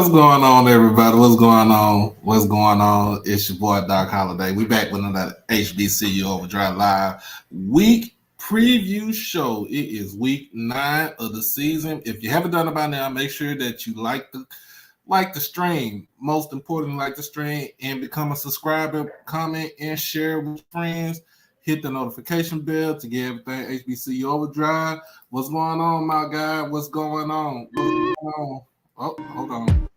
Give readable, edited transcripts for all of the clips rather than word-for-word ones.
What's going on, everybody? What's going on? What's going on? It's your boy Doc Holiday. We back with another HBCU OverDrive Live week preview show. It is week 9 of the season. If you haven't done it by now, make sure that you like the stream. Most importantly, like the stream and become a subscriber. Comment and share with friends. Hit the notification bell to get everything HBCU OverDrive. What's going on, my guy? What's going on? What's going on? Oh, hold on.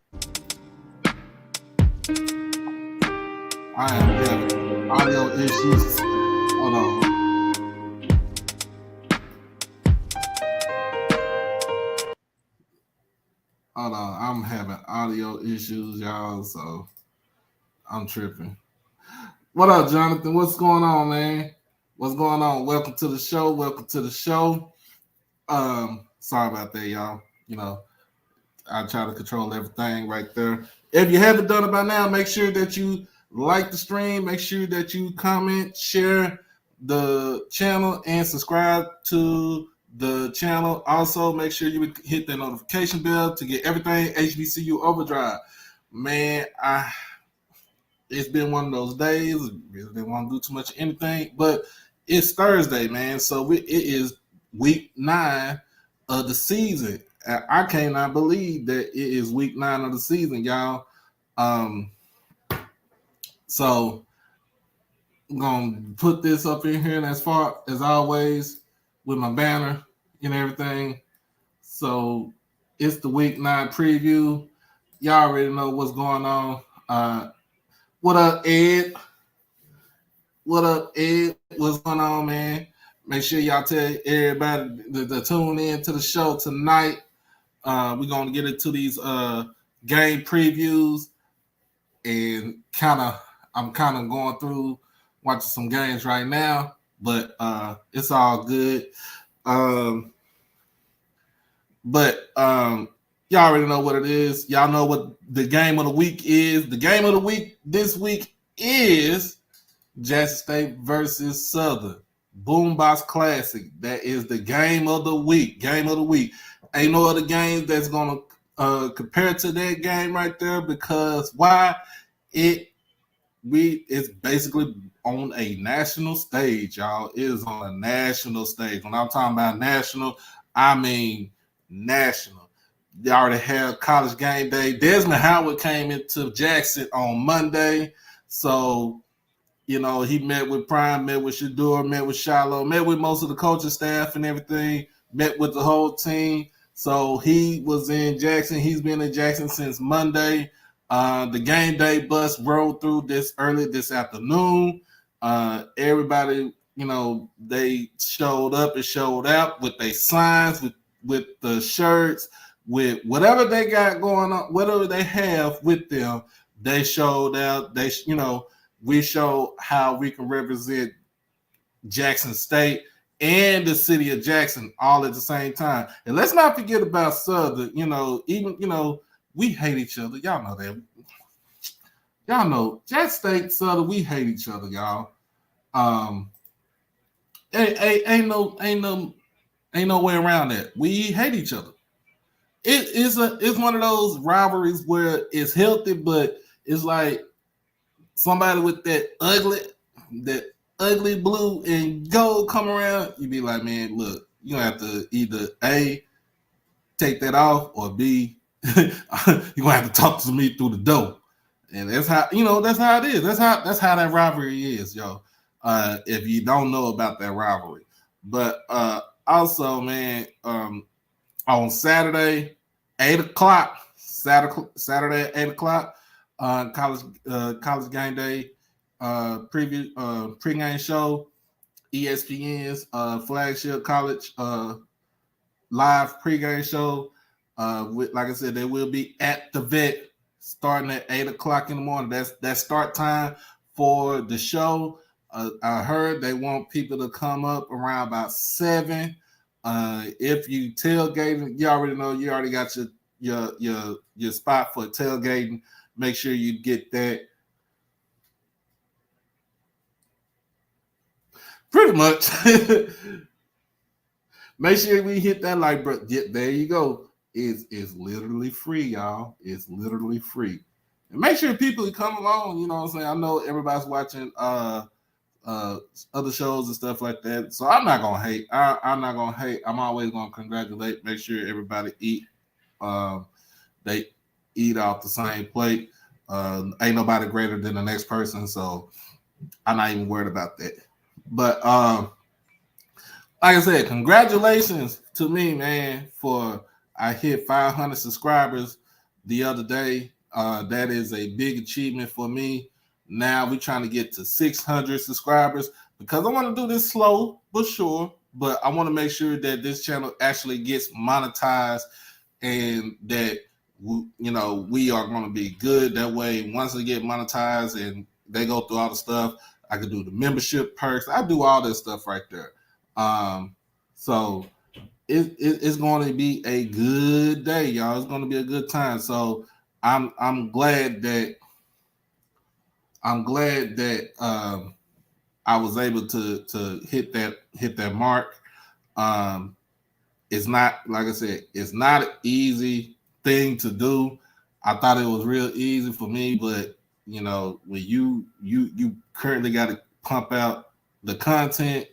I am having audio issues. Hold on. Hold on. I'm having audio issues, y'all, so I'm tripping. What up, Jonathan? What's going on, man? What's going on? Welcome to the show. Welcome to the show. Sorry about that, y'all. I try to control everything right there. If you haven't done it by now, make sure that you like the stream. Make sure that you comment, share the channel, and subscribe to the channel. Also, make sure you hit the notification bell to get everything HBCU OverDrive. Man, it's been one of those days. Really didn't want to do too much of anything, but it's Thursday, man. So it is week 9 of the season. I cannot believe that it is week 9 of the season, y'all. So I'm gonna put this up in here, and as far as always, with my banner and everything. So it's the week 9 preview. Y'all already know what's going on. What up, Ed? What up, Ed? What's going on, man? Make sure y'all tell everybody to tune in to the show tonight. We're going to get into these game previews, and I'm kind of going through watching some games right now, but it's all good. But y'all already know what it is. Y'all know what the game of the week is. The game of the week this week is Jackson State versus Southern. Boombox Classic. That is the game of the week. Game of the week. Ain't no other game that's gonna compare to that game right there, because why? It's basically on a national stage, y'all. It is on a national stage. When I'm talking about national, I mean national. They already have college game day. Desmond Howard came into Jackson on Monday, so he met with Prime, met with Shador, met with Shiloh, met with most of the coaching staff and everything, met with the whole team. So he was in Jackson. He's been in Jackson since Monday. The game day bus rode through this afternoon. Everybody, they showed up and showed out with their signs, with the shirts, with whatever they got going on, whatever they have with them. They showed out. We show how we can represent Jackson State and the city of Jackson all at the same time. And let's not forget about Southern. We hate each other. Y'all know that. Y'all know Jackson State, Southern, we hate each other, y'all. Ain't no way around that. We hate each other. It's one of those rivalries where it's healthy, but it's like somebody with that ugly blue and gold come around, you be like, man, look, you gonna have to either A, take that off, or B, you're gonna have to talk to me through the door. And that's how that's how it is. That's how that rivalry is, yo. If you don't know about that rivalry. But also, man, on Saturday, 8:00, Saturday at 8:00, college game day pregame show, ESPN's flagship college live pregame show. Like I said, they will be at the vet starting at 8:00 in the morning. That's start time for the show. I heard they want people to come up around about 7. If you tailgating, you already know you already got your spot for tailgating. Make sure you get that. Pretty much. Make sure we hit that like, bro. There you go. It's literally free, y'all. It's literally free. And make sure people come along, you know what I'm saying? I know everybody's watching other shows and stuff like that. So I'm not gonna hate. I'm not gonna hate. I'm always gonna congratulate. Make sure everybody eat. They eat off the same plate. Ain't nobody greater than the next person, so I'm not even worried about that. But like I said, congratulations to me, man, for I hit 500 subscribers the other day. That is a big achievement for me. Now we're trying to get to 600 subscribers because I want to do this slow but sure. But I want to make sure that this channel actually gets monetized and that we are going to be good. That way, once they get monetized and they go through all the stuff, I can do the membership perks. I do all this stuff right there. So it's going to be a good day, y'all. It's going to be a good time. So I'm glad that I was able to hit that mark. It's not, like I said, it's not an easy thing to do. I thought it was real easy for me, but when you currently got to pump out the content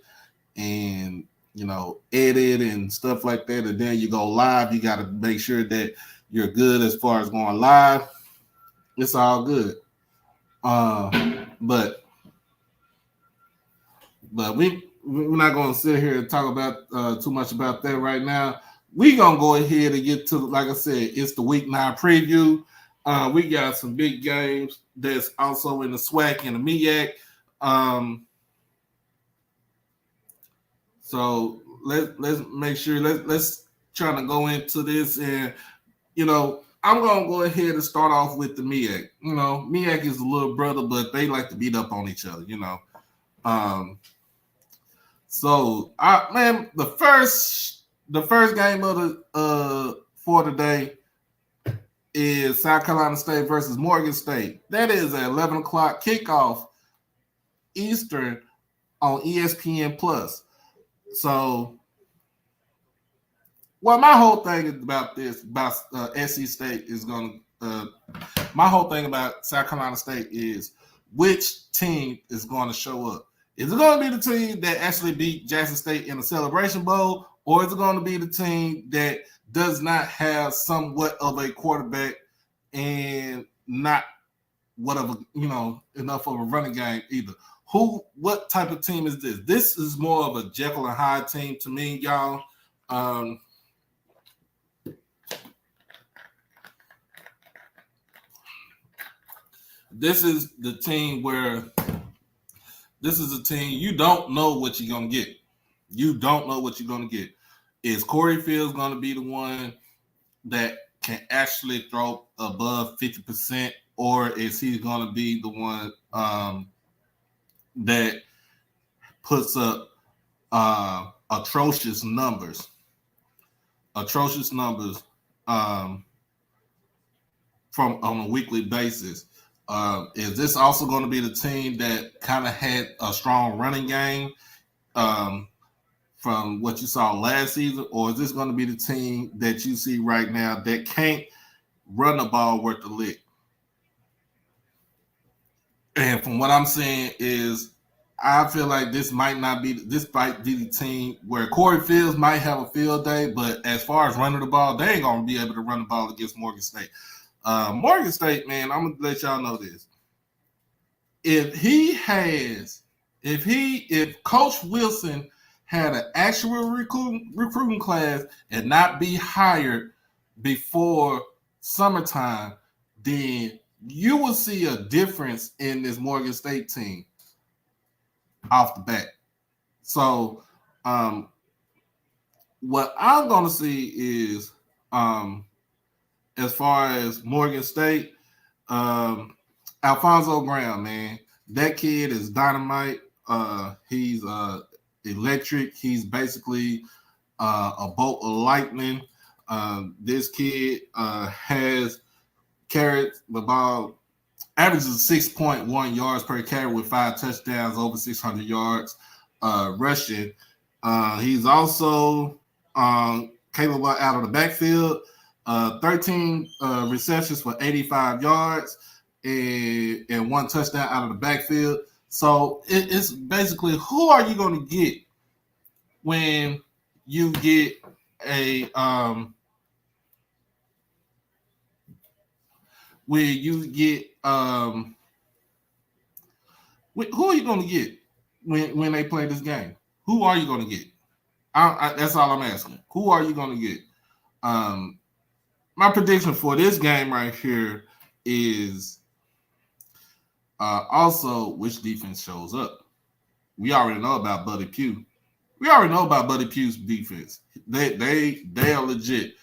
and edit and stuff like that, and then you go live, you got to make sure that you're good as far as going live. It's all good. But we're not going to sit here and talk about too much about that right now. We're going to go ahead and get to, like I said, it's the week 9 preview. We got some big games that's also in the Swac and the MEAC. So let's make sure, let's try to go into this. And, I'm going to go ahead and start off with the MEAC. MEAC is a little brother, but they like to beat up on each other, So, man, the first game of the for today is South Carolina State versus Morgan State. That is at 11 o'clock kickoff Eastern on ESPN Plus. So, well, my whole thing about this, about SC State is going to, my whole thing about South Carolina State is which team is going to show up. Is it going to be the team that actually beat Jackson State in the Celebration Bowl, or is it going to be the team that does not have somewhat of a quarterback and not whatever, enough of a running game either? What type of team is this? This is more of a Jekyll and Hyde team to me, y'all. This is the team where this is a team you don't know what you're going to get. You don't know what you're going to get. Is Corey Fields going to be the one that can actually throw above 50%, or is he going to be the one that puts up atrocious numbers from on a weekly basis? Is this also going to be the team that kind of had a strong running game from what you saw last season, or is this going to be the team that you see right now that can't run the ball worth the lick? And from what I'm saying is, I feel like this might be the team where Corey Fields might have a field day, but as far as running the ball, they ain't going to be able to run the ball against Morgan State. Morgan State, man, I'm going to let y'all know this. If Coach Wilson had an actual recruiting class and not be hired before summertime, then you will see a difference in this Morgan State team off the bat. So what I'm going to see is as far as Morgan State, Alfonso Graham, man, that kid is dynamite. He's electric. He's basically a bolt of lightning. This kid has carried the ball, averages 6.1 yards per carry with 5 touchdowns, over 600 yards rushing. He's also capable out of the backfield. 13 receptions for 85 yards and 1 touchdown out of the backfield. So it's basically, who are you going to get when you get a who are you going to get when they play this game? Who are you going to get? That's all I'm asking. Who are you going to get? My prediction for this game right here is also which defense shows up. We already know about Buddy Pugh. We already know about Buddy Pugh's defense. They are legit.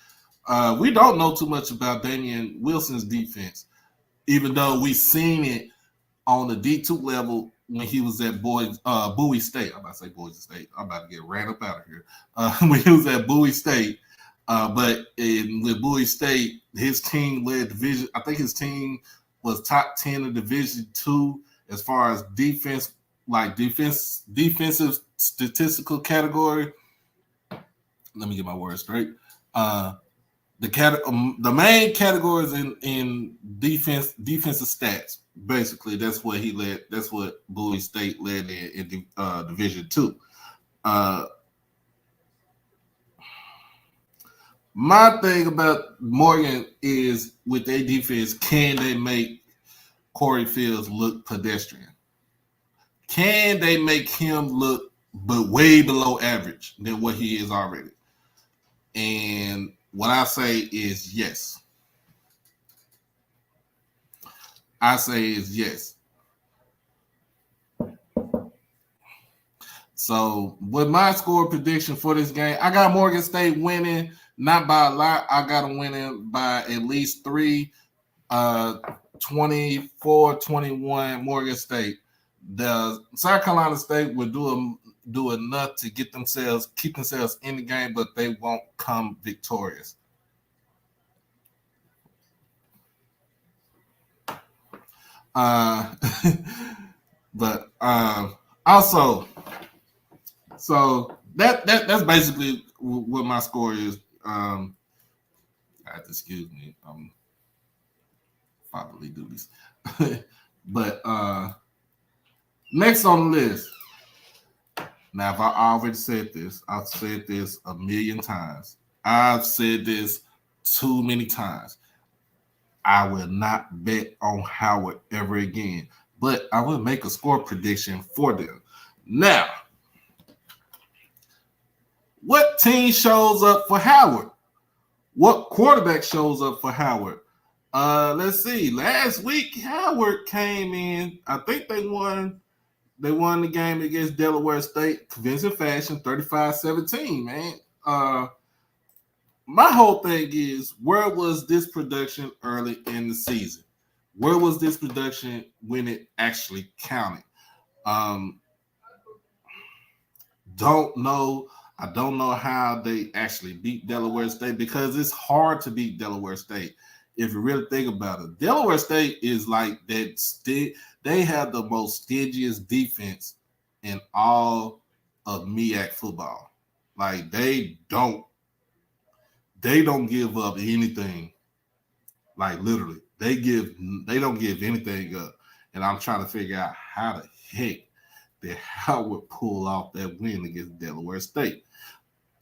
We don't know too much about Damian Wilson's defense, even though we've seen it on the D2 level when he was at Bowie State. I'm about to say Boise State. I'm about to get ran up out of here. When he was at Bowie State. But with Bowie State, his team led division. I think his team was top 10 in Division II as far as defensive statistical category. Let me get my words straight. The main categories in defensive stats. Basically, that's what he led. That's what Bowie State led in Division II. My thing about Morgan is with their defense, can they make Corey Fields look pedestrian? Can they make him look way below average than what he is already? And what I say is yes. I say is yes. So with my score prediction for this game, I got Morgan State winning, not by a lot. I got them winning by at least 3, 24-21 Morgan State. The South Carolina State will do enough to keep themselves in the game, but they won't come victorious. But also, so that's basically what my score is. I have to excuse me. Fatherly duties. But next on the list. Now, if I already said this, I've said this a million times. I've said this too many times. I will not bet on Howard ever again, but I will make a score prediction for them. Now, what team shows up for Howard? What quarterback shows up for Howard? Let's see. Last week, Howard came in. I think they won. They won the game against Delaware State, convincing fashion, 35-17, man. My whole thing is, where was this production early in the season? Where was this production when it actually counted? Don't know. I don't know how they actually beat Delaware State, because it's hard to beat Delaware State. If you really think about it, Delaware State is like that. They have the most stingiest defense in all of MEAC football. Like they don't give up anything. Like literally, they don't give anything up. And I'm trying to figure out how the heck that Howard pull off that win against Delaware State.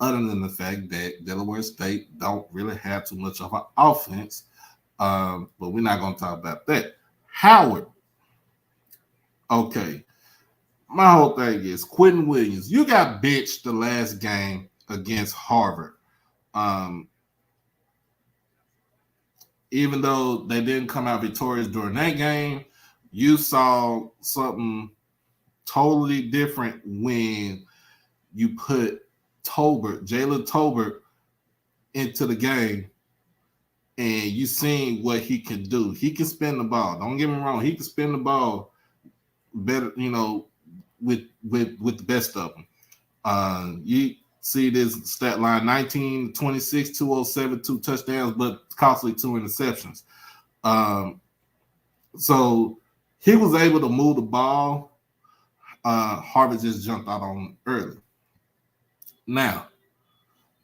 Other than the fact that Delaware State don't really have too much of an offense. But we're not going to talk about that. Howard. Okay. My whole thing is Quentin Williams. You got benched the last game against Harvard. Even though they didn't come out victorious during that game, you saw something totally different when you put Jalen Tolbert into the game, and you seen what he can do. He can spin the ball. Don't get me wrong. He can spin the ball better, with the best of them. You see this stat line: 19, 26, 207, 2 touchdowns, but costly 2 interceptions. So he was able to move the ball. Harvard just jumped out on him early. Now,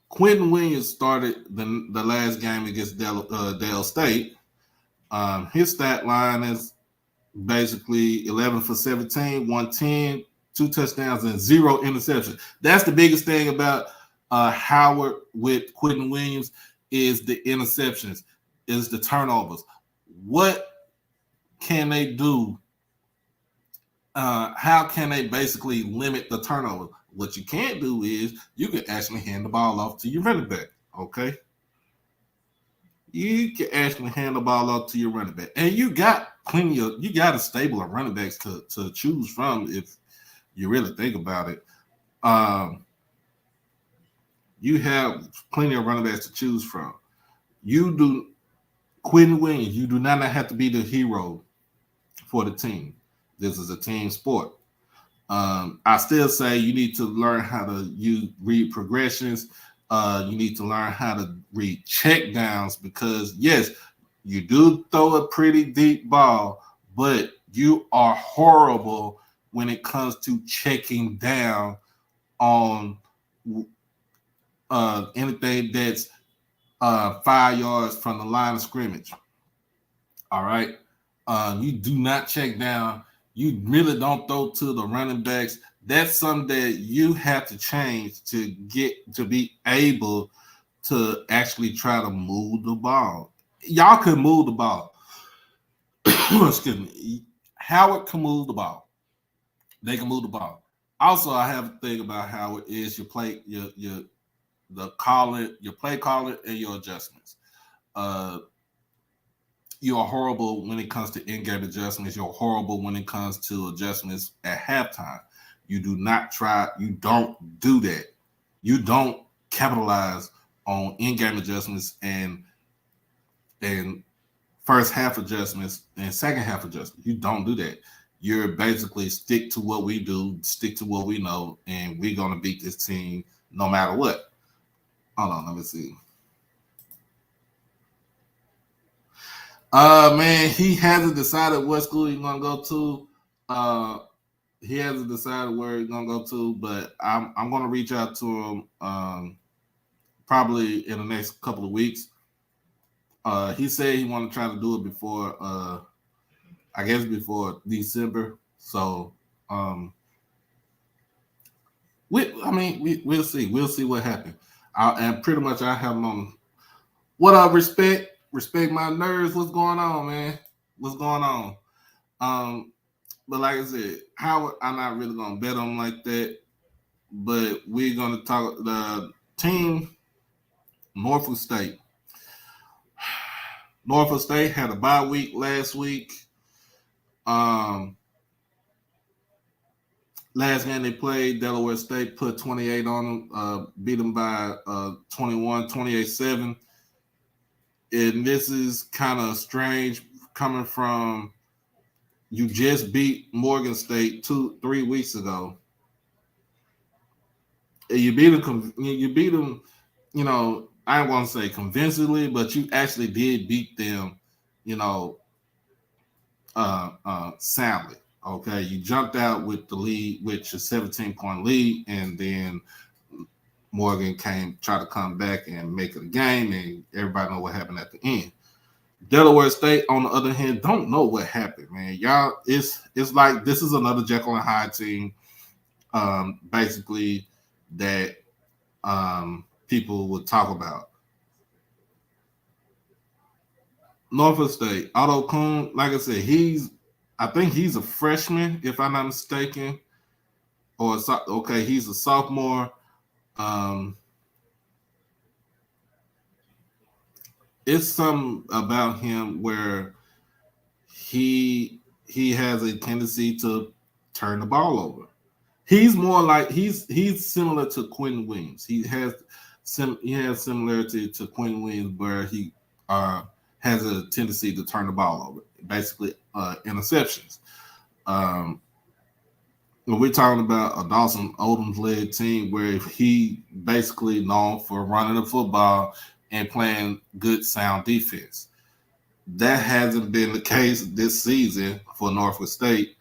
Quentin Williams started the last game against Dale State. His stat line is basically 11 for 17, 110, 2 touchdowns, and 0 interceptions. That's the biggest thing about Howard with Quentin Williams is the interceptions, is the turnovers. What can they do? How can they basically limit the turnover? What you can't do is you can actually hand the ball off to your running back. Okay, you can actually hand the ball off to your running back, and you got a stable of running backs to choose from if you really think about it. You have plenty of running backs to choose from. You do Quentin Williams. You do not have to be the hero for the team. This is a team sport. I still say you need to learn how to read progressions. You need to learn how to read check downs because, yes, you do throw a pretty deep ball, but you are horrible when it comes to checking down on anything that's 5 yards from the line of scrimmage. All right. You do not check down. You really don't throw to the running backs. That's something that you have to change to get to be able to actually try to move the ball. Y'all can move the ball. Excuse me. Howard can move the ball. They can move the ball. Also, I have a thing about Howard is your play calling and your adjustments. You are horrible when it comes to in-game adjustments. You're horrible when it comes to adjustments at halftime. You don't do that. You don't capitalize on in-game adjustments and first half adjustments and second half adjustments. You don't do that. You're basically stick to what we do, stick to what we know, and we're going to beat this team no matter what. Hold on, let me see. Man, he hasn't decided what school he's gonna go to. He hasn't decided where he's gonna go to, but I'm gonna reach out to him probably in the next couple of weeks. He said he want to try to do it before before December. So we'll see. We'll see what happens. And pretty much I have him on what I respect my nerves. What's going on, man? What's going on? But like I said, Howard, I'm not really gonna bet on like that. But we're gonna talk the team, Norfolk State. Norfolk State had a bye week last week. Last game they played, Delaware State put 28 on them, beat them by 21, 28-7. And this is kind of strange coming from you just beat Morgan State 2-3 weeks ago. And you beat them, I don't want to say convincingly, but you actually did beat them, soundly. Okay, you jumped out with the lead, which is 17-point lead, and then Morgan tried to come back and make it a game, and everybody know what happened at the end. Delaware State, on the other hand, don't know what happened, man. Y'all, it's like this is another Jekyll and Hyde team, basically that people would talk about. Norfolk State, Otto Kuhn, like I said, I think he's a freshman, if I'm not mistaken, he's a sophomore. It's something about him where he has a tendency to turn the ball over. He's more like he's similar to Quentin Williams. He has similarity to Quentin Williams where he has a tendency to turn the ball over, basically interceptions. When we're talking about a Dawson Odom's-led team where he basically known for running the football and playing good, sound defense. That hasn't been the case this season for Norfolk State.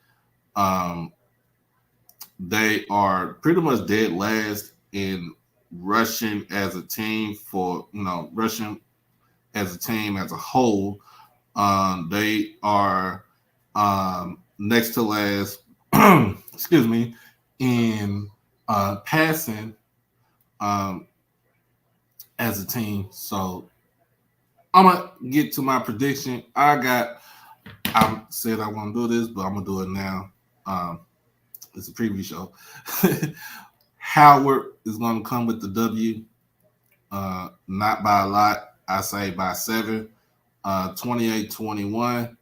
They are pretty much dead last in rushing as a team rushing as a team as a whole. They are next to last, excuse me, in passing as a team. So I'm gonna get to my prediction. I said I want to do this, but I'm gonna do it now. It's a preview show. Howard is gonna come with the W. Not by a lot. I say by 7. 28-21.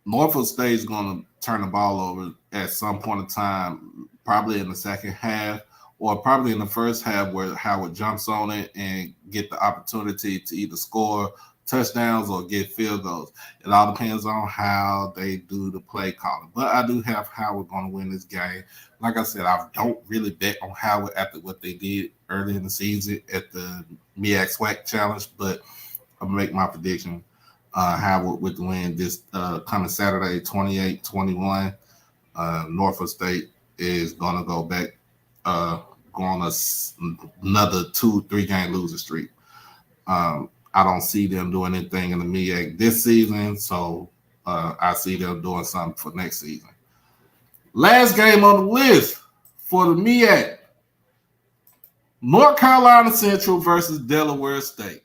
Norfolk State is going to turn the ball over at some point in time, probably in the second half or probably in the first half, where Howard jumps on it and get the opportunity to either score touchdowns or get field goals. It all depends on how they do the play calling. But I do have Howard going to win this game. Like I said, I don't really bet on Howard after what they did early in the season at the MEAC Swac Challenge, but I'm going to make my prediction. Howard would win this coming Saturday, 28-21. Norfolk State is going to go back, go on another 2-3 game losing streak. I don't see them doing anything in the MEAC this season, so I see them doing something for next season. Last game on the list for the MEAC, North Carolina Central versus Delaware State.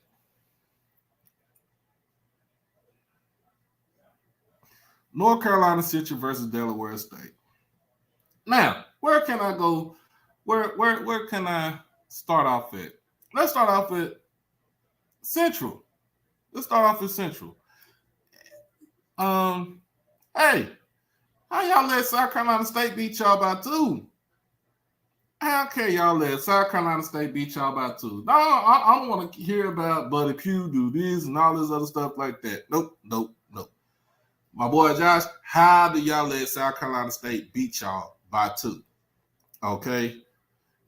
North Carolina Central versus Delaware State. Now, where can I go? Where can I start off at? Let's start off at Central. Let's start off with Central. Hey, how y'all let South Carolina State beat y'all by 2? How can y'all let South Carolina State beat y'all by 2? No, I don't want to hear about Buddy Pugh do this and all this other stuff like that. Nope. My boy Josh, how do y'all let South Carolina State beat y'all by 2? Okay?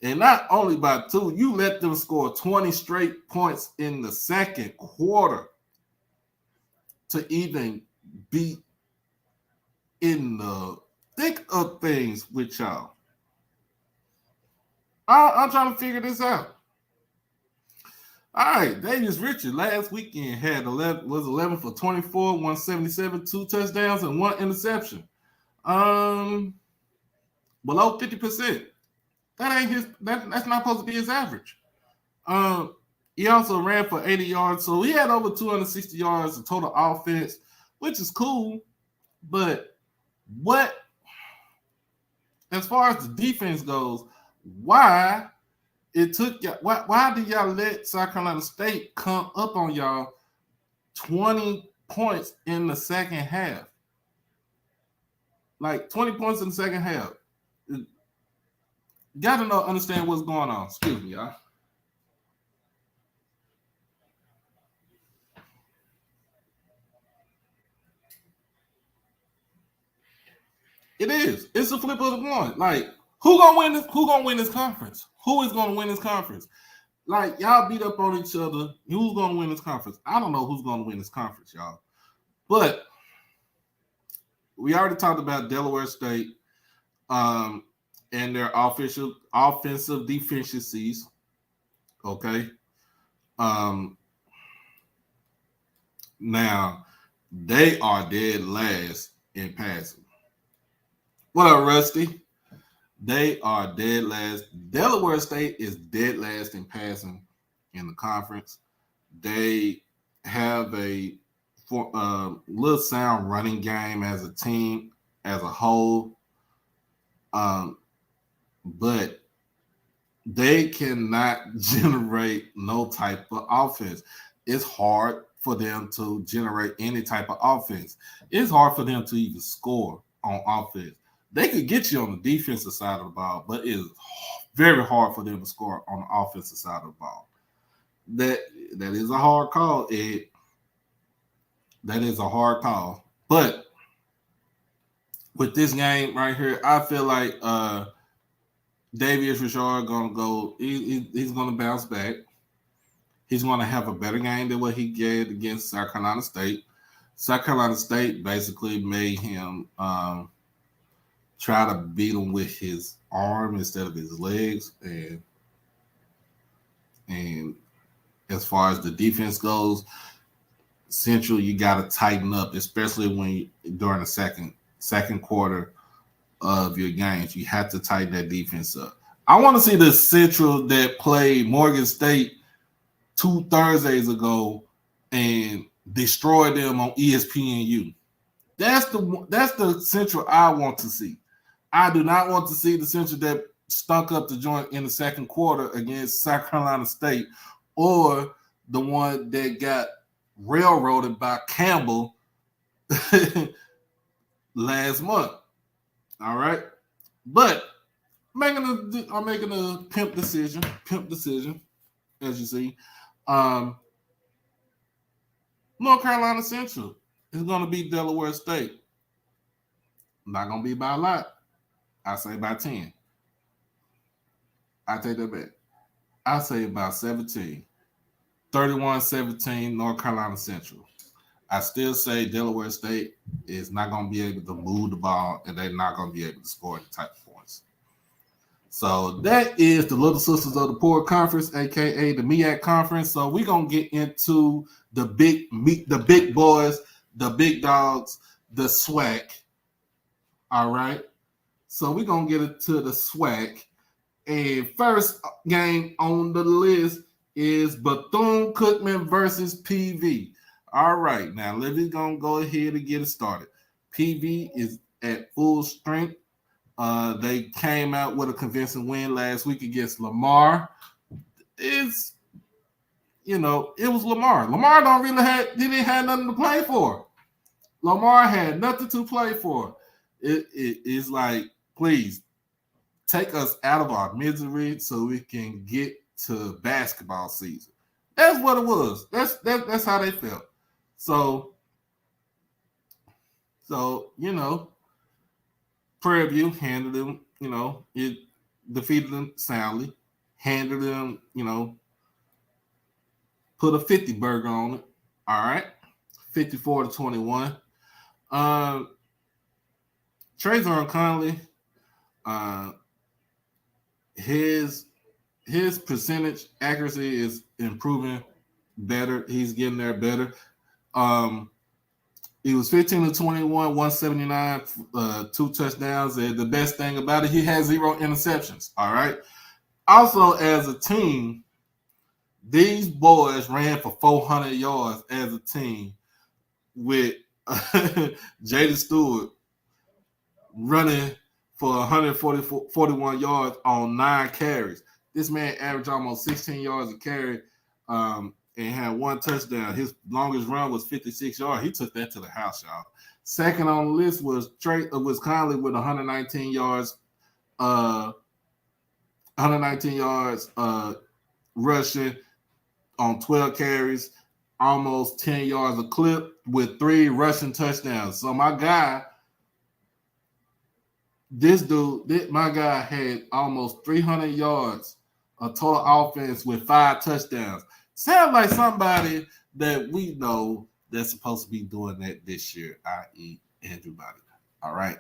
And not only by 2, you let them score 20 straight points in the second quarter to even be in the thick of things with y'all. I'm trying to figure this out. All right, Davis Richard last weekend had 11 for 24, 177, 2 touchdowns, and 1 interception. Below 50%. That ain't his. That's not supposed to be his average. He also ran for 80 yards, so he had over 260 yards of total offense, which is cool. But as far as the defense goes, why did y'all let South Carolina State come up on y'all 20 points in the second half? Like 20 points in the second half. Got to understand what's going on. Excuse me, y'all. It is. It's a flip of the coin. Like, who gonna win this? Who gonna win this conference? Who is gonna win this conference? Like, y'all beat up on each other. Who's gonna win this conference? I don't know who's gonna win this conference, y'all. But we already talked about Delaware State and their offensive deficiencies. Okay. Now they are dead last in passing. What up, Rusty? They are dead last. Delaware State is dead last in passing in the conference. They have a little sound running game as a team, as a whole. But they cannot generate no type of offense. It's hard for them to generate any type of offense. It's hard for them to even score on offense. They could get you on the defensive side of the ball, but it is very hard for them to score on the offensive side of the ball. That is a hard call, Ed. That is a hard call. But with this game right here, I feel like Davius Richard gonna go. He's gonna bounce back. He's gonna have a better game than what he did against South Carolina State. South Carolina State basically made him try to beat him with his arm instead of his legs. And as far as the defense goes, Central, you got to tighten up, especially during the second quarter of your games. You have to tighten that defense up. I want to see the Central that played Morgan State 2 Thursdays ago and destroyed them on ESPNU. That's the Central I want to see. I do not want to see the Central that stunk up the joint in the second quarter against South Carolina State, or the one that got railroaded by Campbell last month. All right, but I'm making a pimp decision, as you see. North Carolina Central is going to beat Delaware State. Not going to be by a lot. I say by 10. I take that back. I say about 17. 31-17 North Carolina Central. I still say Delaware State is not going to be able to move the ball, and they're not going to be able to score the type of points. So that is the Little Sisters of the Poor Conference, a.k.a. the MEAC Conference. So we're going to get into the big boys, the big dogs, the Swac. All right? So we're going to get into the Swac. And first game on the list is Bethune-Cookman versus PV. All right, now Livy's going to go ahead and get it started. PV is at full strength. They came out with a convincing win last week against Lamar. It was Lamar. Lamar didn't have nothing to play for. Lamar had nothing to play for. It is like, please, take us out of our misery so we can get to basketball season. That's what it was. That's how they felt. So Prairie View handled them, it defeated them soundly, handled them, put a 50 burger on it. All right. 54-21. Trayvon Conley, his percentage accuracy is improving better. He's getting there better. He was 15-21, 179, 2 touchdowns. And the best thing about it, he has 0 interceptions. All right. Also, as a team, these boys ran for 400 yards as a team with Jaden Stewart running for 141 yards on 9 carries. This man averaged almost 16 yards a carry and had 1 touchdown. His longest run was 56 yards. He took that to the house, y'all. Second on the list was Conley with 119 yards. 119 yards rushing on 12 carries, almost 10 yards a clip with 3 rushing touchdowns. So my guy had almost 300 yards of total offense with 5 touchdowns. Sounds like somebody that we know that's supposed to be doing that this year, i.e. Andrew Body. All right.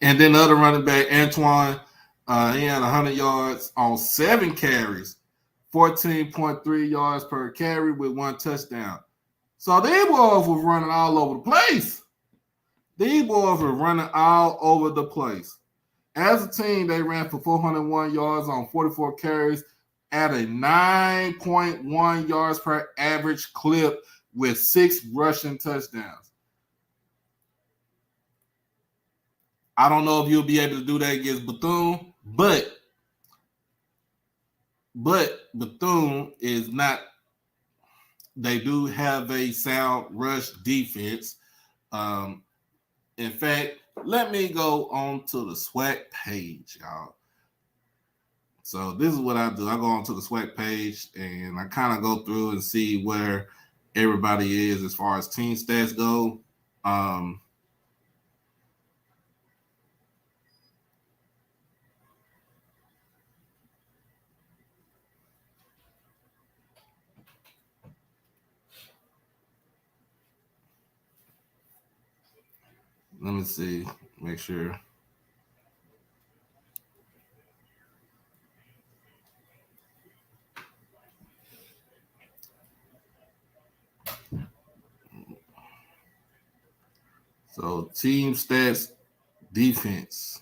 And then the other running back, Antoine, he had 100 yards on 7 carries, 14.3 yards per carry with 1 touchdown. So these boys were running all over the place. As a team, they ran for 401 yards on 44 carries at a 9.1 yards per average clip with 6 rushing touchdowns. I don't know if you'll be able to do that against Bethune, but Bethune is not. They do have a sound rush defense. In fact, let me go on to the Swac page, y'all. So this is what I do. I go on to the Swac page and I kind of go through and see where everybody is as far as team stats go. Let me see. Make sure. So team stats, defense.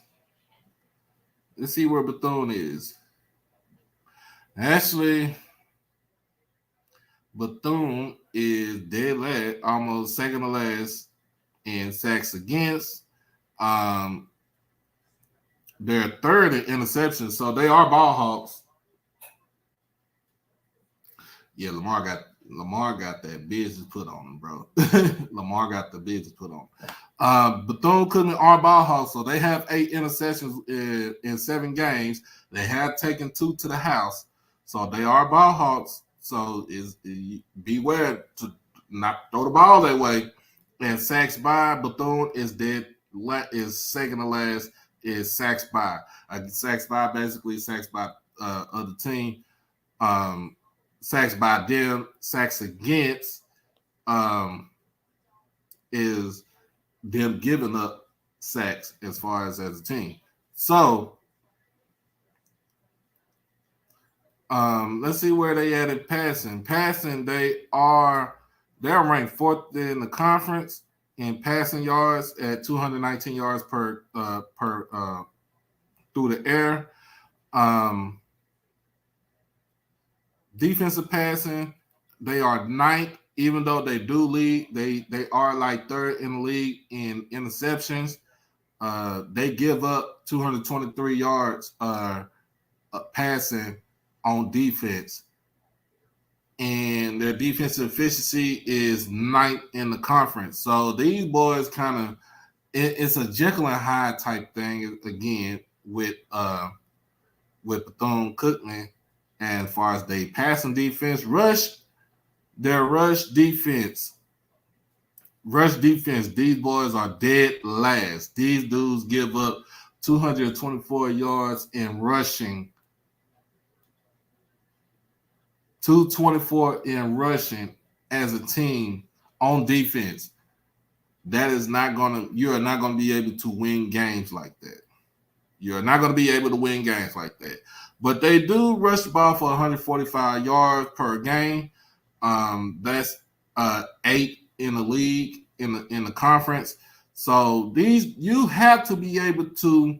Let's see where Bethune is. Actually, Bethune is dead last, almost second to last in sacks against. They're third in interceptions, so they are ball hawks. Yeah, Lamar got that business put on him, bro. Lamar got the business put on him. Bethune-Cookman are ball hawks, so they have 8 interceptions in 7 games. They have taken 2 to the house, so they are ball hawks. So beware to not throw the ball that way. And sacks by Bethune is second to last. Is sacks by. Sacks by basically sacks by other team. Sacks by them, sacks against is them giving up sacks as far as a team. So let's see where they at in passing. Passing, they're ranked 4th in the conference in passing yards at 219 yards per through the air. Defensive passing, they are 9th, even though they do lead. They are like 3rd in the league in interceptions. They give up 223 yards passing on defense. And their defensive efficiency is 9th in the conference. So these boys kind of, it's a Jekyll and Hyde type thing again with Bethune-Cookman. And as far as they passing defense, their rush defense, these boys are dead last. These dudes give up 224 yards in rushing. 224 in rushing as a team on defense. You are not gonna be able to win games like that. You're not going to be able to win games like that. But they do rush the ball for 145 yards per game. That's 8 in the league in the conference. So you have to be able to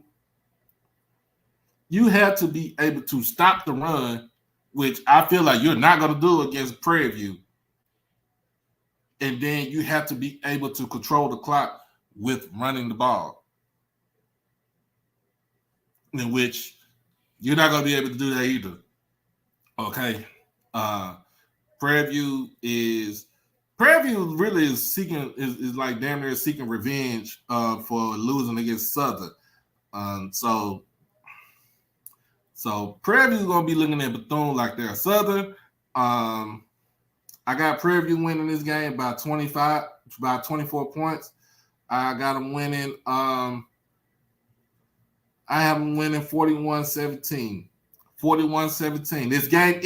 stop the run, which I feel like you're not going to do against Prairie. And then you have to be able to control the clock with running the ball, in which you're not going to be able to do that either. Okay. Prairie really is seeking, is like damn near seeking revenge for losing against Southern. So Prairie is going to be looking at Bethune like they're Southern. I got Prairie winning this game by 24 points. I got them winning. I have them winning 41-17. 41-17. This game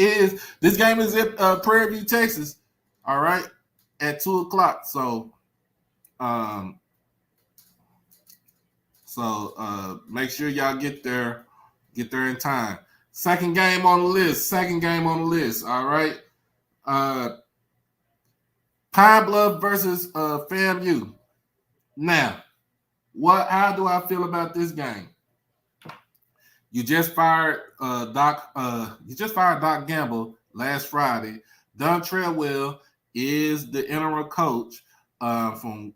is at Prairie View, Texas. All right, at 2:00. So make sure y'all get there in time. Second game on the list. All right. Pine Bluff versus FAMU. Now, how do I feel about this game? You just fired Doc Gamble last Friday. Don Treadwell is the interim coach. From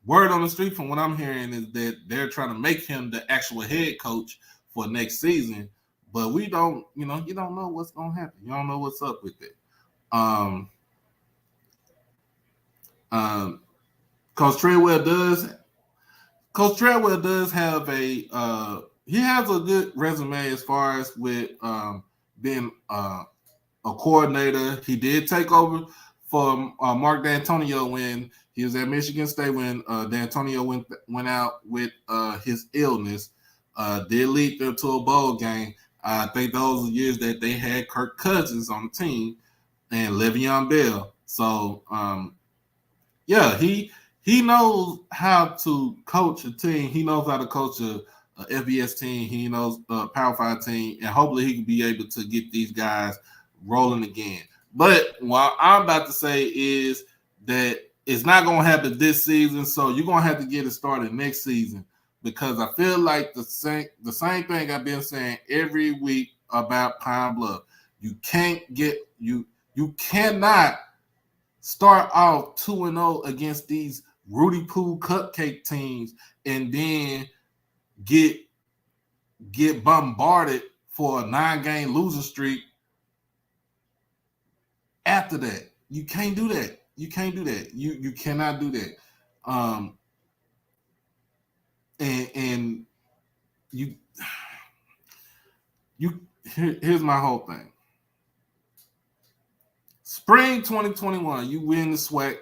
word on the street, from what I'm hearing, is that they're trying to make him the actual head coach for next season. But you don't know what's gonna happen. You don't know what's up with it. Coach Treadwell does have he has a good resume as far as with being a coordinator. He did take over for Mark D'Antonio when he was at Michigan State when D'Antonio went out with his illness. Did lead them to a bowl game. I think those are years that they had Kirk Cousins on the team and Le'Veon Bell. So he he knows how to coach a team. He knows how to coach a FBS team. He knows a Power 5 team, and hopefully he can be able to get these guys rolling again. But what I'm about to say is that it's not going to happen this season, so you're going to have to get it started next season, because I feel like the same thing I've been saying every week about Pine Bluff. You cannot start off 2-0 against these Rudy Poo cupcake teams and then get bombarded for a 9-game losing streak after that. You can't do that. You cannot do that. And here's my whole thing. Spring 2021, you win the Swac.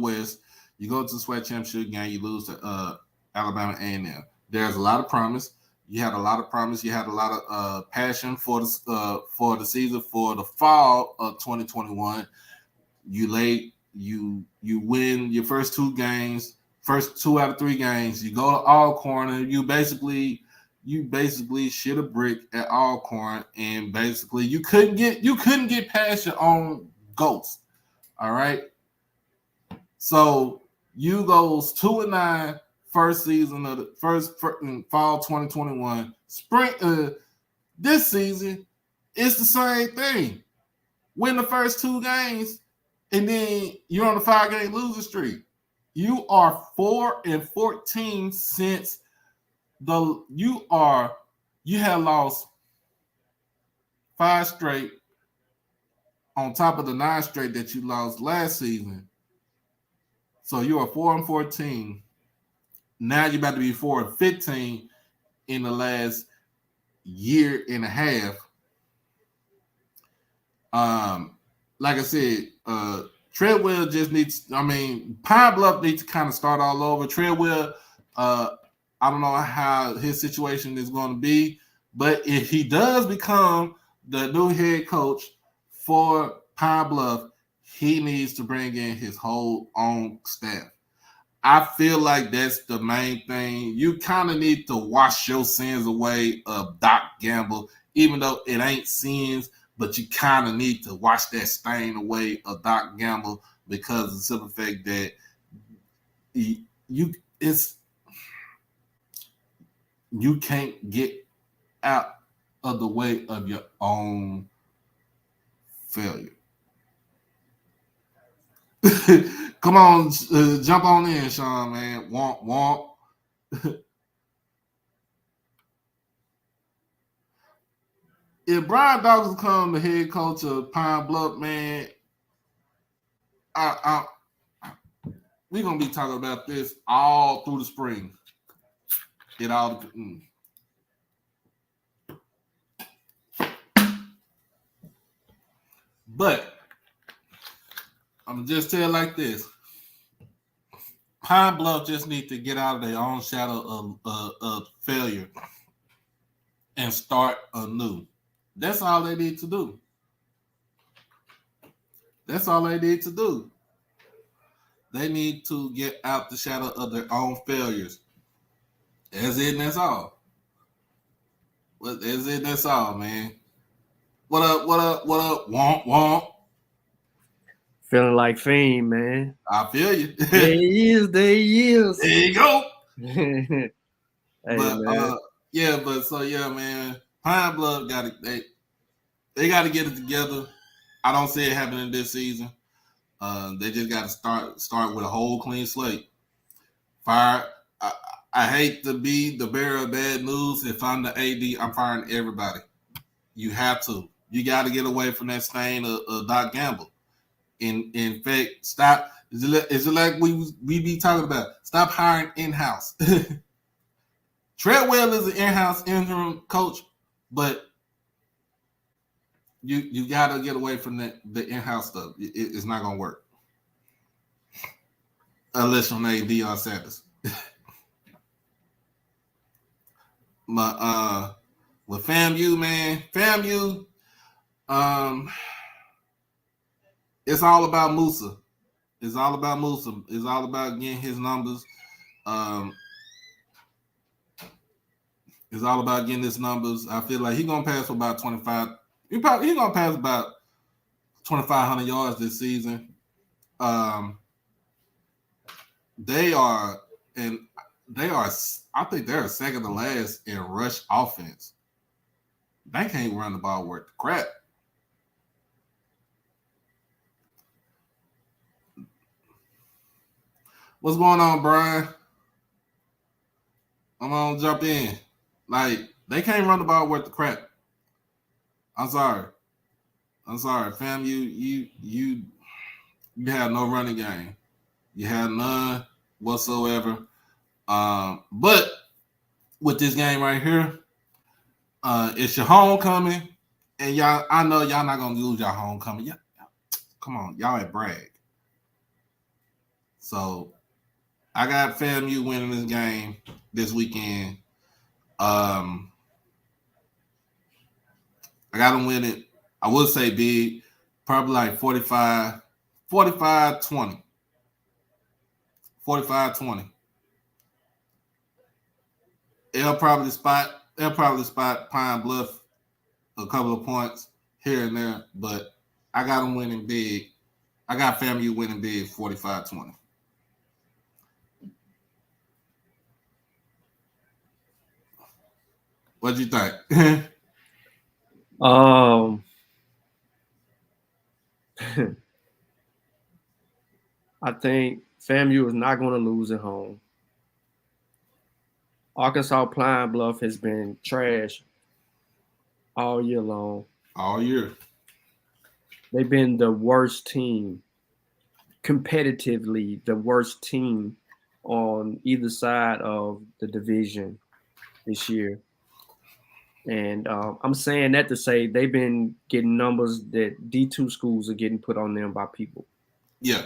West. You go to the Swac championship game. You lose to Alabama A&M. There's a lot of promise. You had a lot of promise. You had a lot of passion for the season, for the fall of 2021. You win your first 2 games, first 2 out of 3 games. You go to Alcorn, and you basically shit a brick at Alcorn, and basically you couldn't get past your own ghost. All right. So you goes 2-9 first season of the first fall 2021. Spring this season, it's the same thing. Win the first 2 games, and then you're on a 5-game losing streak. You are 4-14 since you have lost 5 straight on top of the 9 straight that you lost last season. So you are 4-14. Now you're about to be 4-15 in the last year and a half. Like I said, Treadwell just needs. Pine Bluff needs to kind of start all over. Treadwell, I don't know how his situation is going to be, but if he does become the new head coach for Pine Bluff, he needs to bring in his whole own staff. I feel like that's the main thing. You kind of need to wash your sins away of Doc Gamble, even though it ain't sins, but you kind of need to wash that stain away of Doc Gamble, because of the simple fact that you can't get out of the way of your own failure. Come on, jump on in, Sean, man. Womp. If Brian Dawkins become the head coach of Pine Bluff, man, we're gonna be talking about this all through the spring. But I'm gonna just tell you like this: Pine Bluff just need to get out of their own shadow of failure and start anew. That's all they need to do. They need to get out the shadow of their own failures. That's all. That's all, man. What up? Womp. Feeling like Fame, man. I feel you. There he is. There you go. Hey, but man. man. Pine Bluff they got to get it together. I don't see it happening this season. They just got to start with a whole clean slate. I hate to be the bearer of bad news. If I'm the AD, I'm firing everybody. You have to. You got to get away from that stain of Doc Gamble. In fact, stop. Is it like we be talking about? Stop hiring in-house. Treadwell is an in-house interim coach, but you got to get away from the in-house stuff. It's not gonna work unless your name Deion Sanders. With FAMU, man, it's all about Musa. It's all about Musa. It's all about getting his numbers. Um, it's all about getting his numbers. I feel like he's gonna pass for about 25. He's gonna pass about 2,500 yards this season. Um, they are and they are. I think they're second to last in rush offense. They can't run the ball worth the crap. What's going on, Brian? I'm gonna jump in. Like they can't run the ball worth the crap. I'm sorry. I'm sorry, fam. You have no running game. You have none whatsoever. But with this game right here, it's your homecoming, and y'all. I know y'all not gonna lose your homecoming. Yeah, come on, y'all at Bragg. So I got FAMU winning this game this weekend. I got them winning. I would say big, probably like 45, 20. 45-20. They'll probably spot Pine Bluff a couple of points here and there, but I got them winning big. I got FAMU winning big 45-20. What'd you think? I think FAMU is not going to lose at home. Arkansas Pine Bluff has been trash all year long. All year. They've been the worst team, competitively, the worst team on either side of the division this year. And I'm saying that to say they've been getting numbers that D2 schools are getting put on them by people. Yeah.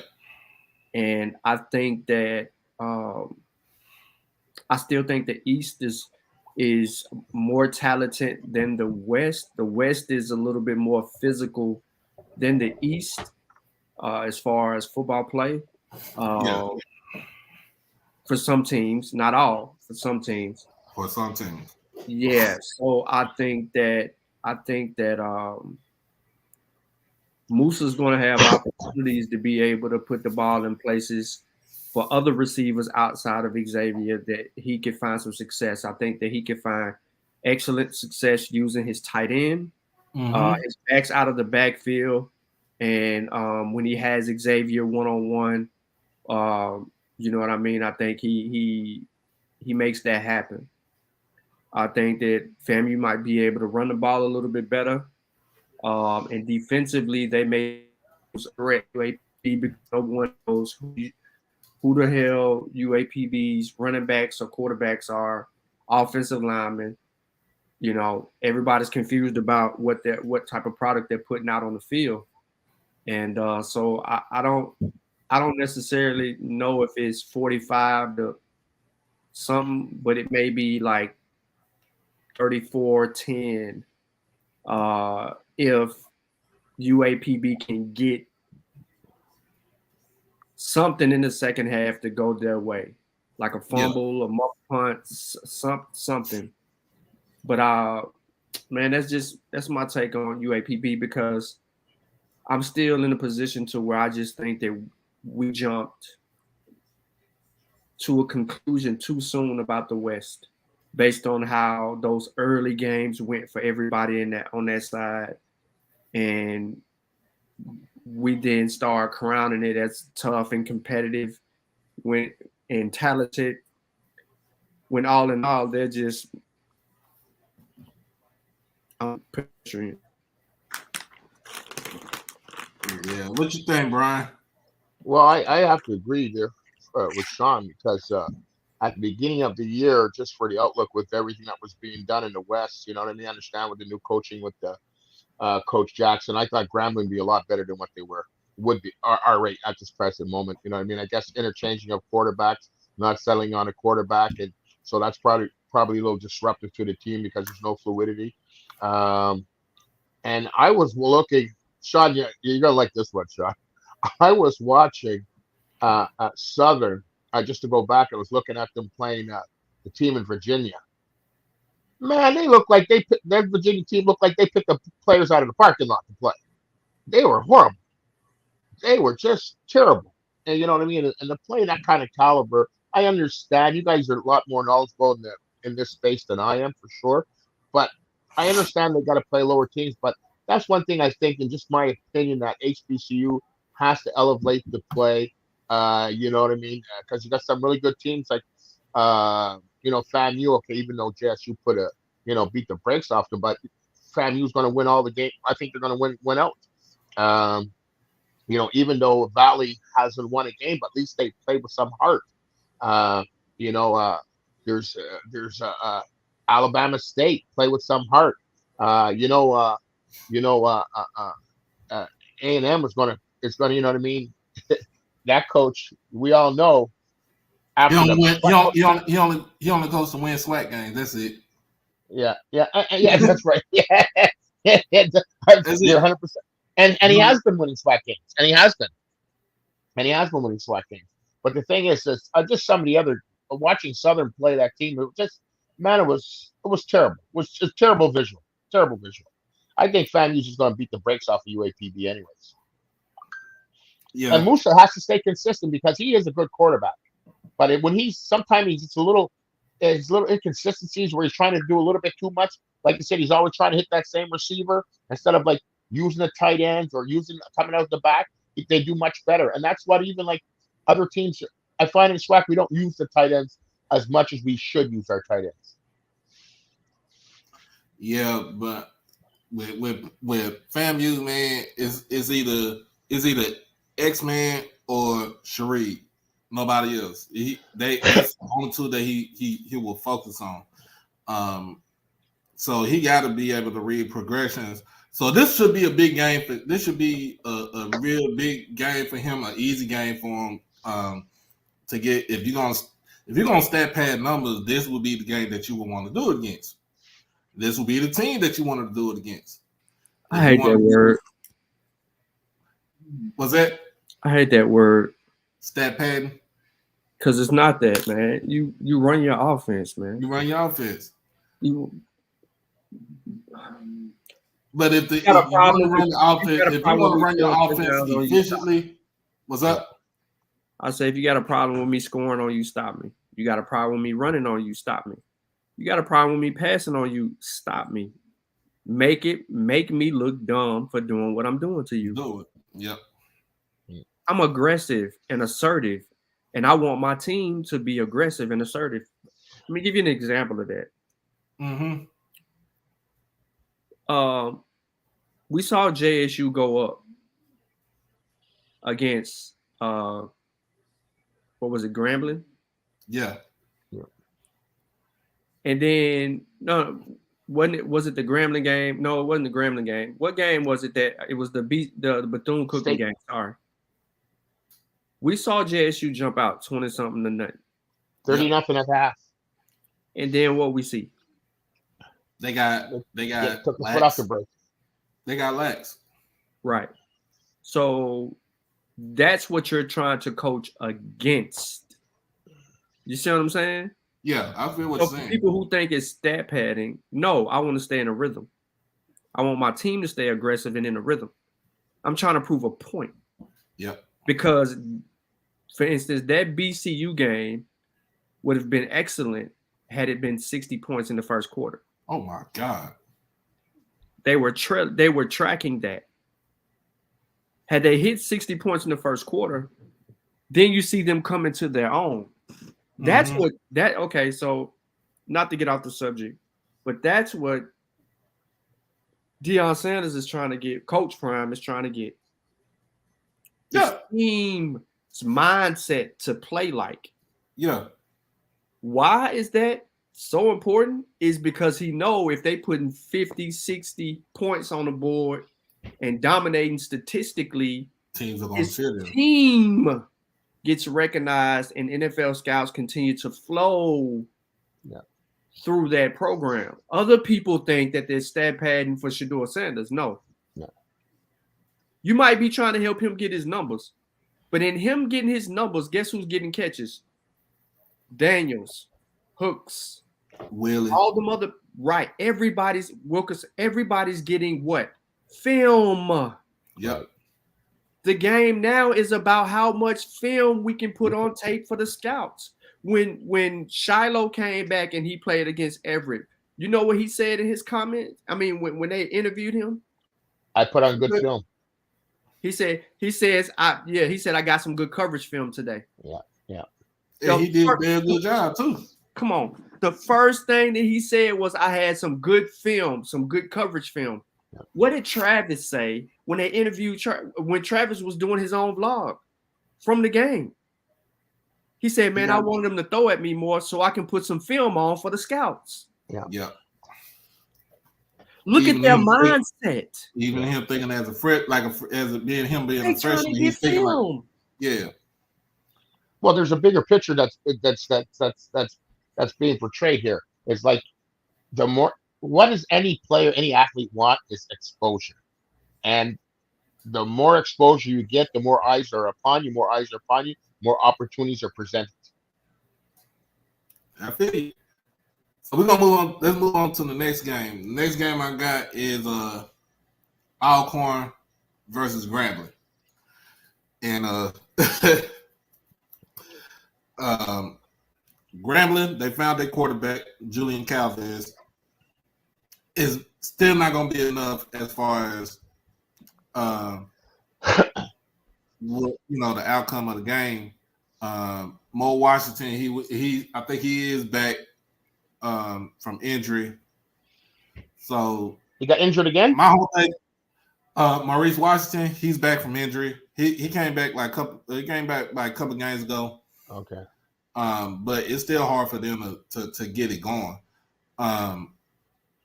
And I think that I still think the East is more talented than the West. The West is a little bit more physical than the East as far as football play. Yeah. For some teams, not all, for some teams. For some teams. Yeah. So I think that Musa's going to have opportunities to be able to put the ball in places for other receivers outside of Xavier that he could find some success. I think that he could find excellent success using his tight end, his backs out of the backfield, and when he has Xavier one-on-one, you know what I mean? I think he makes that happen. I think that FAMU might be able to run the ball a little bit better. And defensively, they may threat UAPB because no one knows who the hell UAPB's running backs or quarterbacks are, offensive linemen. You know, everybody's confused about what type of product they're putting out on the field, and so I don't necessarily know if it's 45 to something, but it may be like 34-10 if UAPB can get something in the second half to go their way, like a fumble, a muff punt, something. But man, that's my take on UAPB because I'm still in a position to where I just think that we jumped to a conclusion too soon about the West, based on how those early games went for everybody on that side, and we then start crowning it as tough and competitive and talented. When all in all, they're just picturing. Yeah, what you think, Brian? Well, I have to agree there with Sean because at the beginning of the year, just for the outlook with everything that was being done in the West, you know what I mean? I understand with the new coaching with the Coach Jackson, I thought Grambling would be a lot better than what they would be are right at this present moment. You know what I mean? I guess interchanging of quarterbacks, not settling on a quarterback, and so that's probably a little disruptive to the team because there's no fluidity. And I was looking, Sean, you're gonna like this one, Sean. I was watching Southern. Just to go back, I was looking at them playing the team in Virginia. Man, they look like their Virginia team looked like they picked the players out of the parking lot to play. They were horrible. They were just terrible. And you know what I mean? And to play that kind of caliber, I understand you guys are a lot more knowledgeable in this space than I am for sure. But I understand they got to play lower teams. But that's one thing I think, in just my opinion, that HBCU has to elevate the play. You know what I mean? Because you got some really good teams like, FAMU. Okay, even though JSU beat the brakes off them, but FAMU's going to win all the game. I think they're going to win out. Even though Valley hasn't won a game, but at least they played with some heart. There's Alabama State play with some heart. A&M is going to, you know what I mean? That coach, we all know. He only goes to win Swac games. That's it. Yeah, that's right. Yeah, you're 100%. And he has been winning Swac games, and he has been winning Swac games. But the thing is, just some of the other watching Southern play that team, it was terrible. It was a terrible visual. I think FAMU's is going to beat the brakes off of UAPB anyways. Yeah. And Musa has to stay consistent because he is a good quarterback. But when sometimes he's a little inconsistencies where he's trying to do a little bit too much. Like you said, he's always trying to hit that same receiver instead of like using the tight ends or coming out the back. They do much better. And that's what even like other teams, I find in Swac, we don't use the tight ends as much as we should use our tight ends. Yeah, but with FAMU, man, is either X-Man or Sharif. Nobody else. That's the only two that he will focus on. So he got to be able to read progressions. So this should be a big game this should be a real big game for him, an easy game for him to get. If you're gonna stat pad numbers, this will be the game that you would want to do it against. This will be the team that you wanted to do it against. I hate that word. What's that? I hate that word. Stat padding. Because it's not that, man. You run your offense, man. You run your offense. But if you want to run your offense efficiently, what's up? I say if you got a problem with me scoring on you, stop me. You got a problem with me running on you, stop me. You got a problem with me passing on you, stop me. Make me look dumb for doing what I'm doing to you. Do it. Yep. I'm aggressive and assertive, and I want my team to be aggressive and assertive. Let me give you an example of that. Mm-hmm. We saw JSU go up against what was it, Grambling? Yeah. And then was it the Grambling game? No, it wasn't the Grambling game. What game was it that it was the Bethune-Cookman game? Sorry. We saw JSU jump out 20-something to nothing. 30-0 at half. And then what we see? They got took the foot off the brake. They got lax. Right. So that's what you're trying to coach against. You see what I'm saying? Yeah, I feel what you're saying. People who think it's stat padding, no, I want to stay in a rhythm. I want my team to stay aggressive and in a rhythm. I'm trying to prove a point. Yep. Because, for instance, that BCU game would have been excellent had it been 60 points in the first quarter. Oh my God. They were tracking that. Had they hit 60 points in the first quarter, then you see them coming to their own. That's okay, so not to get off the subject, but that's what Deion Sanders is trying to get, Coach Prime is trying to get. Yeah. His team's mindset to play like. Yeah. Why is that so important? Is because he know if they putting 50, 60 points on the board and dominating statistically, teams are going to cheer them. Team gets recognized and NFL scouts continue to flow through that program. Other people think that they're stat padding for Shedeur Sanders. No. Yeah. You might be trying to help him get his numbers, But in him getting his numbers, guess who's getting catches? Daniels, Hooks, Willie. all the other right. Everybody's Wilkes. Everybody's getting what? Film. Yep. The game now is about how much film we can put on tape for the scouts. When Shiloh came back and he played against Everett, you know what he said in his comments? I mean, when they interviewed him, I put on good film. he said, he said, I got some good coverage film today. Yeah. And he did a damn good job too. Come on. The first thing that he said was, I had some good film, some good coverage film. Yep. What did Travis say when they interviewed when Travis was doing his own vlog from the game? He said, man, I wanted him to throw at me more so I can put some film on for the scouts. Yeah. Look at their mindset. Even him thinking as a fret, being a freshman, he's thinking film. Well, there's a bigger picture that's being portrayed here. It's like what does any player, any athlete want is exposure. And the more exposure you get, the more eyes are upon you, more opportunities are presented. I feel you. So we're gonna move on. Let's move on to the next game. The next game I got is Alcorn versus Grambling. And Grambling, they found their quarterback, Julian Calvez, is still not going to be enough as far as the outcome of the game. Mo Washington, I think he is back from injury. So he got injured again. My whole thing, Maurice Washington, he's back from injury. He came back like a couple games ago. Okay. But it's still hard for them to get it going.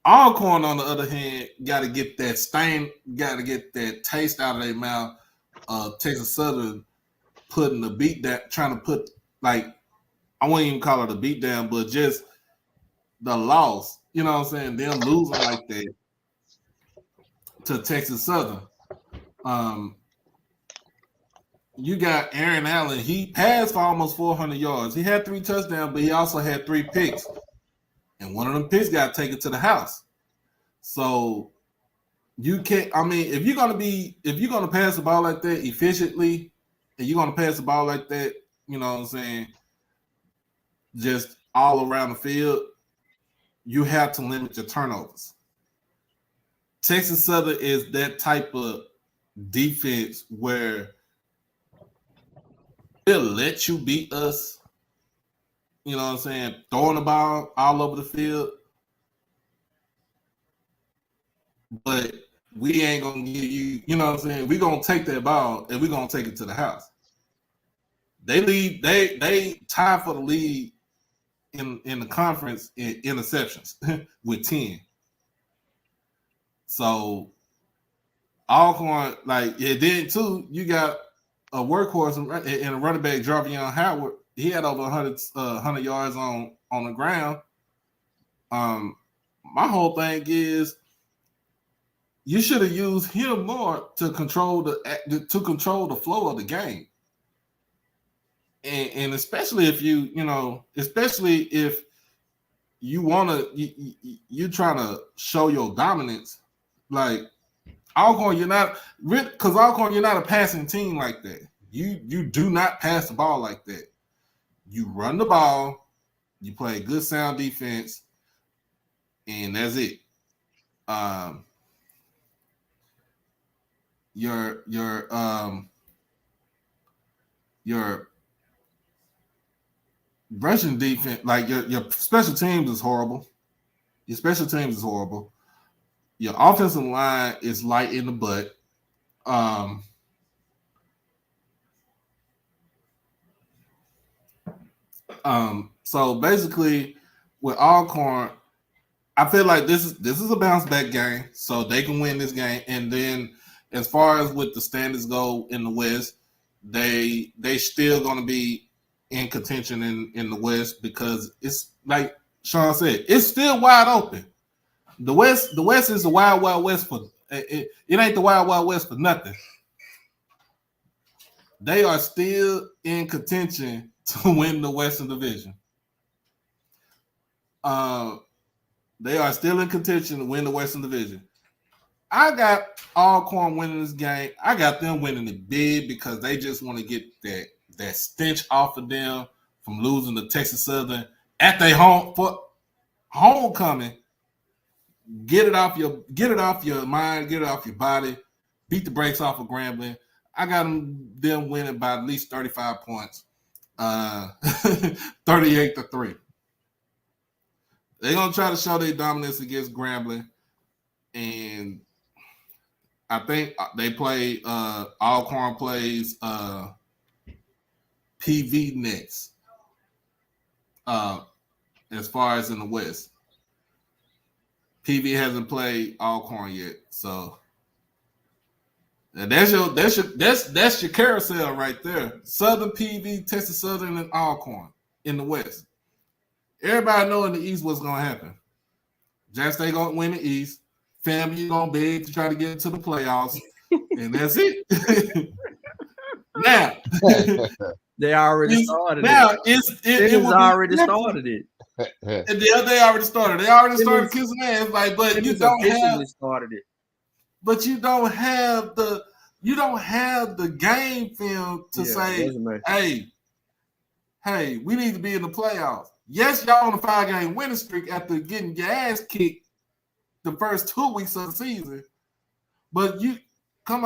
Alcorn, on the other hand, got to get that stain, got to get that taste out of their mouth. Texas Southern putting the beat down, trying to put, like, I wouldn't even call it a beat down, but just the loss. You know what I'm saying? Them losing like that to Texas Southern. You got Aaron Allen. He passed for almost 400 yards. He had 3 touchdowns, but he also had 3 picks. And one of them picks got taken to the house. So you can't, I mean, if you're gonna pass the ball like that efficiently, and you're gonna pass the ball like that, you know what I'm saying, just all around the field, you have to limit your turnovers. Texas Southern is that type of defense where they'll let you beat us, you know what I'm saying, throwing the ball all over the field. But we ain't going to give you, you know what I'm saying, we're going to take that ball and we're going to take it to the house. They tie for the lead in the conference in interceptions with 10. So Alcorn, then too, you got a workhorse and a running back, Jarvion Howard. He had over 100 yards on the ground. My whole thing is you should have used him more to control the flow of the game. And especially if if you want to, you trying to show your dominance, like Alcorn, you're not a passing team like that. You do not pass the ball like that. You run the ball, you play good sound defense, and that's it. Your rushing defense, like your special teams is horrible. Your special teams is horrible. Your offensive line is light in the butt. So basically, with Alcorn, I feel like this is a bounce back game, so they can win this game. And then, as far as with the standings go in the West, they still going to be in contention in the West because it's like Sean said, it's still wide open. The West is the wild West for it ain't the wild West for nothing. they are still in contention to win the Western Division. They are still in contention to win the Western Division. I got Alcorn winning this game. I got them winning it big because they just want to get that stench off of them from losing to Texas Southern at their homecoming. Get it off your mind, get it off your body, beat the brakes off of Grambling. I got them winning by at least 35 points, 38-3. They're gonna try to show their dominance against Grambling, and I think they play. Alcorn plays PV next, as far as in the West. PV hasn't played Alcorn yet, so that's your carousel right there. Southern PV, Texas Southern, and Alcorn in the West. Everybody know in the East what's gonna happen. Jackson State gonna win the East. FAMU gonna beg to try to get into the playoffs, and that's it. Now they already started. Now it already started it. And they already started. They already started kissing ass. Like, but you don't have started it. But you don't have the game film to say, hey, we need to be in the playoffs. Yes, y'all on a 5-game winning streak after getting your ass kicked the first 2 weeks of the season. But you can't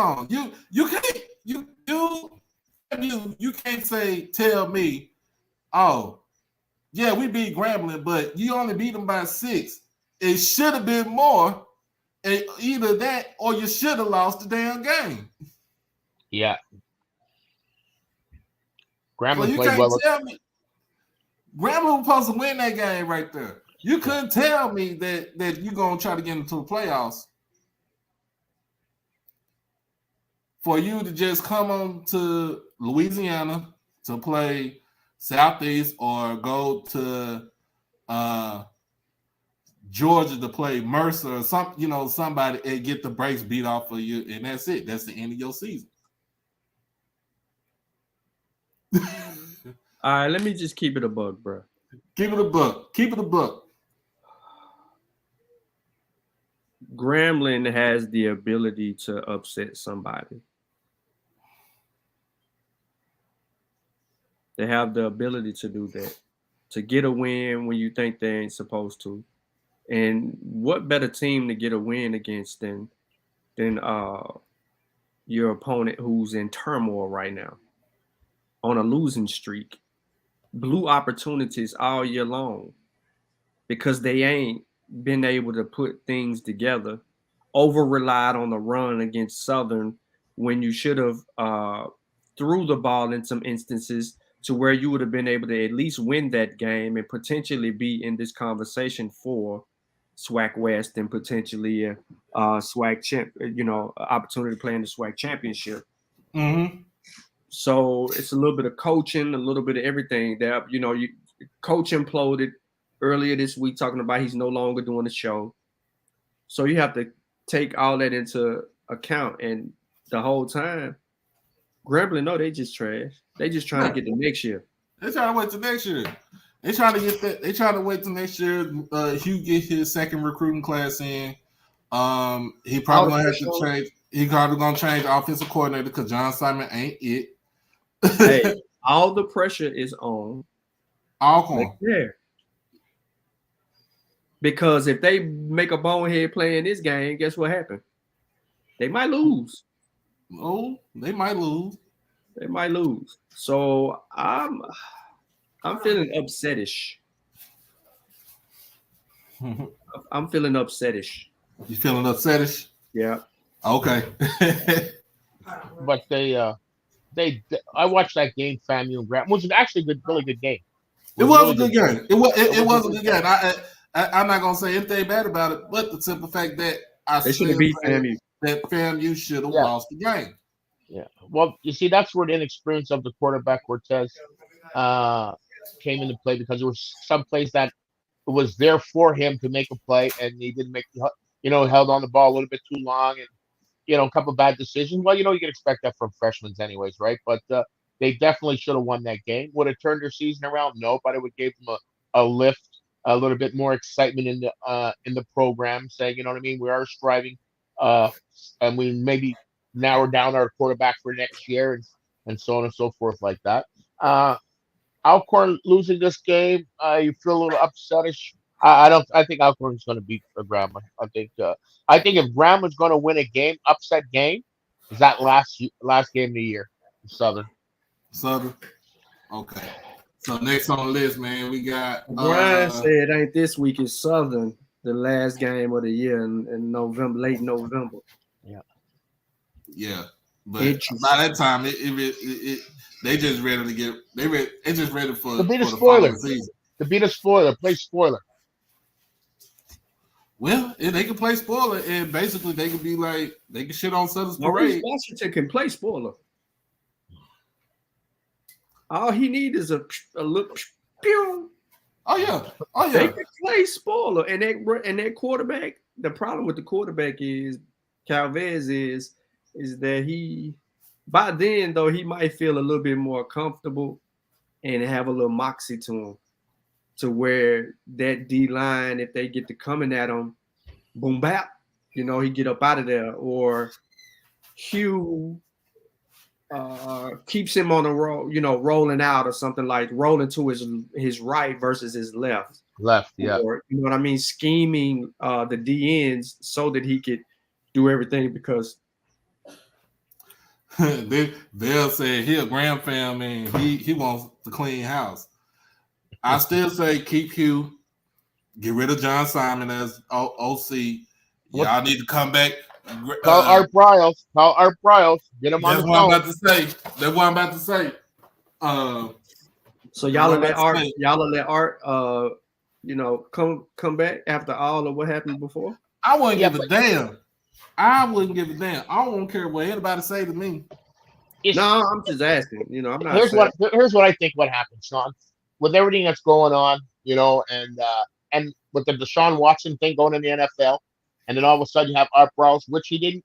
tell me, oh, yeah, we beat Grambling, but you only beat them by 6. It should have been more. Either that or you should have lost the damn game. Yeah. Grambling so you can't well. Tell me Grambling was supposed to win that game right there. You couldn't tell me that you're going to try to get into the playoffs for you to just come on to Louisiana to play Southeast or go to Georgia to play Mercer or somebody and get the brakes beat off of you, and that's it. That's the end of your season. All right, let me just keep it a buck, bro. Keep it a buck. Keep it a buck. Grambling has the ability to upset somebody. They have the ability to do that, to get a win when you think they ain't supposed to. And what better team to get a win against than your opponent who's in turmoil right now, on a losing streak, blew opportunities all year long because they ain't been able to put things together, over-relied on the run against Southern when you should have threw the ball in some instances to where you would have been able to at least win that game and potentially be in this conversation for Swac West and potentially Swac opportunity to play in the Swac championship. Mm-hmm. So it's a little bit of coaching, a little bit of everything. That coach imploded earlier this week, talking about he's no longer doing the show. So you have to take all that into account. And the whole time, Grambling, no, they just trash. They just trying to get to next year. They trying to wait till next year. They trying to get that. They trying to wait till next year. Hugh get his second recruiting class in. He probably gonna have to change. He probably gonna change offensive coordinator because John Simon ain't it. Hey, all the pressure is on Alcorn. There. Because if they make a bonehead play in this game, guess what happened? They might lose. Oh, they might lose. They might lose. So I'm feeling upsettish. I'm feeling upsettish. You feeling upsettish? Yeah. Okay. But I watched that game, FAMU and Grambling, which was actually a really good game. It was a good game. It was a good game. I'm not gonna say anything bad about it, but the simple fact that they should have beat FAMU. That FAMU should have lost the game. Yeah. Well, you see, that's where the inexperience of the quarterback Cortez came into play, because there was some plays that it was there for him to make a play, and he didn't make held on the ball a little bit too long, and a couple bad decisions. Well, you can expect that from freshmen anyways, right? But they definitely should have won that game. Would it turn their season around? No, but it would give them a lift, a little bit more excitement in the program, saying, you know what I mean, we are striving, and we maybe narrow down our quarterback for next year, and so on and so forth like that. Alcorn losing this game, you feel a little upsetish. I don't. I think Alcorn's going to beat Grambling. I think if Grambling's going to win a game, upset game, is that last game of the year, Southern. Southern. Okay. So next on the list, man, we got. Brian said, "Ain't this week is Southern the last game of the year in November, late November." Yeah, but by that time, they just ready to get. They just ready for to beat a for spoiler. The season. To beat a spoiler, play spoiler. Well, they can play spoiler, and basically they can be like they can shit on Southern's parade. Washington can play spoiler. All he needs is a look. Pew. Oh yeah. They can play spoiler, and that quarterback. The problem with the quarterback is Calvez is that he by then though he might feel a little bit more comfortable and have a little moxie to him, to where that D line, if they get to coming at him, boom bap, he get up out of there, or Hugh keeps him on the roll, rolling out or something, like rolling to his right versus his left. Yeah. Or, you know what I mean? Scheming the DNs so that he could do everything, because they'll say he a Graham fan and he wants to clean house. I still say keep Hugh, get rid of John Simon as OC. Y'all need to come back. Call Art Briles. Get him on the phone. That's what I'm about to say. So y'all let Art come back after all of what happened before? I wouldn't give a damn. I don't care what anybody say to me. No, I'm just asking. I'm not. Here's what I think. What happened, Sean, with everything that's going on, and with the Deshaun Watson thing going in the NFL, and then all of a sudden you have Art Briles, which he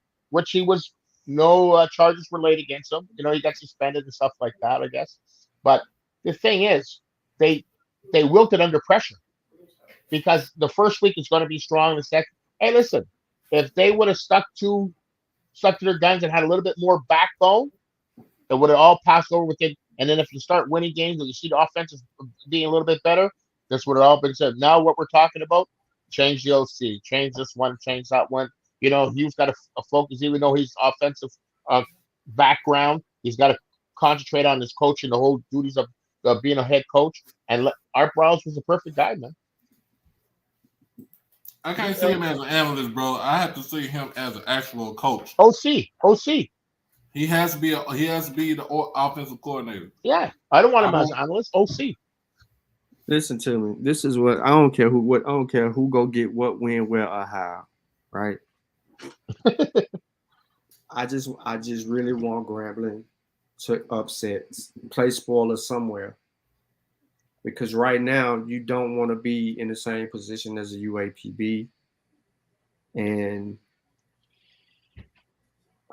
was no charges were laid against him. He got suspended and stuff like that, I guess. But the thing is, they wilted under pressure, because the first week is going to be strong. The second, hey, listen, if they would have stuck to their guns and had a little bit more backbone, it would have all passed over with it. And then if you start winning games and you see the offense is being a little bit better, this would have all been said. Now what we're talking about, change the OC, change this one, change that one. He's got a focus, even though he's offensive background, he's got to concentrate on his coaching, the whole duties of being a head coach. And Art Briles was the perfect guy, man. I can't see him as an analyst, bro. I have to see him as an actual coach. OC. He has to be the offensive coordinator. Yeah, I don't want him as an analyst. OC. Listen to me. This is what I don't care who go get what, when, where, or how, right? I just really want Grambling to upset, play spoiler somewhere. Because right now you don't want to be in the same position as a UAPB, and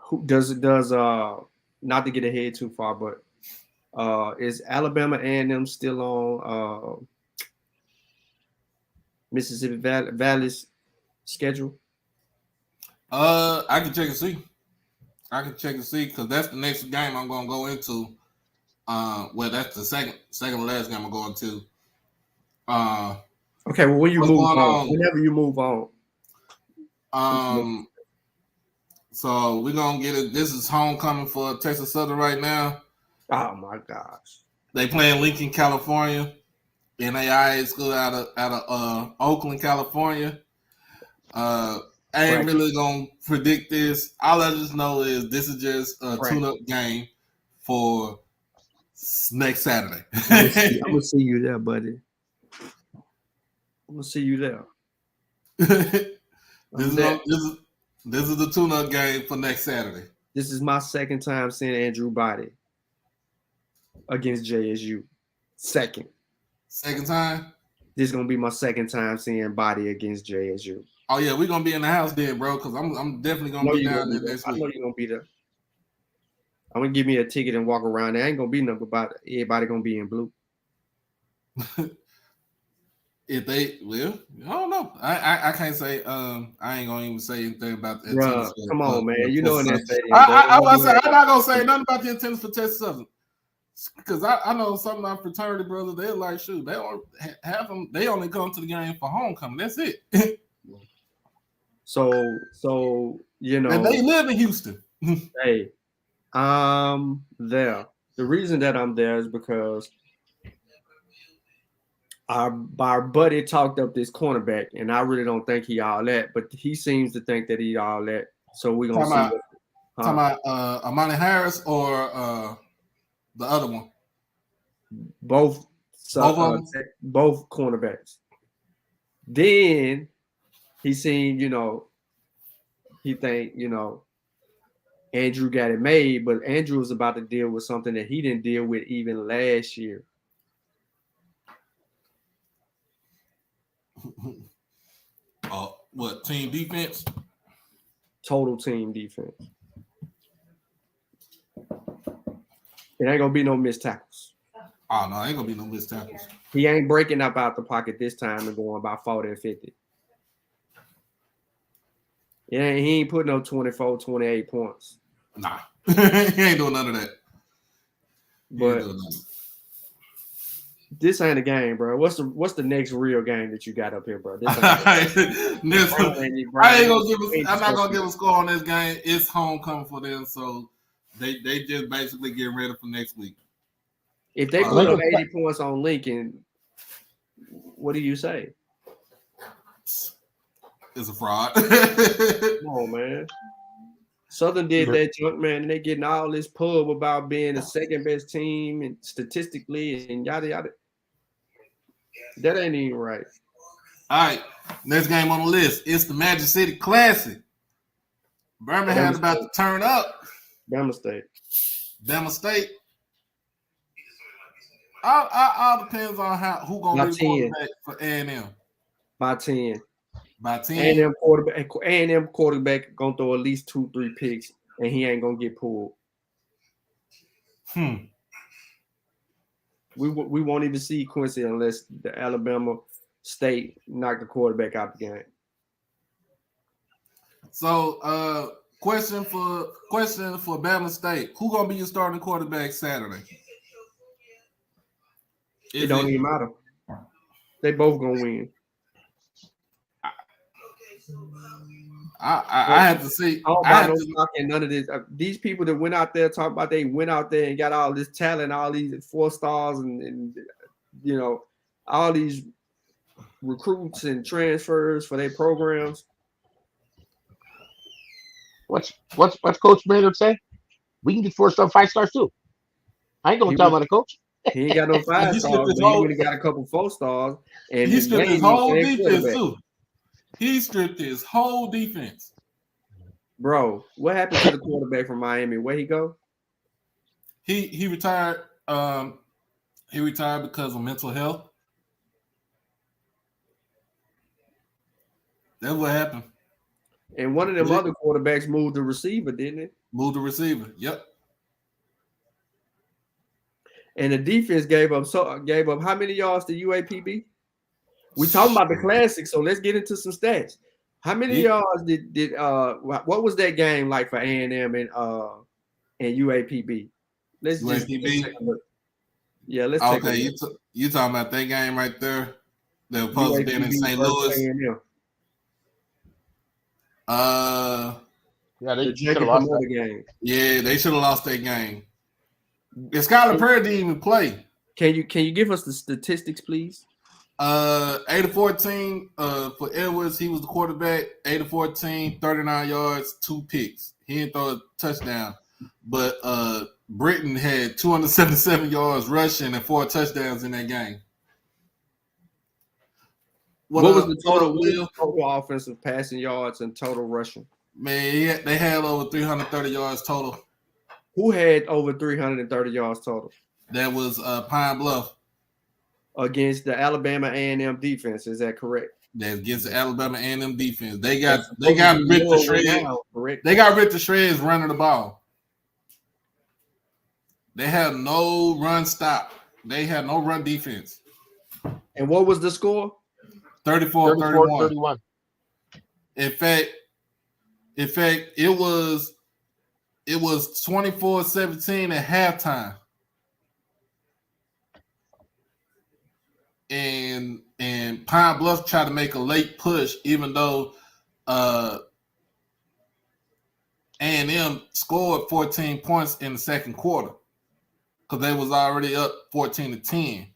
who does not to get ahead too far, but is Alabama A&M still on Mississippi Valley's schedule? I can check and see because that's the next game I'm gonna go into. Well, that's the second to last game I'm going to. Okay, well, when you move on, whenever you move on. So we're gonna get it. This is homecoming for Texas Southern right now. Oh my gosh! They play in Lincoln, California. NAIA school out of Oakland, California. I ain't really gonna predict this. All I just know is this is just a tune-up game for next Saturday. I'm gonna see you there, buddy. I'm gonna see you there. This is the tune-up game for next Saturday. This is my second time seeing Andrew Body against JSU. Second time? This is gonna be my second time seeing Body against JSU. Oh yeah, we're gonna be in the house then, bro. Because I'm definitely gonna be down there next I week. know you're gonna be there. I'm gonna give me a ticket and walk around. There ain't gonna be nothing about it. Everybody gonna be in blue. If they will, I don't know. I can't say. I ain't gonna even say anything about the Bruh, attendance. come on, man. You know in that stadium. I'm not gonna say nothing about the attendance for Texas Southern. Because I know some of my fraternity brothers, they're like, shoot, they don't have them. They only come to the game for homecoming. That's it. So you know, and they live in Houston. hey, I'm there. The reason that I'm there is because our buddy talked up this cornerback, and I really don't think he all that, but he seems to think that he all that. So we're gonna see. Talking about Amani Harris or the other one. Both cornerbacks. Then he seen, he think, Andrew got it made, but Andrew was about to deal with something that he didn't deal with even last year. What, team defense? Total team defense. It ain't gonna be no missed tackles. Oh no, ain't gonna be no missed tackles. He ain't breaking up out the pocket this time and going about 40 and 50. Yeah, he ain't putting no 24, 28 points. Nah, he ain't doing none of that. But this ain't a game, bro. What's the next real game that you got up here, bro? I'm not gonna give a score on this game. It's homecoming for them, so they just basically get ready for next week. If they put up 80 points on Lincoln, what do you say? It's a fraud. Come on, man. Southern did that junk, man, and they getting all this pub about being the second best team and statistically and yada yada. That ain't even right. All right, next game on the list. It's the Magic City Classic. Birmingham's about to turn up. Bama State. All depends on who gonna be quarterback for A&M. By 10. By 10. A&M quarterback gonna throw at least 2-3 picks, and he ain't gonna get pulled. We won't even see Quincy unless the Alabama State knock the quarterback out the game. So, question for Bama State: who gonna be your starting quarterback Saturday? It don't even matter. They both gonna win. I have to see. I don't know none of this. These people that went out there talking about they went out there and got all this talent, all these 4 stars, and all these recruits and transfers for their programs. What's Coach Maynard say? We can get 4-star, 5 stars too. I ain't gonna tell him the coach. He ain't got no 5 stars. He would have got a couple 4 stars, and he stripped his whole defense too. He stripped his whole defense. Bro, what happened to the quarterback from Miami? Where'd he go? He retired. He retired because of mental health. That's what happened. And one of them other quarterbacks moved the receiver, didn't it? Moved the receiver. Yep. And the defense gave up how many yards to UAPB? We talking about the Classic, so let's get into some stats. How many yards did what was that game like for A&M and UAPB? Let's just take a look. Yeah, let's take a look. You talking about that game right there? That was supposed to be in St. Louis. A&M. Yeah, they should have lost that game. Yeah, they should have lost that game. And Skylar Prairie didn't even play. Can you give us the statistics, please? 8-14 for Edwards. He was the quarterback. 8-14, 39 yards, 2 picks. He didn't throw a touchdown. But Britton had 277 yards rushing and 4 touchdowns in that game. What was the total offensive passing yards and total rushing? Man, they had over 330 yards total. Who had over 330 yards total? That was Pine Bluff. Against the Alabama A&M defense, is that correct? that against the Alabama A&M defense. They got ripped to shreds. They got ripped to shreds running the ball. They had no run stop. They had no run defense. And what was the score? 34-31. In fact, it was 24-17 at halftime. And Pine Bluff tried to make a late push, even though A&M scored 14 points in the second quarter because they was already up 14-10.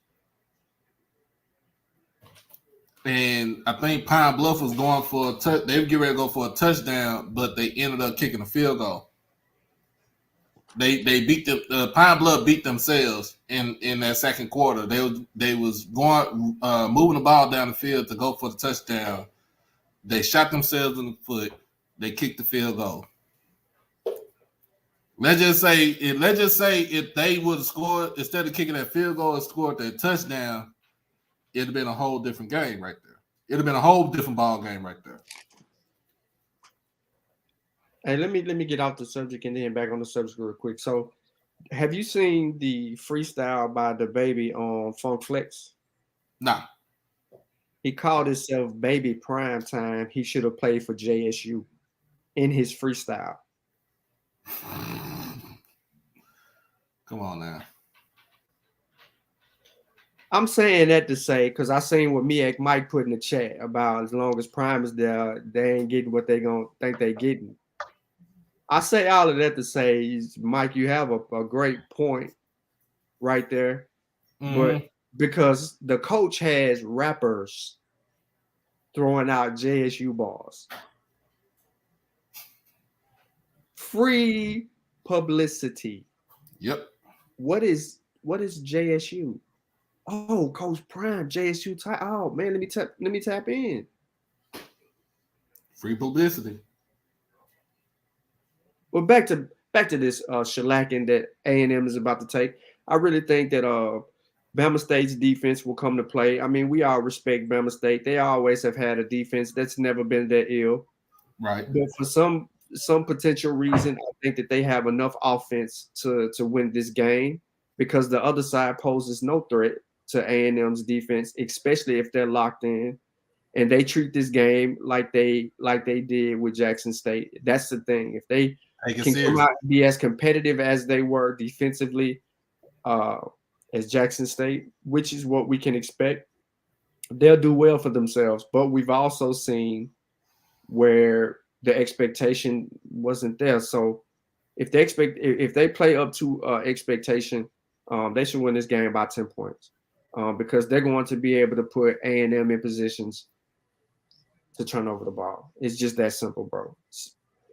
And I think Pine Bluff was going for a touch. They were getting ready to go for a touchdown, but they ended up kicking a field goal. They beat the Pine Bluff beat themselves in that second quarter. They was going moving the ball down the field to go for the touchdown. They shot themselves in the foot. They kicked the field goal. Let's just say if they would have scored instead of kicking that field goal and scored that touchdown, it'd have been a whole different game right there. It'd have been a whole different ball game right there. Hey, let me get off the subject and then back on the subject real quick. So, have you seen the freestyle by the Baby on Funk Flex? Nah. He called himself Baby Prime Time. He should have played for JSU in his freestyle. Come on now. I'm saying that to say, because I seen what Mike put in the chat about as long as Prime is there, they ain't getting what they gonna think they getting. I say all of that to say, Mike, you have a great point right there. Mm-hmm. But because the coach has rappers throwing out JSU balls. Free publicity. Yep. What is JSU? Oh, Coach Prime, JSU. Oh man, let me tap in. Free publicity. Well, back to this shellacking that A&M is about to take. I really think that Bama State's defense will come to play. I mean, we all respect Bama State. They always have had a defense that's never been that ill. Right. But for some potential reason, I think that they have enough offense to win this game because the other side poses no threat to A&M's defense, especially if they're locked in and they treat this game like they did with Jackson State. That's the thing. If they can come out and be as competitive as they were defensively as Jackson State, which is what we can expect, they'll do well for themselves. But we've also seen where the expectation wasn't there. So if they play up to expectation, they should win this game by 10 points because they're going to be able to put A&M in positions to turn over the ball. It's just that simple, bro.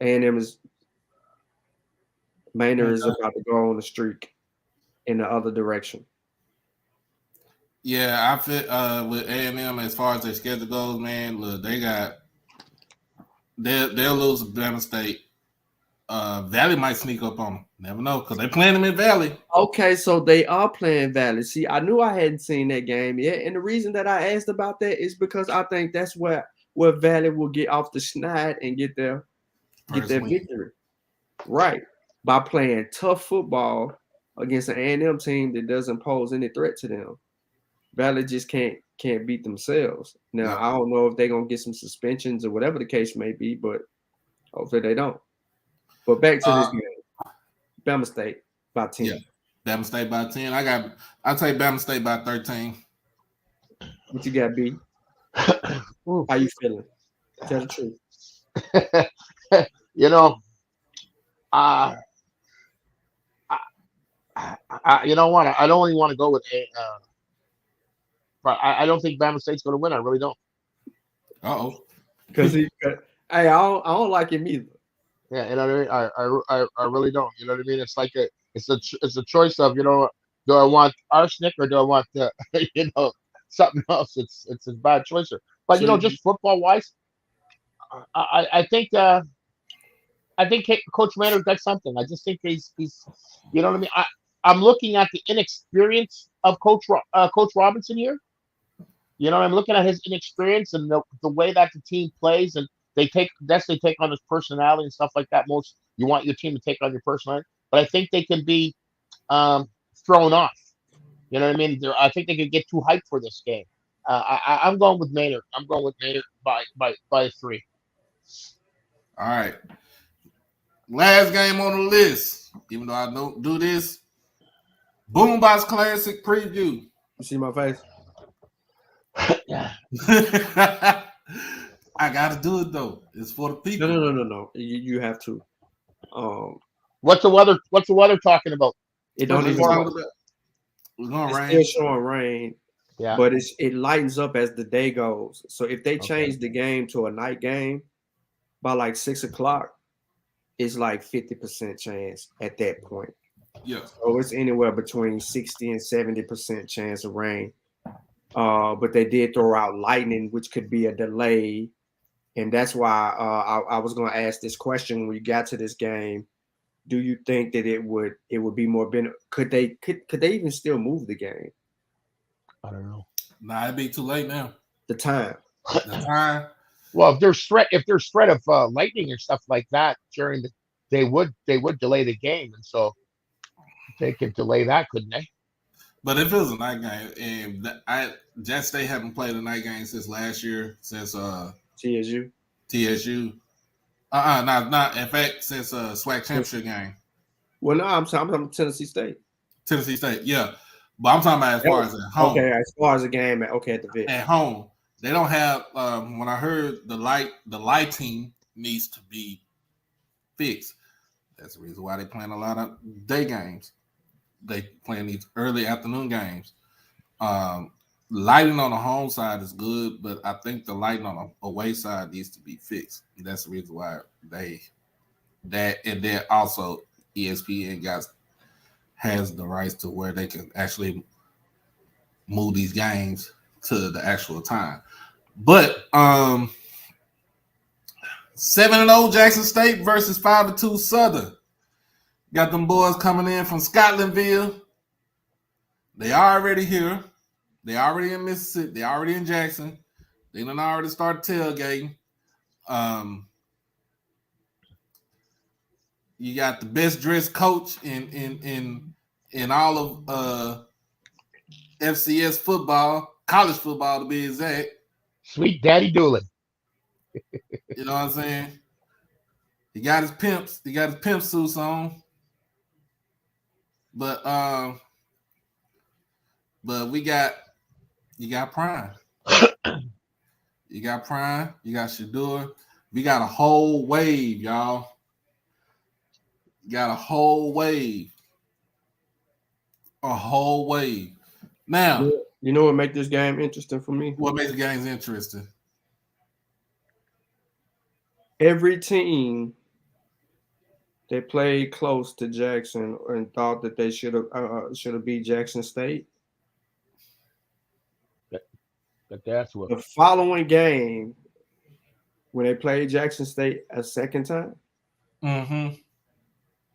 A&M is Maynard is about to go on the streak in the other direction. Yeah, I feel with A&M as far as their schedule goes, man. Look, they'll lose to Bama State. Valley might sneak up on them. Never know because they're playing them in Valley. Okay, so they are playing Valley. See, I knew I hadn't seen that game yet, and the reason that I asked about that is because I think that's where Valley will get off the schneid and get their victory. Right. By playing tough football against an A&M team that doesn't pose any threat to them. Valley just can't beat themselves. Now, I don't know if they're going to get some suspensions or whatever the case may be, but hopefully they don't. But back to this game. Bama State by 10. Yeah, Bama State by 10. I'll take Bama State by 13. What you got, B? How you feeling? Tell the truth. You know, you know what? I don't only want to go with but I don't think Bama State's going to win. I really don't. Because I don't like him either. Yeah, you know what I mean. I really don't. You know what I mean. It's like it's a choice of, you know, do I want arsenic or do I want something else? It's a bad choice. But you know, just football wise, I think Coach Maynard got something. I just think he's you know what I mean. I'm looking at the inexperience of Coach Robinson here, You know, I'm looking at his inexperience and the way that the team plays, and they take on his personality and stuff like that. Most you want your team to take on your personality, but I think they can be thrown off. You know what I mean? I think they could get too hyped for this game. I'm going with Maynard. I'm going with Maynard by 3. All right. Last game on the list, even though I don't do this, Boombox Classic preview. You see my face? Yeah. I gotta do it though. It's for the people. No. You have to. What's the weather? What's the weather talking about? It don't even. We're gonna it's rain. still showing rain. Yeah. But it lightens up as the day goes. So if they change the game to a night game by like 6 o'clock, it's like 50% chance at that point. Yeah. So it's anywhere between 60 and 70% chance of rain. But they did throw out lightning, which could be a delay. And that's why I was going to ask this question when we got to this game. Do you think that it would be more could they even still move the game? I don't know. Nah, it'd be too late now. The time. Well, if there's threat of lightning and stuff like that during they would delay the game, and so they could delay that, couldn't they? But if it was a night game, and Jack State haven't played a night game since last year, since TSU. Not in fact since Swac championship game. Well, no, I'm talking Tennessee State. Tennessee State, yeah. But I'm talking about as far as at home. Okay, as far as the game, at the Vic. At home, they don't have. When I heard the lighting needs to be fixed. That's the reason why they playing a lot of day games. They playing these early afternoon games. Lighting on the home side is good, but I think the lighting on the away side needs to be fixed. That's the reason why and then also ESPN has the rights to where they can actually move these games to the actual time. But 7-0 Jackson State versus 5-2 Southern. Got them boys coming in from Scotlandville. They already here. They already in Mississippi. They already in Jackson. They done already started tailgating. You got the best dressed coach in all of FCS football, college football to be exact. Sweet Daddy Doolin. You know what I'm saying? He got his pimps. He got his pimp suits on. But you got Prime. You got Prime. You got Shador. We got a whole wave, y'all. Got a whole wave. A whole wave. Now, you know what makes this game interesting for me? What makes the games interesting? Every team that played close to Jackson and thought that they should have beat Jackson State. That's what the following game when they played Jackson State a second time. Mm-hmm.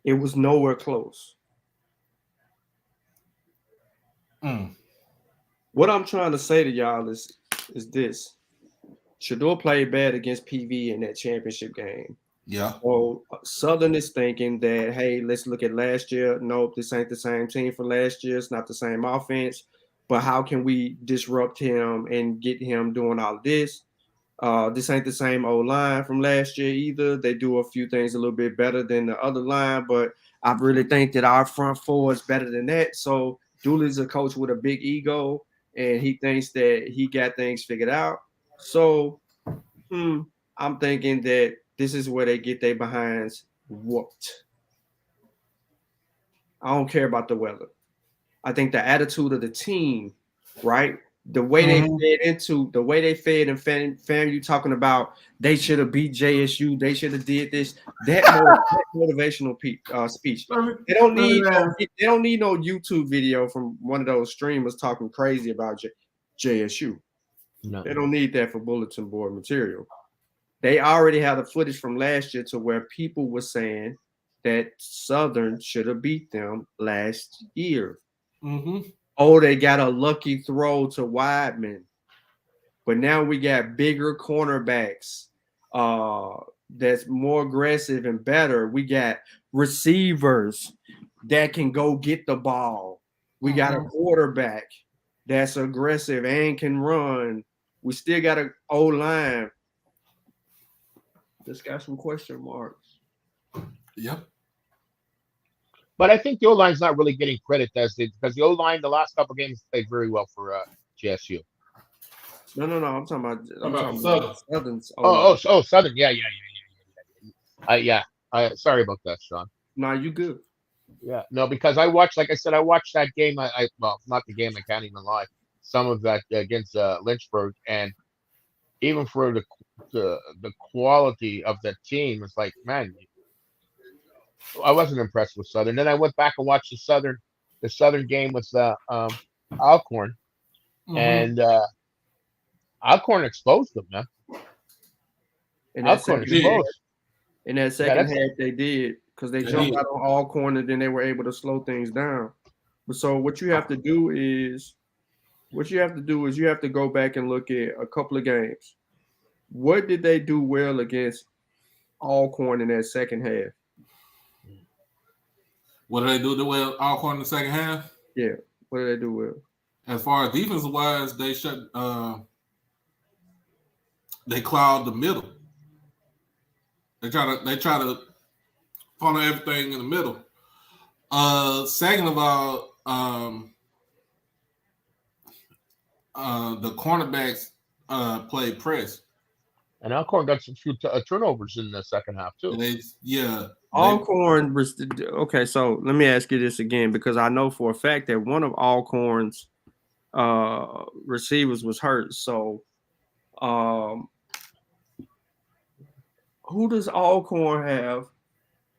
It was nowhere close. What I'm trying to say to y'all is this. Shador played bad against PV in that championship game. Yeah. So Southern is thinking that, hey, let's look at last year. Nope, this ain't the same team for last year. It's not the same offense. But how can we disrupt him and get him doing all of this? This ain't the same old line from last year either. They do a few things a little bit better than the other line, but I really think that our front four is better than that. So Dooley's a coach with a big ego, and he thinks that he got things figured out. So I'm thinking that this is where they get their behinds whooped. I don't care about the weather. I think the attitude of the team, right? The way they fed and FAMU talking about they should have beat JSU, they should have did this. That motivational speech. They don't need no YouTube video from one of those streamers talking crazy about JSU. No. They don't need that for bulletin board material. They already have the footage from last year to where people were saying that Southern should have beat them last year. Mm-hmm. Oh, they got a lucky throw to Weidman. but now we got bigger cornerbacks that's more aggressive and better. We got receivers that can go get the ball. We got a quarterback that's aggressive and can run. We still got an O-line. Just got some question marks. Yep. But I think the O-line's not really getting credit because the O-line, the last couple games, played very well for GSU. No. I'm talking about Southern's O-line. Oh, Southern. Yeah. Sorry about that, Sean. No, you good. Yeah, no, because I watched, like I said, I watched that game. Well, not the game. I can't even lie. Some of that against Lynchburg, and even for the quality of the team, it's like, man, I wasn't impressed with Southern. Then I went back and watched the Southern game with Alcorn, and Alcorn exposed them, man. Alcorn exposed. In that second half, they did. Because they jumped out on Alcorn and then they were able to slow things down. But so what you have to do is you have to go back and look at a couple of games. What did they do well against Alcorn in that second half? What did they do well Alcorn in the second half? Yeah. What did they do well? As far as defensive wise, they cloud the middle. They try to follow everything in the middle. Second of all, the cornerbacks played press. And Alcorn got some few turnovers in the second half too. Alcorn. Okay, so let me ask you this again, because I know for a fact that one of Alcorn's receivers was hurt. So, who does Alcorn have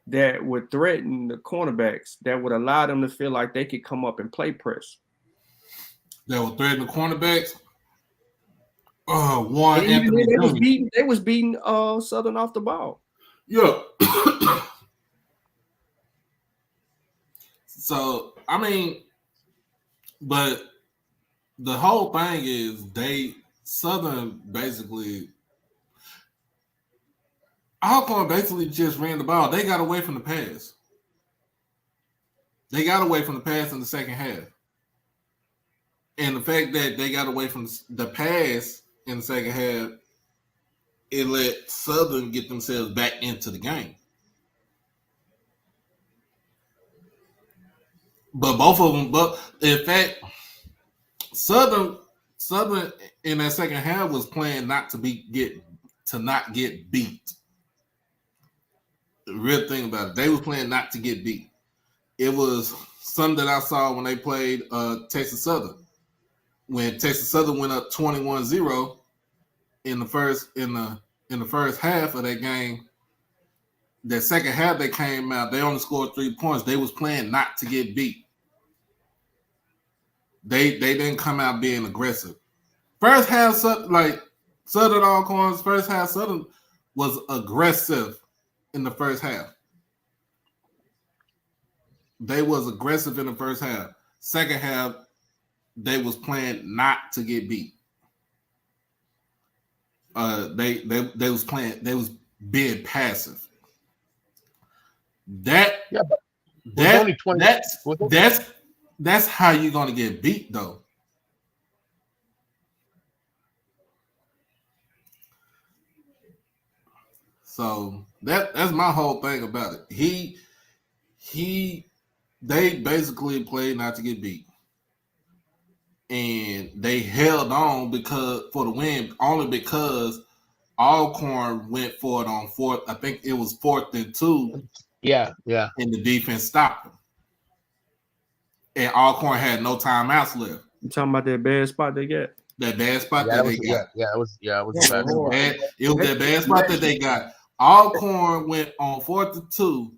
that would threaten the cornerbacks, that would allow them to feel like they could come up and play press? That would threaten the cornerbacks? They was beating Southern off the ball. Yeah. So, I mean, but the whole thing is Southern basically, Alcorn basically just ran the ball. They got away from the pass. They got away from the pass in the second half. And the fact that they got away from the pass in the second half, it let Southern get themselves back into the game. But both of them, in fact, Southern in that second half was playing not to not get beat. The real thing about it, they were playing not to get beat. It was something that I saw when they played Texas Southern. When Texas Southern went up 21-0 in the first half of that game, that second half they came out, they only scored 3 points. They was playing not to get beat. They didn't come out being aggressive. First half, like Southern Alcorn's first half, Southern was aggressive in the first half. They was aggressive in the first half. Second half, they was playing not to get beat. They was being passive. That's how you're gonna get beat, though. So that's my whole thing about it. They basically played not to get beat. And they held on for the win, only because Alcorn went for it on fourth. I think it was 4th and 2. Yeah. And the defense stopped them. And Alcorn had no timeouts left. You talking about that bad spot they got? That bad spot that they got. It was bad. It was that bad spot that they got. Alcorn went on 4th and 2.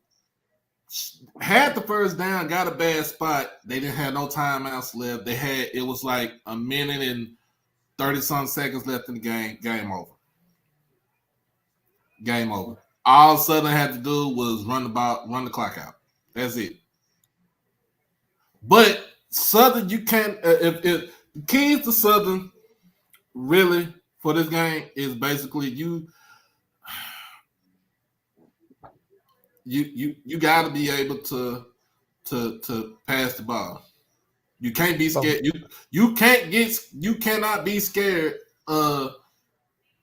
Had the first down, got a bad spot. They didn't have no timeouts left. It was like a minute and 30-some seconds left in the game. Game over. Game over. All Southern had to do was run the clock out. That's it. But Southern, you can't. If the keys to Southern really for this game is basically you got to be able to pass the ball. You can't be scared. You cannot be scared of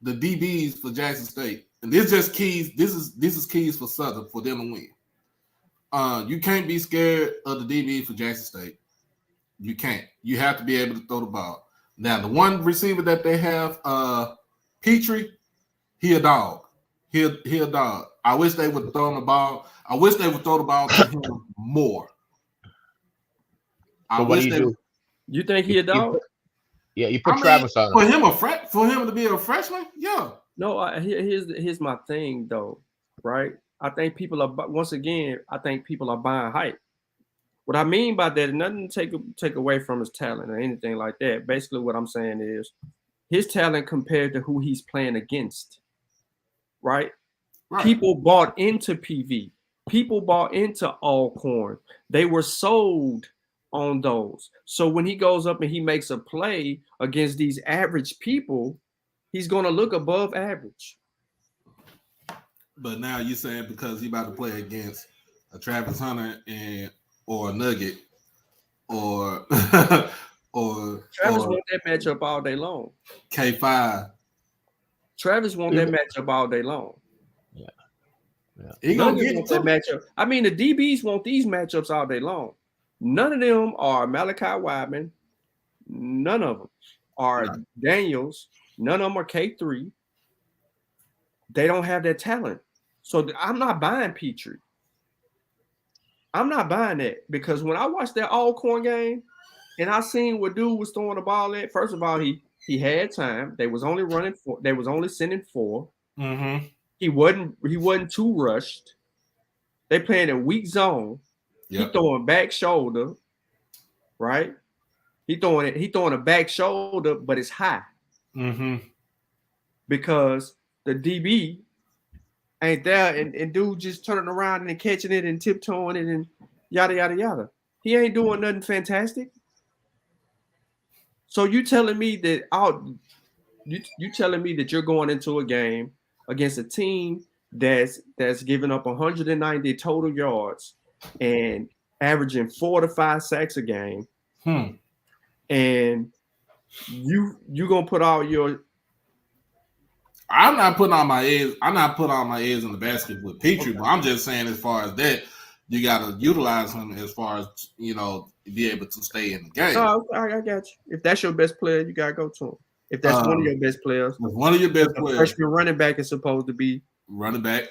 the DBs for Jackson State. And this just keys. This is keys for Southern for them to win. You can't be scared of the DB for Jackson State. You can't. You have to be able to throw the ball. Now, the one receiver that they have, Petrie, he a dog. He a dog. I wish they would throw the ball. I wish they would throw the ball to him more. So what do you do? You think he a dog? You put Travis on for him for him to be a freshman. Yeah. No, here's my thing though, right? I think people are buying hype. What I mean by that, nothing to take away from his talent or anything like that. Basically, what I'm saying is his talent compared to who he's playing against, right? People bought into PV. People bought into Alcorn. They were sold on those. So when he goes up and he makes a play against these average people, he's going to look above average. But now you're saying because he's about to play against a Travis Hunter or a Nugget or Travis won that matchup all day long. K5. Travis won that matchup all day long. Yeah. He gonna get that matchup. I mean, the DBs want these matchups all day long. None of them are Malachi Wideman. None of them are Daniels. None of them are K3. They don't have that talent. So I'm not buying Petrie. I'm not buying that because when I watched that Alcorn game and I seen what dude was throwing the ball at, first of all, he had time. They was only running 4. They was only sending 4. Mm-hmm. He wasn't too rushed. They playing a weak zone. Yep. He throwing back shoulder, right? He throwing a back shoulder, but it's high. Mm-hmm. Because the DB ain't there, and dude just turning around and catching it and tiptoeing it and yada yada yada. He ain't doing nothing fantastic. So you telling me that you telling me that you're going into a game against a team that's giving up 190 total yards and averaging 4 to 5 sacks a game, and you gonna put all your. I'm not putting all my eggs in the basket with Petrie, but I'm just saying as far as that, you got to utilize him as far as be able to stay in the game. Oh, I got you. If that's your best player, you gotta go to him. If that's one of your best players, one of your best players, freshman running back is supposed to be running back.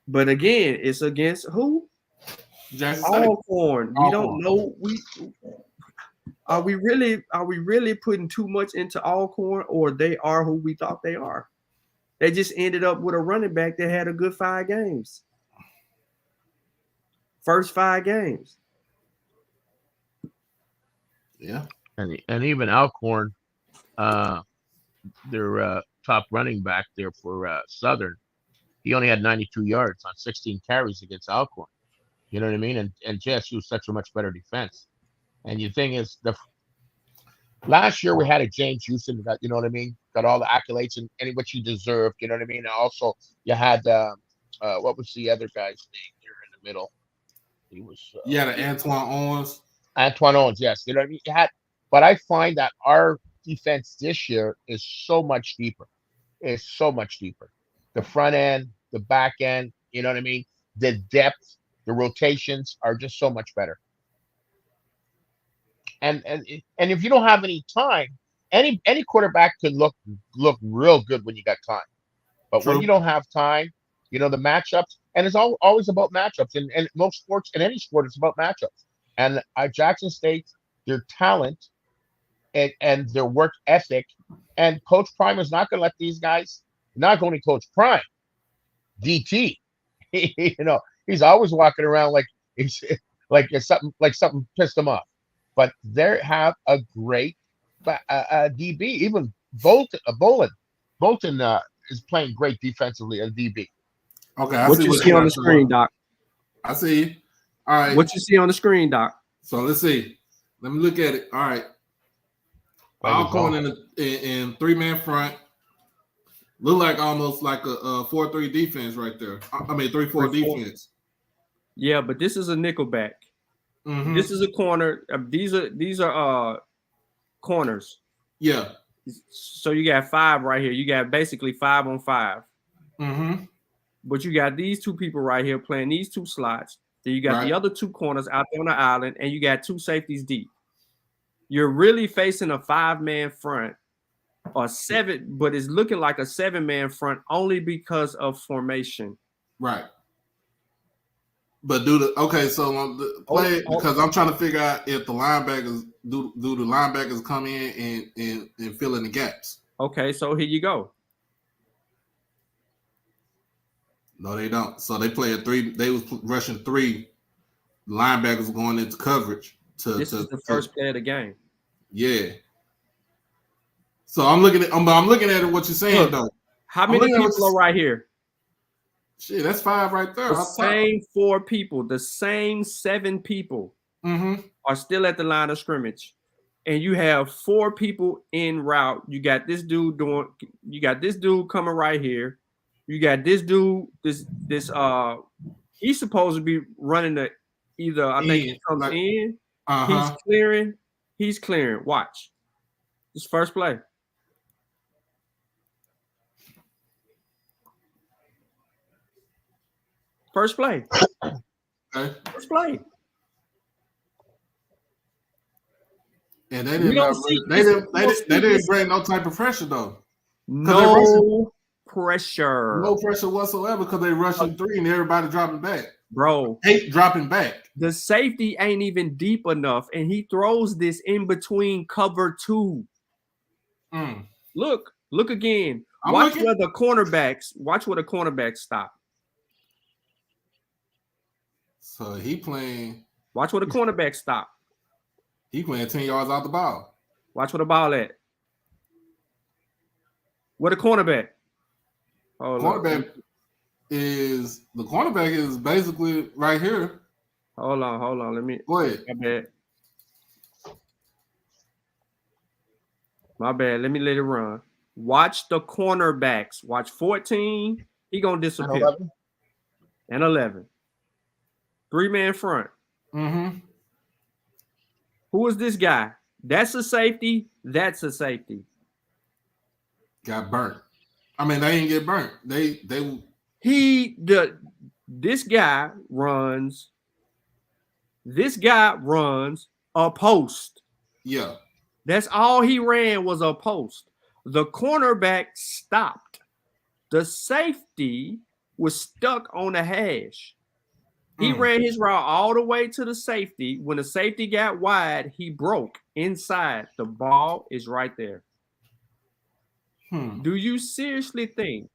But again, it's against who? Alcorn. We don't know. Are we really putting too much into Alcorn, or they are who we thought they are? They just ended up with a running back that had a good 5 games. First 5 games. Yeah. And even Alcorn, their top running back there for Southern, he only had 92 yards on 16 carries against Alcorn. You know what I mean? And JSU is such a much better defense. And the thing is, last year we had a James Houston that, you know what I mean, got all the accolades and what you deserved. You know what I mean? And also you had what was the other guy's name here in the middle? He was the Antoine Owens. Antoine Owens, yes. You know what I mean? But I find that our defense this year is so much deeper. It's so much deeper. The front end, the back end, you know what I mean? The depth, the rotations are just so much better. And if you don't have any time, any quarterback can look real good when you got time. But when you don't have time, the matchups, and it's always about matchups. And most sports, in any sport, it's about matchups. And Jackson State, their talent and their work ethic, and Coach Prime is not going to let these guys, not only Coach Prime, DT, he's always walking around like something pissed him off. But they have a great DB. Even Bolin is playing great defensively as DB. Okay, what you see on the screen, Doc? I see. All right. What you see on the screen, Doc? So let's see. Let me look at it. All right. Alcorn in 3-man front. Look like almost like a 4-3 defense right there. I mean 3-4 defense. Yeah, but this is a nickelback. Mm-hmm. This is a corner. These are corners. Yeah. So you got 5 right here. You got basically 5 on 5. Mm-hmm. But you got these 2 people right here playing these 2 slots. Then you got the other 2 corners out there on the island, and you got 2 safeties deep. You're really facing a 5-man front or 7, but it's looking like a 7-man front only because of formation. Right. But so play because I'm trying to figure out if the linebackers do the linebackers come in and fill in the gaps. Okay, so here you go. No, they don't. So they play 3. They was rushing 3 linebackers going into coverage. This is the first play of the game. Yeah. So I'm looking at it. What you're saying though? How many people are right here? Shit, that's 5 right there. The same 4 people, the same 7 people are still at the line of scrimmage, and you have 4 people en route. You got this dude coming right here. You got this dude. This he's supposed to be running the either. I think he comes in. He's clearing. Watch this first play. First play. Okay. First play. And they didn't bring no type of pressure though. No pressure. No pressure whatsoever because they rushing 3 and everybody dropping back. Bro. 8 dropping back. The safety ain't even deep enough, and he throws this in between cover 2. Look again. Watch where the cornerbacks stop. So he playing. Watch where the cornerback stop. He playing 10 yards out the ball. Watch where the ball at. Where the cornerback? The cornerback is basically right here. Hold on. Let me go ahead. My bad. Let me let it run. Watch the cornerbacks. Watch 14. He gonna disappear. And 11. 3-man front. Who is this guy? That's a safety. That's a safety. Got burnt. I mean, they didn't get burnt. This guy runs a post. Yeah. That's all he ran was a post. The cornerback stopped. The safety was stuck on the hash. He ran his route all the way to the safety. When the safety got wide, he broke inside. The ball is right there. Do you seriously think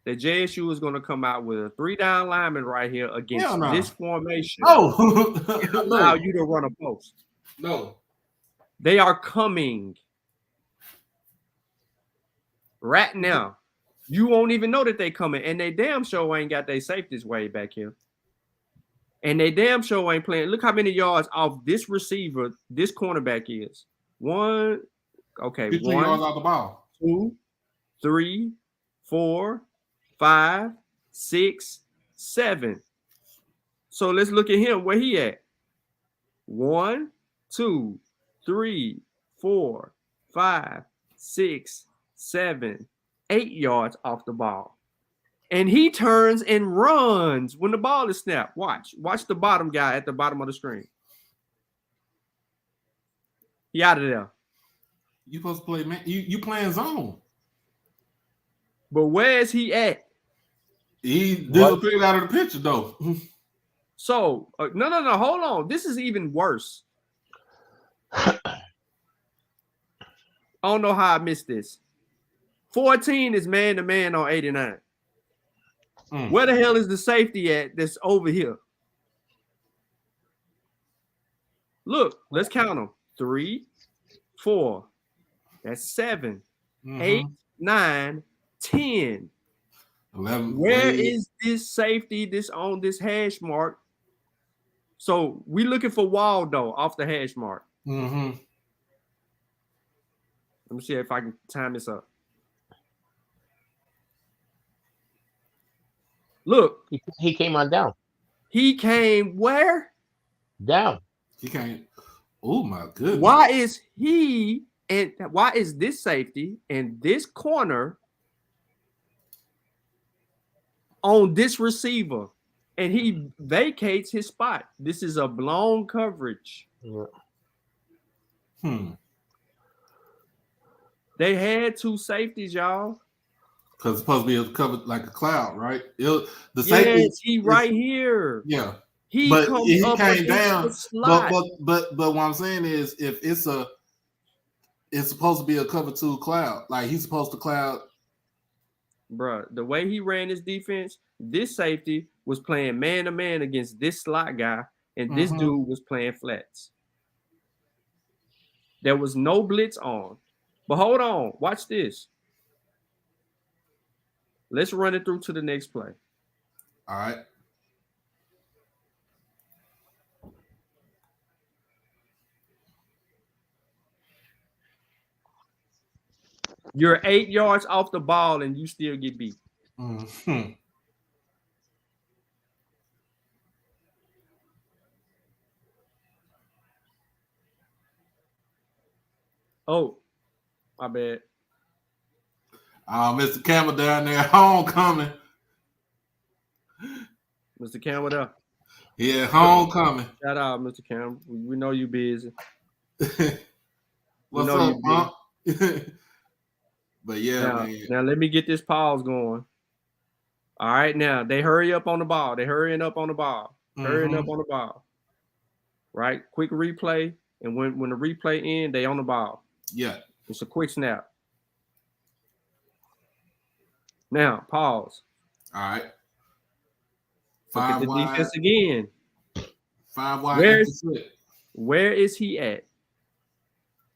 that JSU is going to come out with a 3-down lineman right here against this formation? And allow you to run a post? No. They are coming right now. You won't even know that they coming, and they damn sure ain't got their safeties way back here. And they damn sure ain't playing. Look how many yards off this receiver, this cornerback is. 1, okay. 15 yards off the ball. 2, 3, 4, 5, 6, 7. So let's look at him. Where he at? 1, 2, 3, 4, 5, 6, 7, 8 yards off the ball. And he turns and runs when the ball is snapped. Watch the bottom guy at the bottom of the screen. He out of there. You supposed to play, man. You playing zone. But where is he at? He disappeared out of the picture, though. So, no. Hold on. This is even worse. I don't know how I missed this. 14 is man-to-man on 89. Where the hell is the safety at that's over here? Look, let's count them. 3, 4. That's 7, 8, 9, 10. 11. Where is this safety this on this hash mark? So we looking for Waldo off the hash mark. Let me see if I can time this up. Look, He came on down. he came where? Down. He can't. Oh my goodness. Why is he and why is this safety and this corner on this receiver? And he vacates his spot. This is a blown coverage. Yeah. They had two safeties, y'all. Because it's supposed to be covered like a cloud, right? The Safety, safety he right here. Yeah. He but comes he up came down. the slot. But what I'm saying is, if it's supposed to be a cover two cloud, like he's supposed to cloud. Bruh, the way he ran his defense, this safety was playing man to man against this slot guy, and this dude was playing flats. There was no blitz on. But hold on, watch this. Let's run it through to the next play. All right. You're 8 yards off the ball and you still get beat. Mm-hmm. Oh, my bad. Mr. Campbell down there, homecoming. Mr. Campbell there. Yeah, homecoming. Shout out, Mr. Campbell. We know you busy. What's know up, But yeah, man. Now let me get this pause going. All right, now they hurry up on the ball. They're hurrying up on the ball. Hurrying up on the ball. Right? Quick replay. And when the replay ends, they on the ball. Yeah. It's a quick snap. Now, pause. All right. Look at the wide. defense again. 5 wide. Where is he at?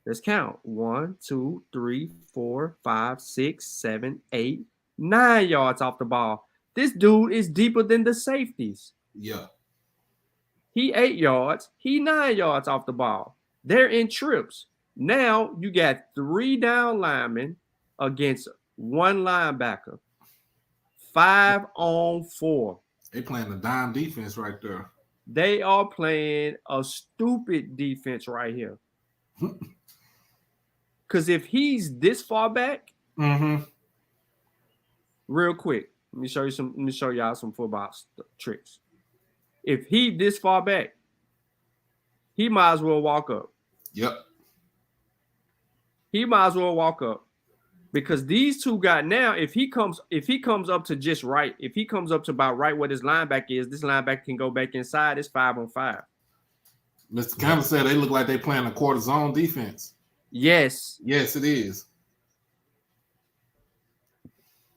Let's count. 1, 2, 3, 4, 5, 6, 7, 8, 9 yards off the ball. This dude is deeper than the safeties. Yeah. He 8 yards. He 9 yards off the ball. They're in trips. Now you got 3 down linemen against 1 linebacker. 5 on 4. They playing the dime defense right there. They are playing a stupid defense right here. Because if he's this far back, real quick, let me show y'all some football tricks. If he this far back, he might as well walk up. Yep. He might as well walk up. Because these two got now, if he comes up to just right, if he comes up to about right where this linebacker is, this linebacker can go back inside. It's 5 on 5. Mr. Campbell said they look like they playing a quarter zone defense. Yes. Yes, it is.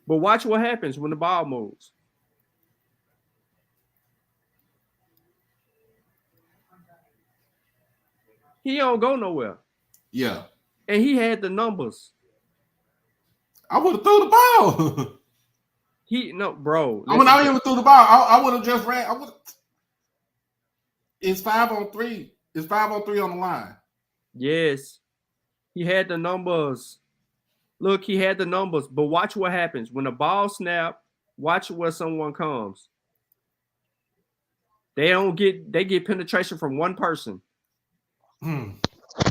But watch what happens when the ball moves. He don't go nowhere. Yeah. And he had the numbers. I would have threw the ball. Bro. I would not even threw the ball. I would have just ran. It's 5 on 3. It's 5 on 3 on the line. Yes. He had the numbers. Look, he had the numbers. But watch what happens. When the ball snap, watch where someone comes. They get penetration from one person.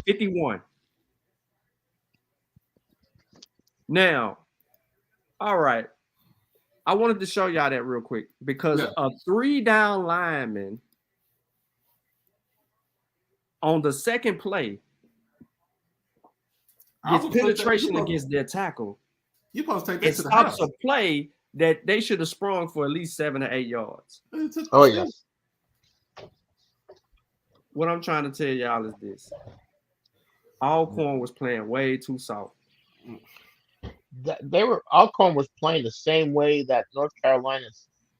51. Now, all right. I wanted to show y'all that real quick because a 3 down lineman on the second play gets penetration against their tackle. You're supposed to take that it to the stops house. a play that they should have sprung for at least 7 or 8 yards. Oh, yes. What I'm trying to tell y'all is this. Alcorn was playing way too soft. Alcorn was playing the same way that North Carolina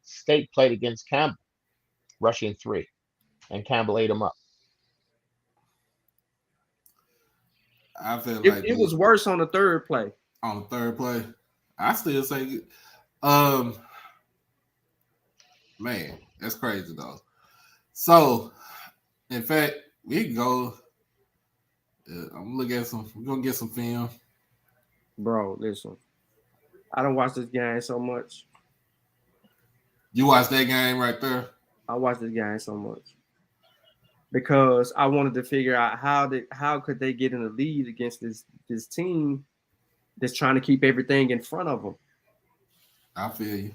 State played against Campbell, rushing 3, and Campbell ate them up. I feel like it was worse on the third play. On the third play, I still say, man, that's crazy though. So, in fact, we can go. I'm gonna look at some. We're gonna get some film. Bro, listen. I don't watch this game so much. You watched that game right there? I watch this game so much because I wanted to figure out how could they get in the lead against this team that's trying to keep everything in front of them. I feel you.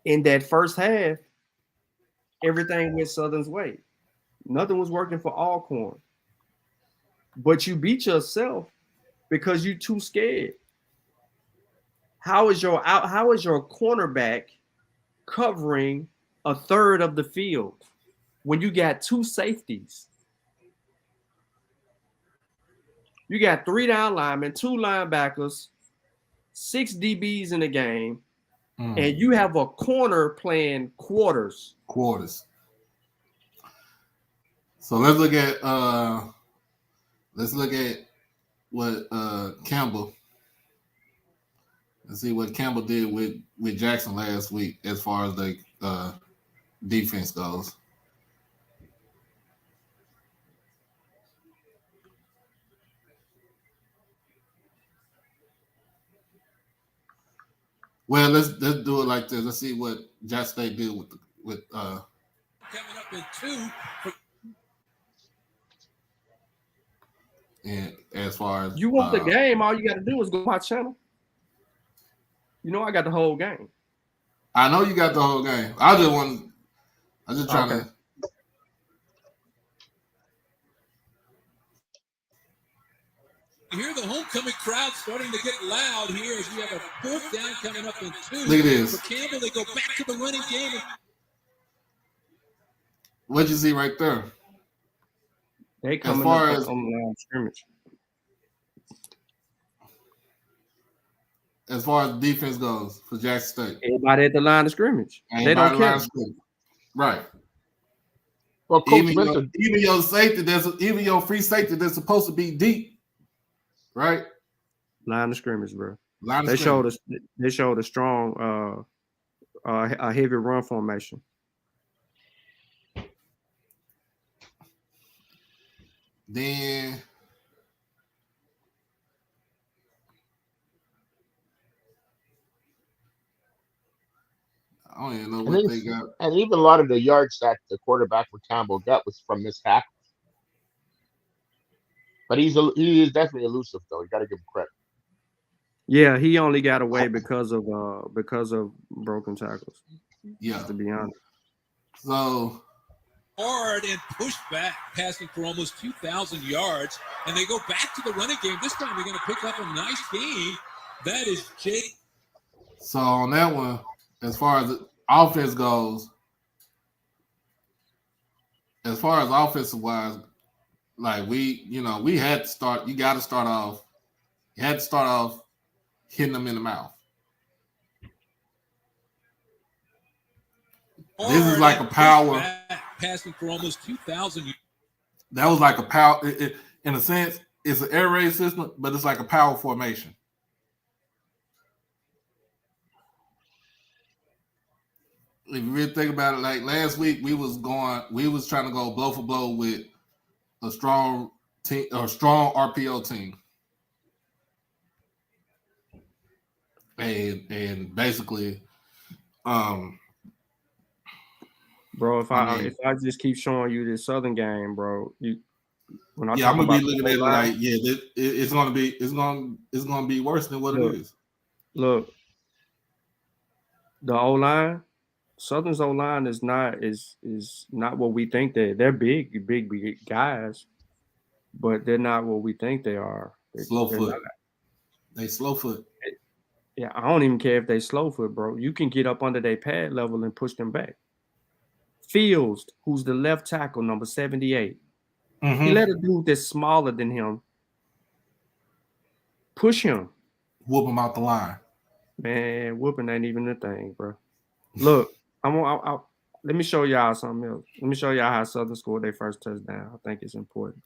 In that first half, everything went Southern's way. Nothing was working for Alcorn. But you beat yourself because you're too scared. How is your cornerback covering a third of the field when you got two safeties? You got 3 down linemen, 2 linebackers, 6 DBs in the game, and you have a corner playing quarters. So let's look at what Campbell. Let's see what Campbell did with Jackson last week as far as the defense goes. Well, let's do it like this. Let's see what Jackson State did with coming up in 2. And as far as you want the game, all you got to do is go to my channel. You know I got the whole game. I know you got the whole game. I'm just trying to. You hear the homecoming crowd starting to get loud here as we have a 4th down coming up in 2. Look at this. For Campbell, they go back to the running game. What'd you see right there? They coming on the line of scrimmage. As far as defense goes for Jackson State, everybody at the line of scrimmage. They don't care. Right. Well, Coach Spencer, even your safety, even your free safety that's supposed to be deep, right? Line of scrimmage, bro. They showed a strong, a heavy run formation. Then I don't even know what they got. And even a lot of the yards that the quarterback for Campbell got was from this tackle. But he is definitely elusive, though. You got to give him credit. Yeah, he only got away because of broken tackles. Yeah, to be honest. So hard and pushed back, passing for almost 2,000 yards, and they go back to the running game. This time they're going to pick up a nice gain. That is Jake. So on that one, as far as offense goes, as far as offensive wise, like we had to start. You got to start off. You had to start off hitting them in the mouth. This is like a power. Passing for almost 2,000. That was like a power. In a sense, it's an air raid system, but it's like a power formation. If you really think about it, like last week, we was trying to go blow for blow with a strong team, or strong RPO team, and basically, bro, if I just keep showing you this Southern game, bro, I'm gonna be looking at it like, it's gonna be worse than what it is. Look, the O-line, Southern's O-line is not what we think they're big guys, but they're not what we think they are. Slow foot. They slow foot. Yeah, I don't even care if they slow foot, bro. You can get up under their pad level and push them back. Fields, who's the left tackle, number 78. He let a dude that's smaller than him push him. Whoop him out the line. Man, whooping ain't even a thing, bro. Look, let me show y'all something else. Let me show y'all how Southern scored their first touchdown. I think it's important.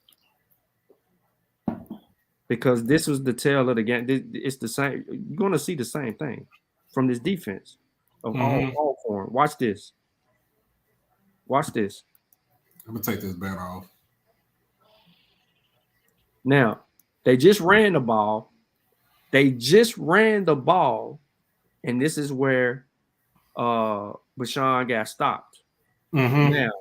Because this was the tail of the game. It's the same. You're going to see the same thing from this defense of all form. Watch this. Watch this. I'm going to take this banner off. Now, they just ran the ball. They just ran the ball, and this is where Bashan got stopped. Now,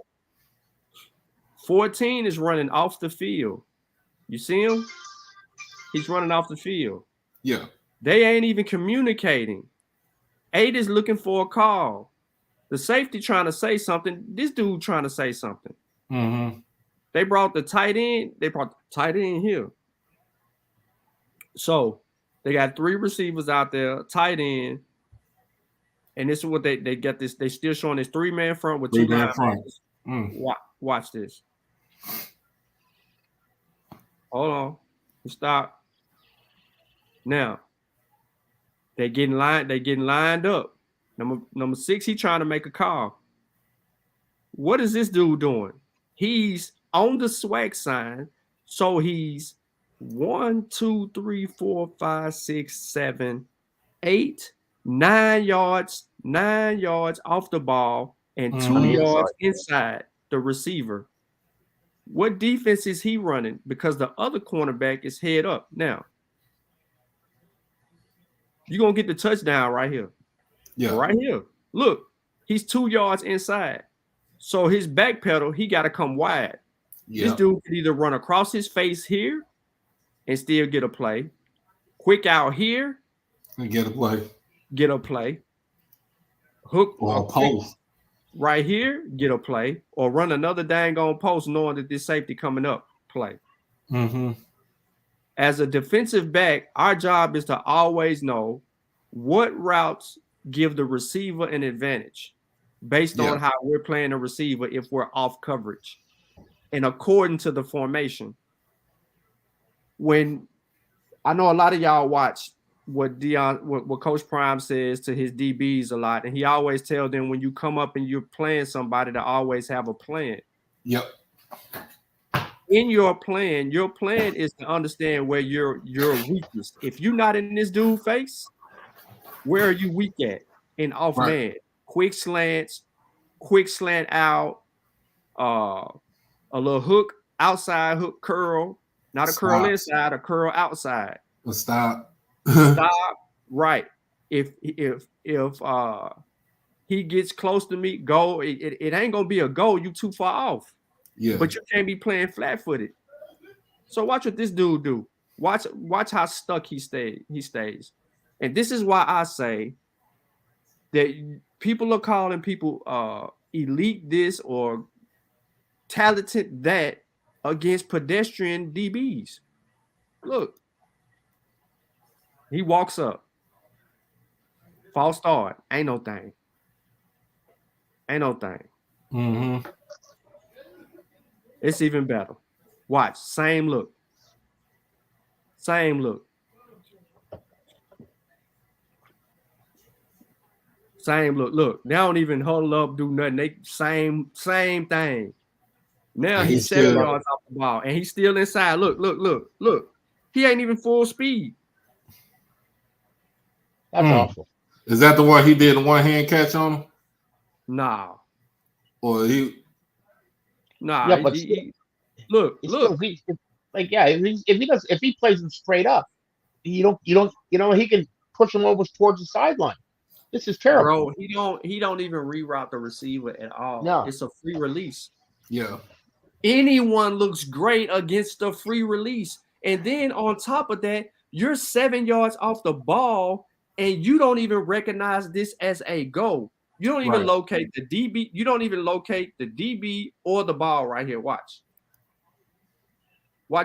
14 is running off the field. You see him? He's running off the field. Yeah. They ain't even communicating. 8 is looking for a call. The safety trying to say something. This dude trying to say something. They brought the tight end. They brought the tight end here. So they got 3 receivers out there, tight end. And this is what they got this. They still showing this 3-man front with 2 linebackers. Watch this. Hold on. Stop. Now they getting lined up. Number 6, he trying to make a call. What is this dude doing? He's on the Swac sign, so he's 1, 2, 3, 4, 5, 6, 7, 8, 9 yards off the ball and 2 yards inside the receiver. What defense is he running? Because the other cornerback is head up. Now, you're going to get the touchdown right here. Yeah. Right here. Look, he's 2 yards inside. So his back pedal, he got to come wide. Yeah. This dude can either run across his face here and still get a play. Quick out here. And get a play. Get a play. Hook or a post. Right here, get a play. Or run another dang on post knowing that this safety coming up, play. As a defensive back, our job is to always know what routes give the receiver an advantage based on how we're playing the receiver if we're off coverage and according to the formation. When I know a lot of y'all watch what Coach Prime says to his DBs a lot, and he always tells them when you come up and you're playing somebody to always have a plan. Yep. In your plan is to understand where you're weakest. If you're not in this dude's face, where are you weak at? In off man, quick slants, quick slant out, a little hook, outside hook curl, not a curl inside, a curl outside. Stop. Right. If he gets close to me, go. It ain't gonna be a go. You too far off. Yeah. But you can't be playing flat-footed. So watch what this dude do. Watch how stuck he stays. And this is why I say that people are calling people elite this or talented that against pedestrian DBs. Look. He walks up. False start. Ain't no thing. It's even better. Watch. Same look. Look. They don't even huddle up, do nothing. They same thing. Now he's 7 yards off the ball, and he's still inside. Look. He ain't even full speed. That's awful. Is that the one he did a one-hand catch on him? Nah. Or he? Nah. Yeah, but look. If he plays him straight up, he can push him over towards the sideline. This is terrible. Bro, he don't even reroute the receiver at all. No. It's a free release. Yeah. Anyone looks great against a free release. And then on top of that, you're 7 yards off the ball and you don't even recognize this as a go. You don't even locate the DB. You don't even locate the DB or the ball right here. Watch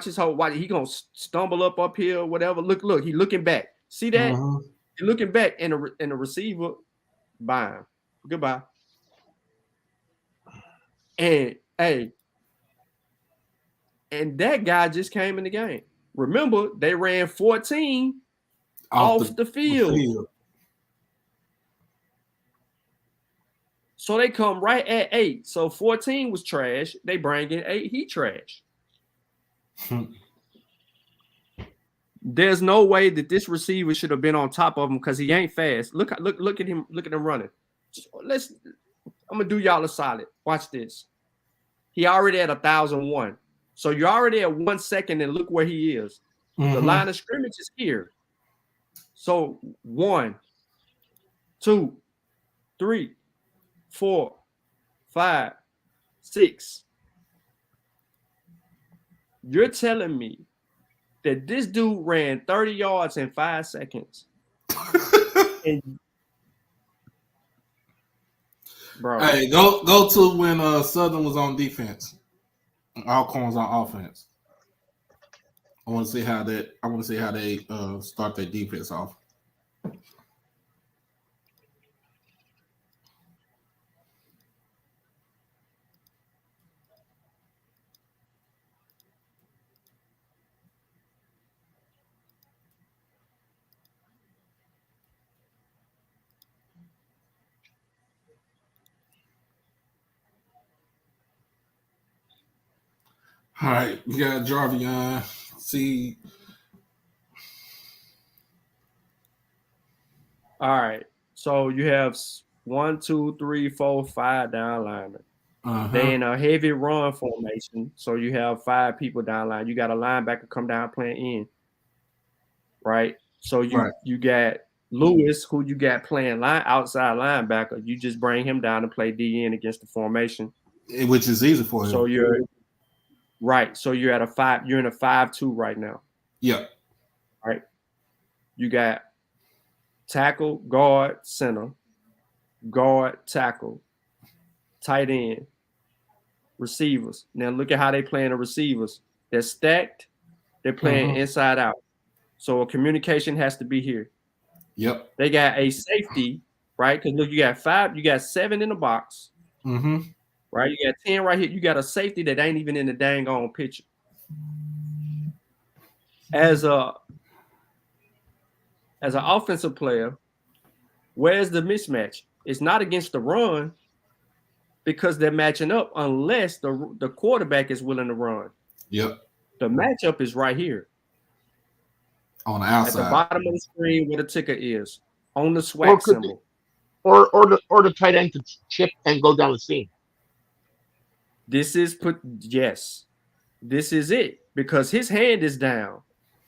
his whole. Watch, he gonna stumble up here, whatever. Look. He looking back. See that? He looking back, and the receiver, by him. Goodbye. And that guy just came in the game. Remember, they ran 14 off the field. So they come right at 8. So 14 was trash. They bring in 8. He trash. There's no way that this receiver should have been on top of him because he ain't fast. Look at him. Look at him running. I'm gonna do y'all a solid. Watch this. He already at 1,001. So you're already at 1 second, and look where he is. The line of scrimmage is here. So 1, 2, 3, 4, 5, 6. You're telling me that this dude ran 30 yards in 5 seconds. And, bro. Hey, go to when Southern was on defense. Alcorn was on offense. I want to see how they start their defense off. All right, we got Jarvion. See. All right. So you have 1, 2, 3, 4, 5 down linemen. They in a heavy run formation. So you have 5 people down line. You got a linebacker come down playing in. Right? So you got Lewis, who you got playing outside linebacker. You just bring him down to play DN against the formation. Which is easy for him. So you're right. So you're in a 5-2 right now. Yeah. Right. You got tackle, guard, center, guard, tackle, tight end, receivers. Now look at how they playing the receivers. They're stacked. They're playing inside out. So a communication has to be here. Yep. They got a safety, right? Because look, you got 5, you got 7 in the box. Right? You got 10 right here. You got a safety that ain't even in the dang on picture. As an offensive player, where's the mismatch? It's not against the run because they're matching up unless the quarterback is willing to run. Yep. The matchup is right here. On the outside. At the bottom of the screen where the ticker is. On the Swac symbol. Or the tight end could chip and go down the seam. This is This is it. Because his hand is down.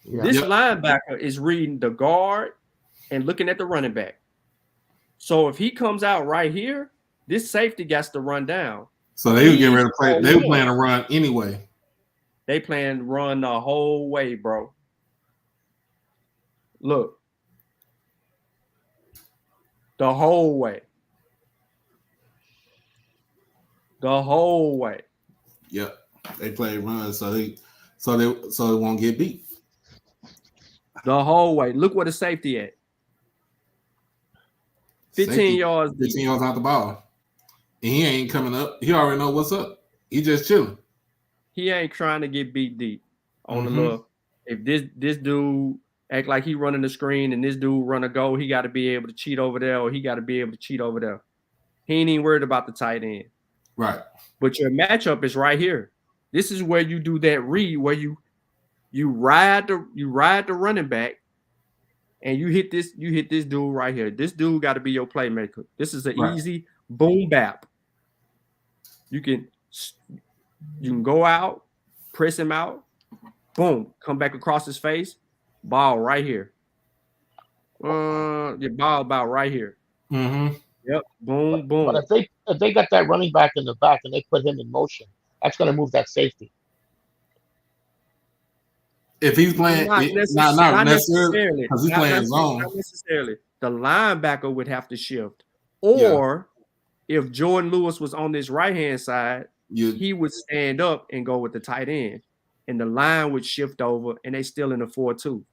Yeah. This linebacker is reading the guard and looking at the running back. So if he comes out right here, this safety gets to run down. So they were getting ready to play. They were planning to run anyway. They plan to run the whole way, bro. Look. The whole way. The whole way. Yep. They play run so they won't get beat. The whole way. Look where the safety at. 15 yards. 15 yards out the ball. And he ain't coming up. He already know what's up. He just chilling. He ain't trying to get beat deep on the look. If this dude act like he running the screen and this dude run a goal, he got to be able to cheat over there or he got to be able to cheat over there. He ain't even worried about the tight end. Right. But your matchup is right here. This is where you do that read where you ride the running back and you hit this dude right here. This dude got to be your playmaker. This is an easy boom bap. You can go out, press him out, boom, come back across his face, ball right here. Your ball about right here. Yep, boom, boom. But if they got that running back in the back and they put him in motion, that's going to move that safety. If he's playing, not necessarily, because he's playing zone. Not necessarily. The linebacker would have to shift. Or if Jordan Lewis was on this right-hand side, he would stand up and go with the tight end. And the line would shift over, and they still in the 4-2.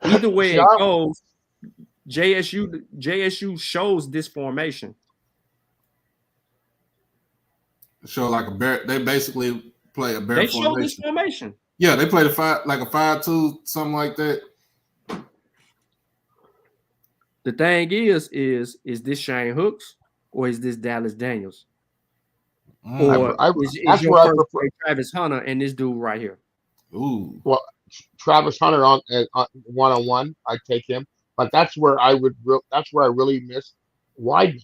Either way it goes, JSU shows this formation. Show like a bear. They basically play a bear formation. They show this formation. Yeah, they played a 5-2, something like that. The thing is this Shane Hooks or is this Dallas Daniels? Or is your first play Travis Hunter and this dude right here? Ooh. Well, Travis Hunter on one-on-one, I'd take him. But that's where I really miss Weidman.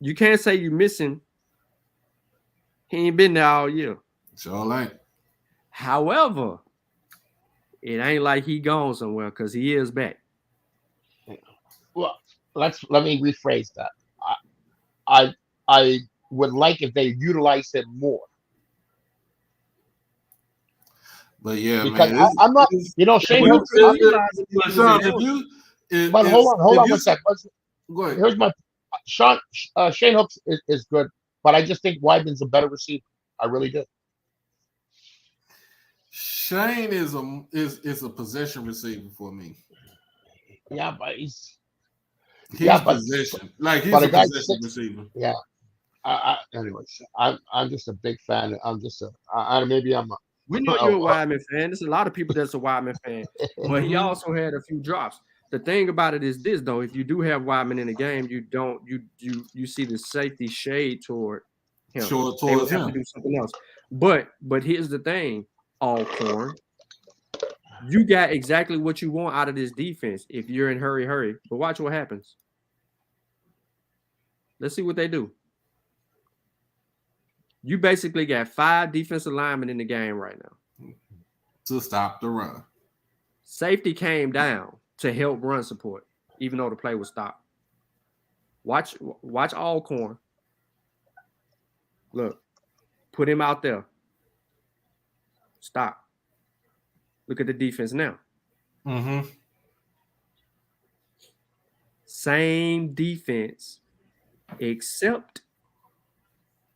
You can't say you're missing. He ain't been there all year. Sure ain't. However, it ain't like he gone somewhere because he is back. Well, let me rephrase that. I would like if they utilize him more. But yeah, Because man, I'm not, Shane Hooks. Sean, But hold on one second. Go ahead. Here's my Shane Hooks is good, but I just think Weidman's a better receiver. I really do. Shane is a possession receiver for me. Yeah, but he's possession. Like he's a possession receiver. Yeah. Anyways, I'm just a big fan. We know you're a Weidman fan. There's a lot of people that's a Weidman fan, but he also had a few drops. The thing about it is this, though: if you do have Weidman in the game, you see the safety shade toward him. They would have to do something else. But here's the thing, Alcorn, you got exactly what you want out of this defense if you're in hurry. But watch what happens. Let's see what they do. You basically got 5 defensive linemen in the game right now to stop the run. Safety came down to help run support, even though the play was stopped. Watch Alcorn. Look, put him out there. Stop. Look at the defense now. Mm-hmm. Same defense, except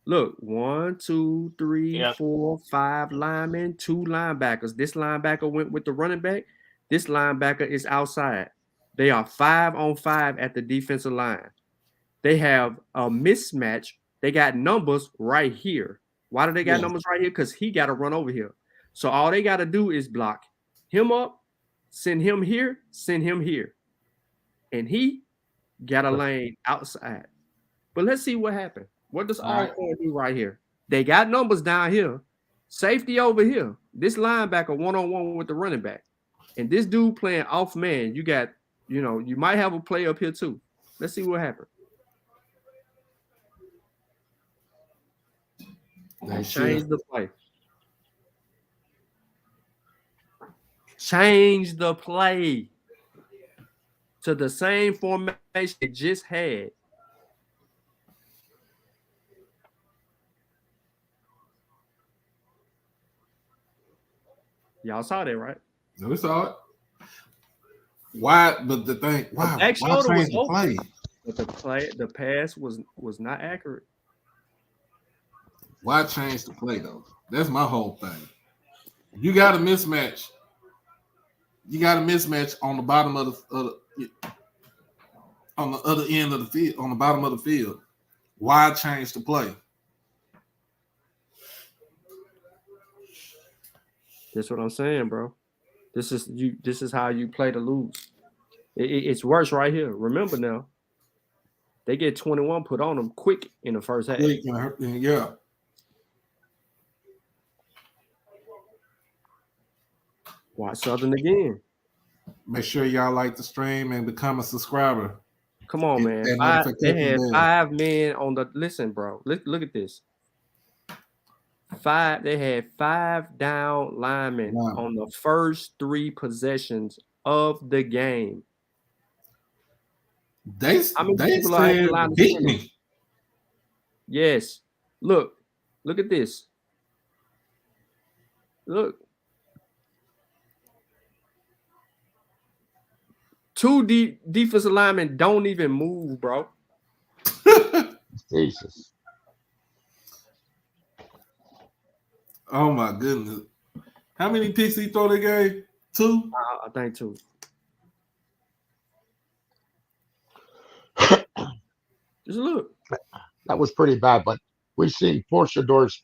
look, 1, 2, 3, 4, 5 linemen, 2 linebackers. This linebacker went with the running back. This linebacker is outside. They are 5 on 5 at the defensive line. They have a mismatch. They got numbers right here. Why do they got numbers right here? Because he got to run over here. So all they got to do is block him up, send him here, and he got a lane outside. But let's see what happened. What does Alcorn do right here? They got numbers down here. Safety over here. This linebacker one-on-one with the running back. And this dude playing off man. You got, you might have a play up here too. Let's see what happened. They changed the play. Change the play to the same formation it just had. Y'all saw that, right? No, we saw it. Why? But the thing, wow, back shoulder was the play? But the pass was not accurate. Why change the play though? That's my whole thing. You got a mismatch. You got a mismatch on the bottom of the on the other end of the field, on the bottom of the field. Why change the play? That's what I'm saying, bro. This is how you play to lose. It's worse right here. Remember now, they get 21 put on them quick in the first half. Yeah. Watch Southern again. Make sure y'all like the stream and become a subscriber. Come on, man. They had 5 men on the. Listen, bro. Look at this. They had 5 down linemen on the first 3 possessions of the game. They said beat me. Yes. Look at this. Look. 2 defensive linemen don't even move, bro. Jesus. Oh my goodness. How many picks he throw that game? 2? I think 2. Just look. That was pretty bad, but we've seen all Shador's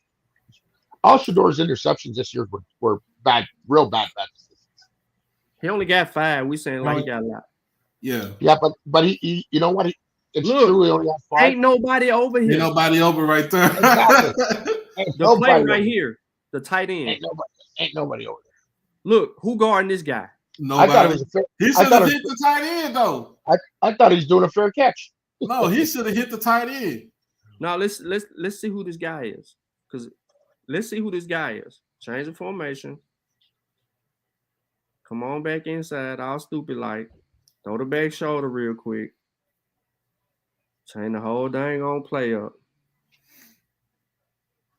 interceptions this year were bad, real bad decisions. He only got 5. We saying like he got a lot. Yeah. Yeah, but he you know what? It's true. He only got 5. Ain't nobody over here. Ain't nobody over right there. Exactly. The play right here. The tight end. Ain't nobody over there. Look, who guarding this guy? Nobody. I thought it was he should have hit the tight end though. I thought he was doing a fair catch. No, he should have hit the tight end. Now let's see who this guy is. Because let's see who this guy is. Change the formation. Come on back inside, all stupid like. Throw the back shoulder real quick. Chain the whole dang on play up.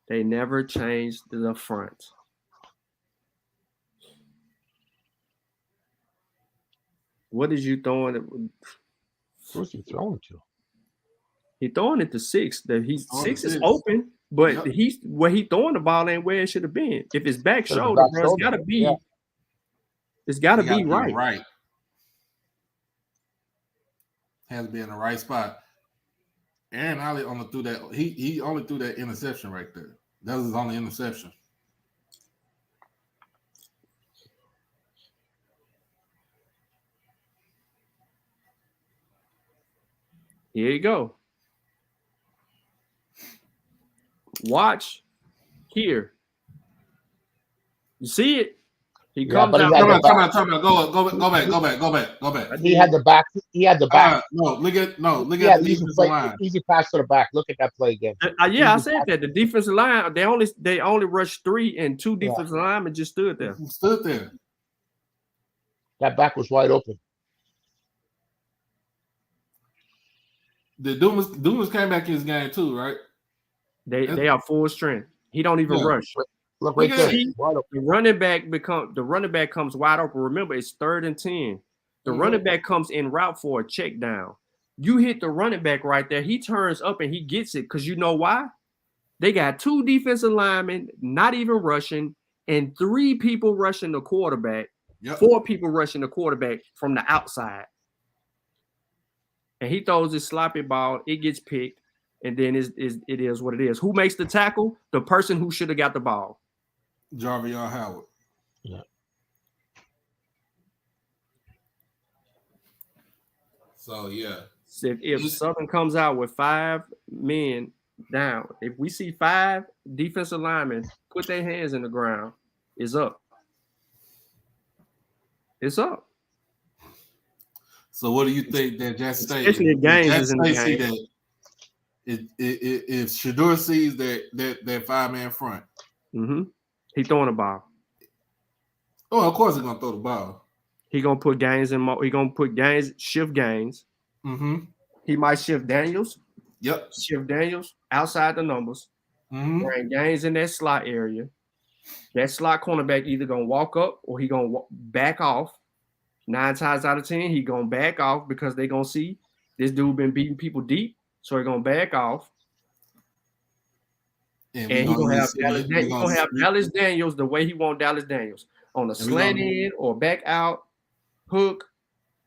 They never changed the front. What is you throwing it? Who's he throwing to? He throwing it to 6. He's Throwing 6 to is 6. open, but Yep. he's where he throwing the ball ain't where it should have been. If it's back Should've been shoulder, back bro, it's shoulder. gotta be. Yeah. It's gotta It be right. Right. Has to be in the right spot. Aaron Ollie only threw that. He only threw that interception right there. That was his only interception. Here you go. Watch here. You see it? He Yeah, comes but he out. had the Come back. on. Go back. He had the back. He had the back. Look at Yeah, the easy defensive play, line. easy pass to the back. Look at that play again. Yeah, I Easy said pass. that. The defensive line, they only rushed 3 and 2 Yeah. defensive linemen just stood there. Stood there. That back was wide open. The Dumas came back in his game too, right? They are full strength. He don't even Yeah. rush. Look right Look there. at it. Wide open. The running back comes wide open. Remember, it's 3rd and 10. The Mhm. running back comes en route for a check down. You hit the running back right there. He turns up and he gets it because you know why? They got 2 defensive linemen not even rushing and 3 people rushing the quarterback. Yep. 4 people rushing the quarterback from the outside. And he throws his sloppy ball. It gets picked. And then it is what it is. Who makes the tackle? The person who should have got the ball. Jarvion Howard. Yeah. So yeah. If Southern comes out with 5 men down, if we see 5 defensive linemen put their hands in the ground, it's up. It's up. So what do you think that Jackson State? Especially if Gaines is in the see game. that if Shador sees that 5-man front, Mm-hmm. He throwing the ball. oh, of course he's gonna throw the ball. He gonna put Gaines in. He gonna put Gaines, shift Gaines. Mm-hmm. He might shift Daniels. Yep. Shift Daniels outside the numbers. Mm-hmm. Bring Gaines in that slot area. That slot cornerback either gonna walk up or he gonna back off. 9 times out of 10, he gonna back off because they gonna see this dude been beating people deep, so he gonna back off. And he gonna have Dallas Daniels the way he want Dallas Daniels on a slant in or back out, hook,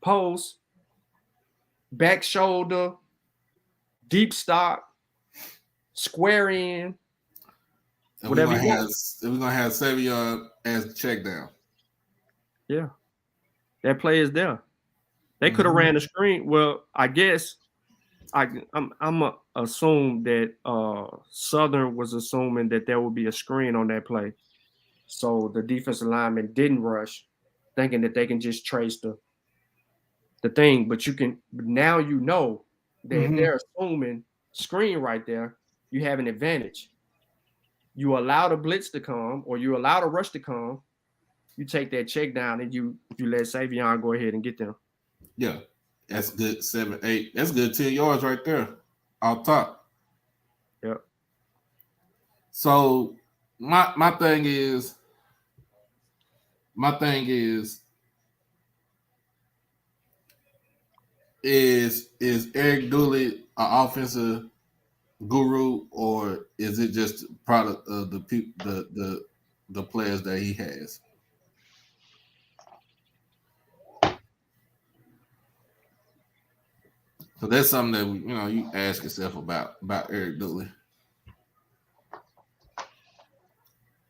post, back shoulder, deep stop, square in. And whatever we're you gonna want. we're gonna have Savion as the check down. Yeah, that play is there. They could have ran the screen. Well, I guess I'm assume that Southern was assuming that there would be a screen on that play, so the defensive lineman didn't rush, thinking that they can just trace the thing. But now you know that if they're assuming screen right there, you have an advantage. You allow the blitz to come, or you allow the rush to come. You take that check down and you let Savion go ahead and get them. Yeah, that's good. 7, 8. That's good. 10 yards right there, off top. Yep. So my thing is Eric Dooley an offensive guru, or is it just a product of the players that he has? So that's something that you ask yourself about Eric Dooley.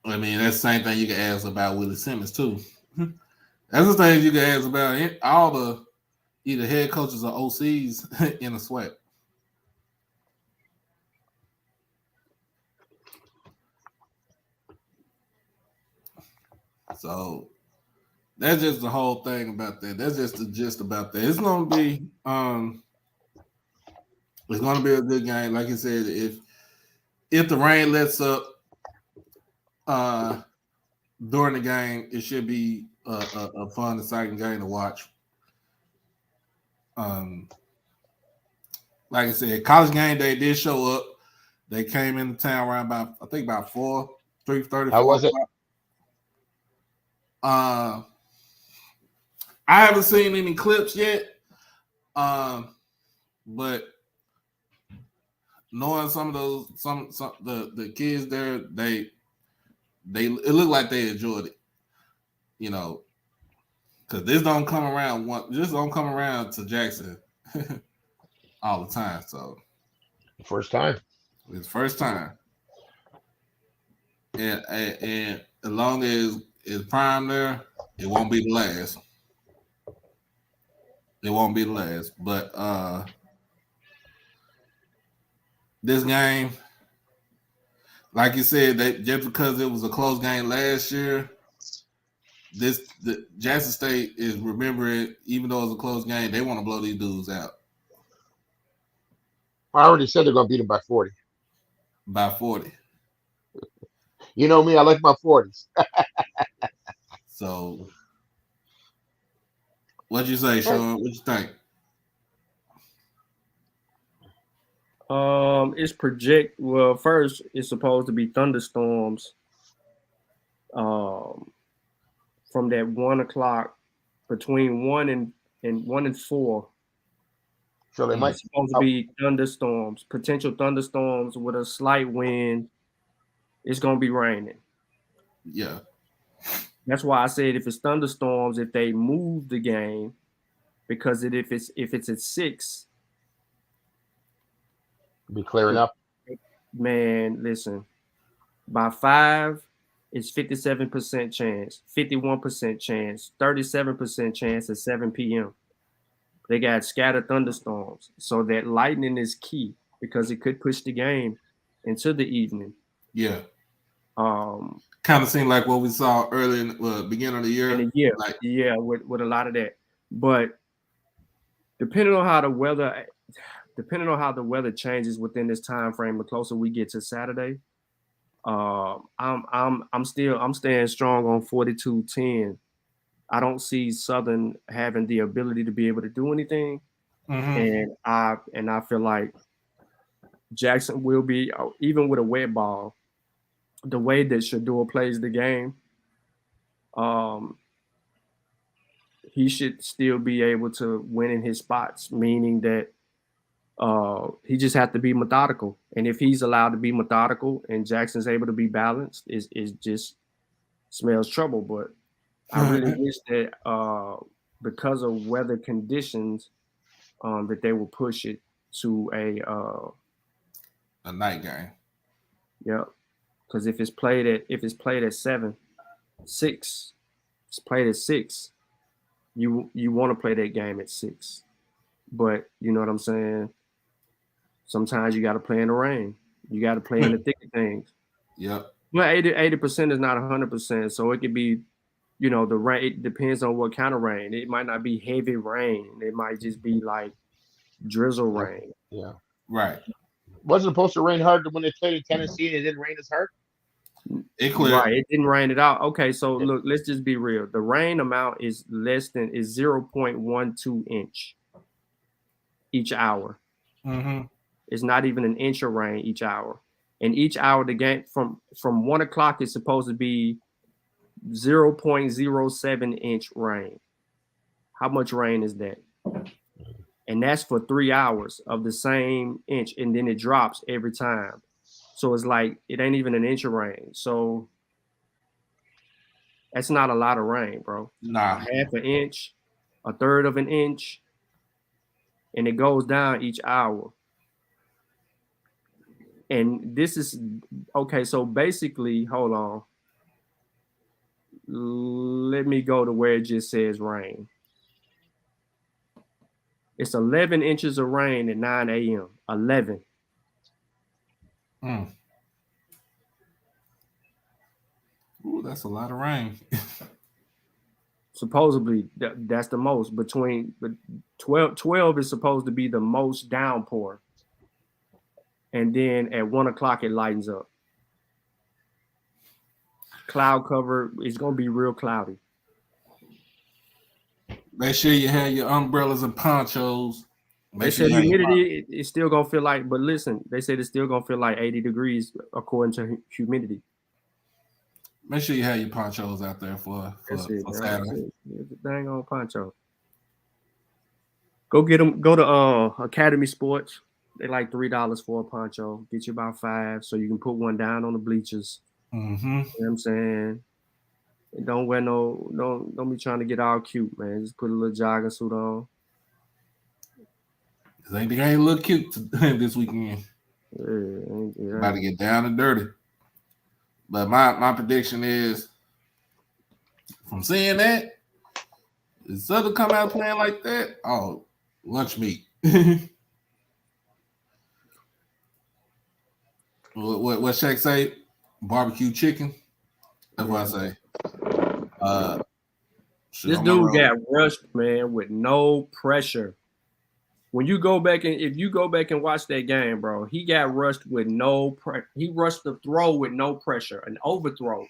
I mean, that's the same thing you can ask about Willie Simmons too. That's the thing you can ask about all the either head coaches or OCs in the Swac. So that's just the whole thing about that. That's just the gist about that. It's gonna be a good game. Like I said, if the rain lets up during the game, it should be a fun, exciting game to watch. Like I said, College Game Day did show up. They came into town around about 3:30. How was it? I haven't seen any clips yet. But knowing some of those the kids there, it looked like they enjoyed it. You know, because this don't come around to Jackson all the time. So First time. it's first time. And as long as it's Prime there, it won't be the last. It won't be the last. But this game, like you said, just because it was a close game last year, the Jackson State is remembering, even though it's a close game, they want to blow these dudes out. I already said they're going to beat them by 40. By 40. You know me, I like my 40s. So, what'd you say, Sean? What you think? First it's supposed to be thunderstorms from that 1 o'clock, between 1 and 4. So they might. It's supposed to be thunderstorms, potential thunderstorms with a slight wind. It's going to be raining. Yeah. That's why I said if it's thunderstorms, if they move the game, because if it's at 6, be clearing up. Man, listen. By 5, it's 57% chance, 51% chance, 37% chance at 7 p.m. They got scattered thunderstorms. So that lightning is key because it could push the game into the evening. Yeah. Kind of seemed like what we saw early in the beginning of the year. With a lot of that. But depending on how the weather changes within this time frame, the closer we get to Saturday, I'm staying strong on 42-10. I don't see Southern having the ability to be able to do anything, and I feel like Jackson will be, even with a wet ball, the way that Shador plays the game, he should still be able to win in his spots, meaning that he just has to be methodical. And if he's allowed to be methodical and Jackson's able to be balanced, it just smells trouble. But I really wish that because of weather conditions, that they will push it to a night game. Yeah, because if it's played at 7, 6, it's played at 6. You want to play that game at 6, but you know what I'm saying. Sometimes you got to play in the rain. You got to play in the thick of things. Yep. Well, 80% is not 100%, so it could be, the rain. It depends on what kind of rain. It might not be heavy rain. It might just be like drizzle rain. Yeah. Right. Wasn't supposed to rain hard when they played in Tennessee, and it didn't rain as hard. It cleared. Right. It didn't rain it out. Okay, so look, let's just be real. The rain amount is 0.12 inch each hour. It's not even an inch of rain each hour. And each hour, the game from 1 o'clock is supposed to be 0.07 inch rain. How much rain is that? And that's for 3 hours of the same inch, and then it drops every time. So it's like it ain't even an inch of rain. So that's not a lot of rain, bro. Nah. Half an inch, a third of an inch, and it goes down each hour. And this is okay. So basically, hold on. Let me go to where it just says rain. It's 11 inches of rain at 9 a.m. 11. Ooh, that's a lot of rain. Supposedly, that's the most. But 12 is supposed to be the most downpour. And then at 1 o'clock, it lightens up. Cloud cover is going to be real cloudy. Make sure you have your umbrellas and ponchos. They said humidity is still gonna feel like, but listen, they said it's still gonna feel like 80 degrees according to humidity. Make sure you have your ponchos out there for Saturday. Dang on poncho. Go get them. Go to Academy Sports. They like $3 for a poncho. Get you about 5, so you can put one down on the bleachers. Mm-hmm. You know what I'm saying? And don't wear don't be trying to get all cute, man. Just put a little jogging suit on. Cause ain't the game look cute this weekend. Yeah. About to get down and dirty. But my prediction is, from seeing that, if Southern come out playing like that, lunch meat. What Shaq say? Barbecue chicken. That's what I say. This dude got rushed, man, with no pressure. When you go back and if you go back and watch that game, bro, he got rushed with no pressure. He rushed the throw with no pressure, an overthrow,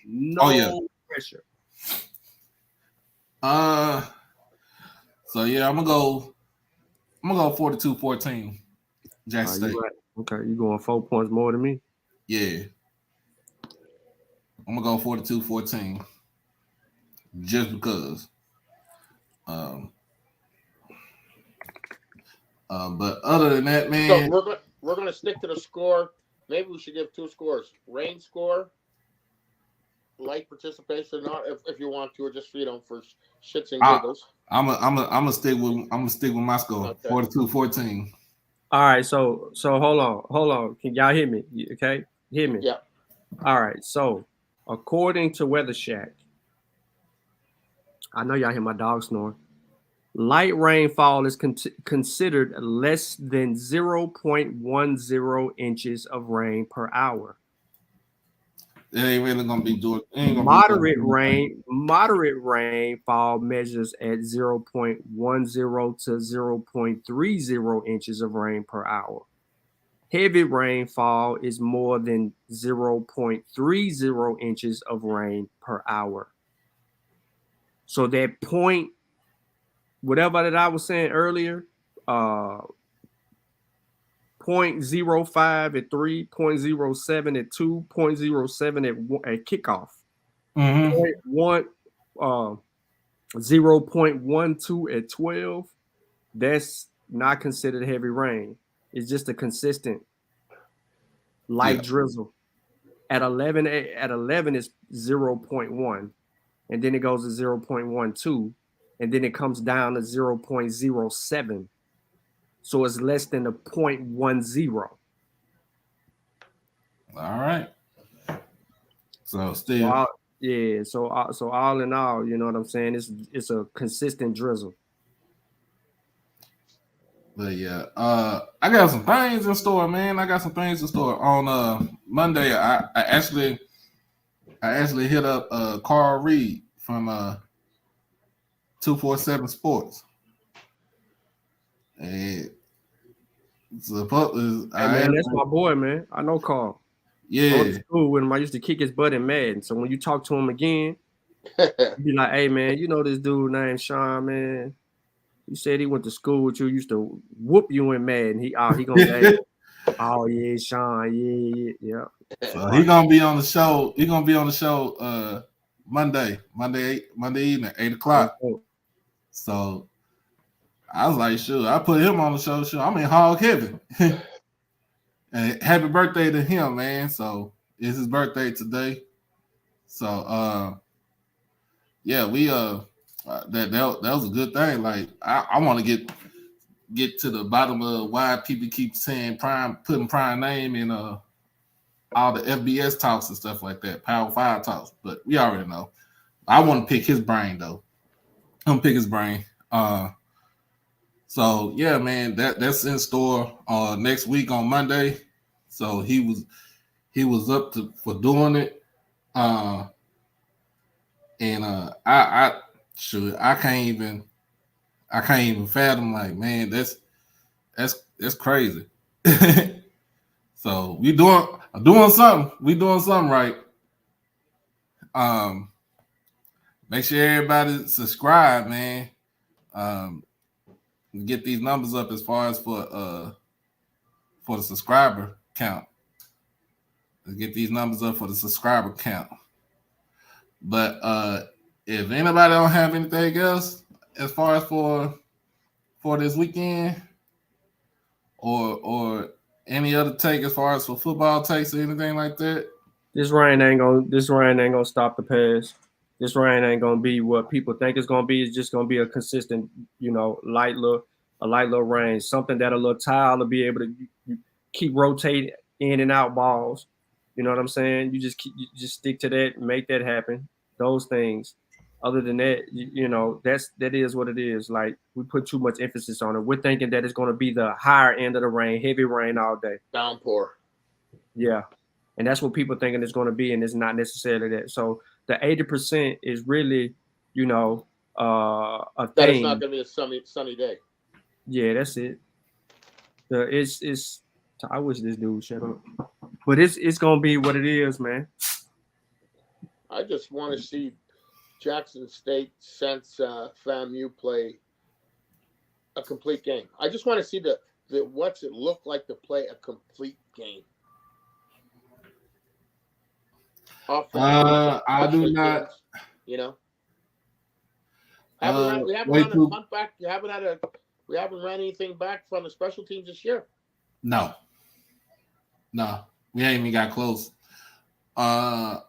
pressure. So yeah, I'm gonna go 42-14. Jackson State. Right. Okay, you going 4 points more than me? Yeah. I'm gonna go 42-14. Just because. But other than that, man. So we're gonna stick to the score. Maybe we should give 2 scores. Rain score, light participation, not if you want to, or just for shits and giggles. I'm gonna stick with my score. Okay. 42-14. All right, so hold on. Can y'all hear me? Okay, hear me. Yeah. All right. So according to Weather Shack, I know y'all hear my dog snore. Light rainfall is considered less than 0.10 inches of rain per hour. It ain't really gonna be doing. Moderate rainfall measures at 0.10 to 0.30 inches of rain per hour. Heavy rainfall is more than 0.30 inches of rain per hour. So that point, whatever that I was saying earlier, 0.05 at 3, 0.07 at 2, 0.07 at kickoff. Mm-hmm. 0.12 at 12. That's not considered heavy rain. It's just a consistent light drizzle. At 11 is 0.1, and then it goes to 0.12, and then it comes down to 0.07. So it's less than a 0.10. All right. So still, So all in all, you know what I'm saying? It's a consistent drizzle. But yeah, I got some things in store, man. On Monday. I actually hit up Carl Reed from 247 Sports. And that's my boy, man. I know Carl. Yeah. I went to school with him. I used to kick his butt in Madden. So when you talk to him again, be like, hey, man, you know this dude named Sean, man. He said he went to school with you, used to whoop you in Madden. He gonna say, oh yeah, Sean, yeah. So he gonna be on the show. He gonna be on the show Monday evening, 8:00. So I was like, sure, I put him on the show. Sure, I'm in hog heaven. And happy birthday to him, man. So it's his birthday today. So yeah, we that was a good thing. Like I want to get to the bottom of why people keep saying putting Prime name in all the FBS talks and stuff like that, Power 5 talks. But we already know. I want to pick his brain though. I'm gonna pick his brain. So yeah, man, that's in store next week on Monday. So he was up for doing it. I can't even fathom, like, man, that's crazy. So we doing something. We doing something right. Make sure everybody subscribe, man. get these numbers up as far as for the subscriber count. Let's get these numbers up for the subscriber count. But if anybody don't have anything else as far as for this weekend, or any other take as far as for football takes or anything like that, this rain ain't gonna stop the pass. This rain ain't gonna be what people think it's gonna be. It's just gonna be a consistent, light little rain. Something that a little tile will be able to keep rotating in and out balls. You know what I'm saying? You just stick to that, make that happen. Those things. Other than that, that is what it is. Like, we put too much emphasis on it. We're thinking that it's going to be the higher end of the rain, heavy rain all day. Downpour. Yeah. And that's what people thinking it's going to be, and it's not necessarily that. So the 80% is really, a thing. That it's not going to be a sunny day. Yeah, that's it. I wish this dude shut up. But it's going to be what it is, man. I just want to see Jackson State since FAMU play a complete game. I just want to see the what's it look like to play a complete game. I do not. Games, we haven't run a punt back. We haven't ran anything back from the special teams this year. No, we ain't even got close. I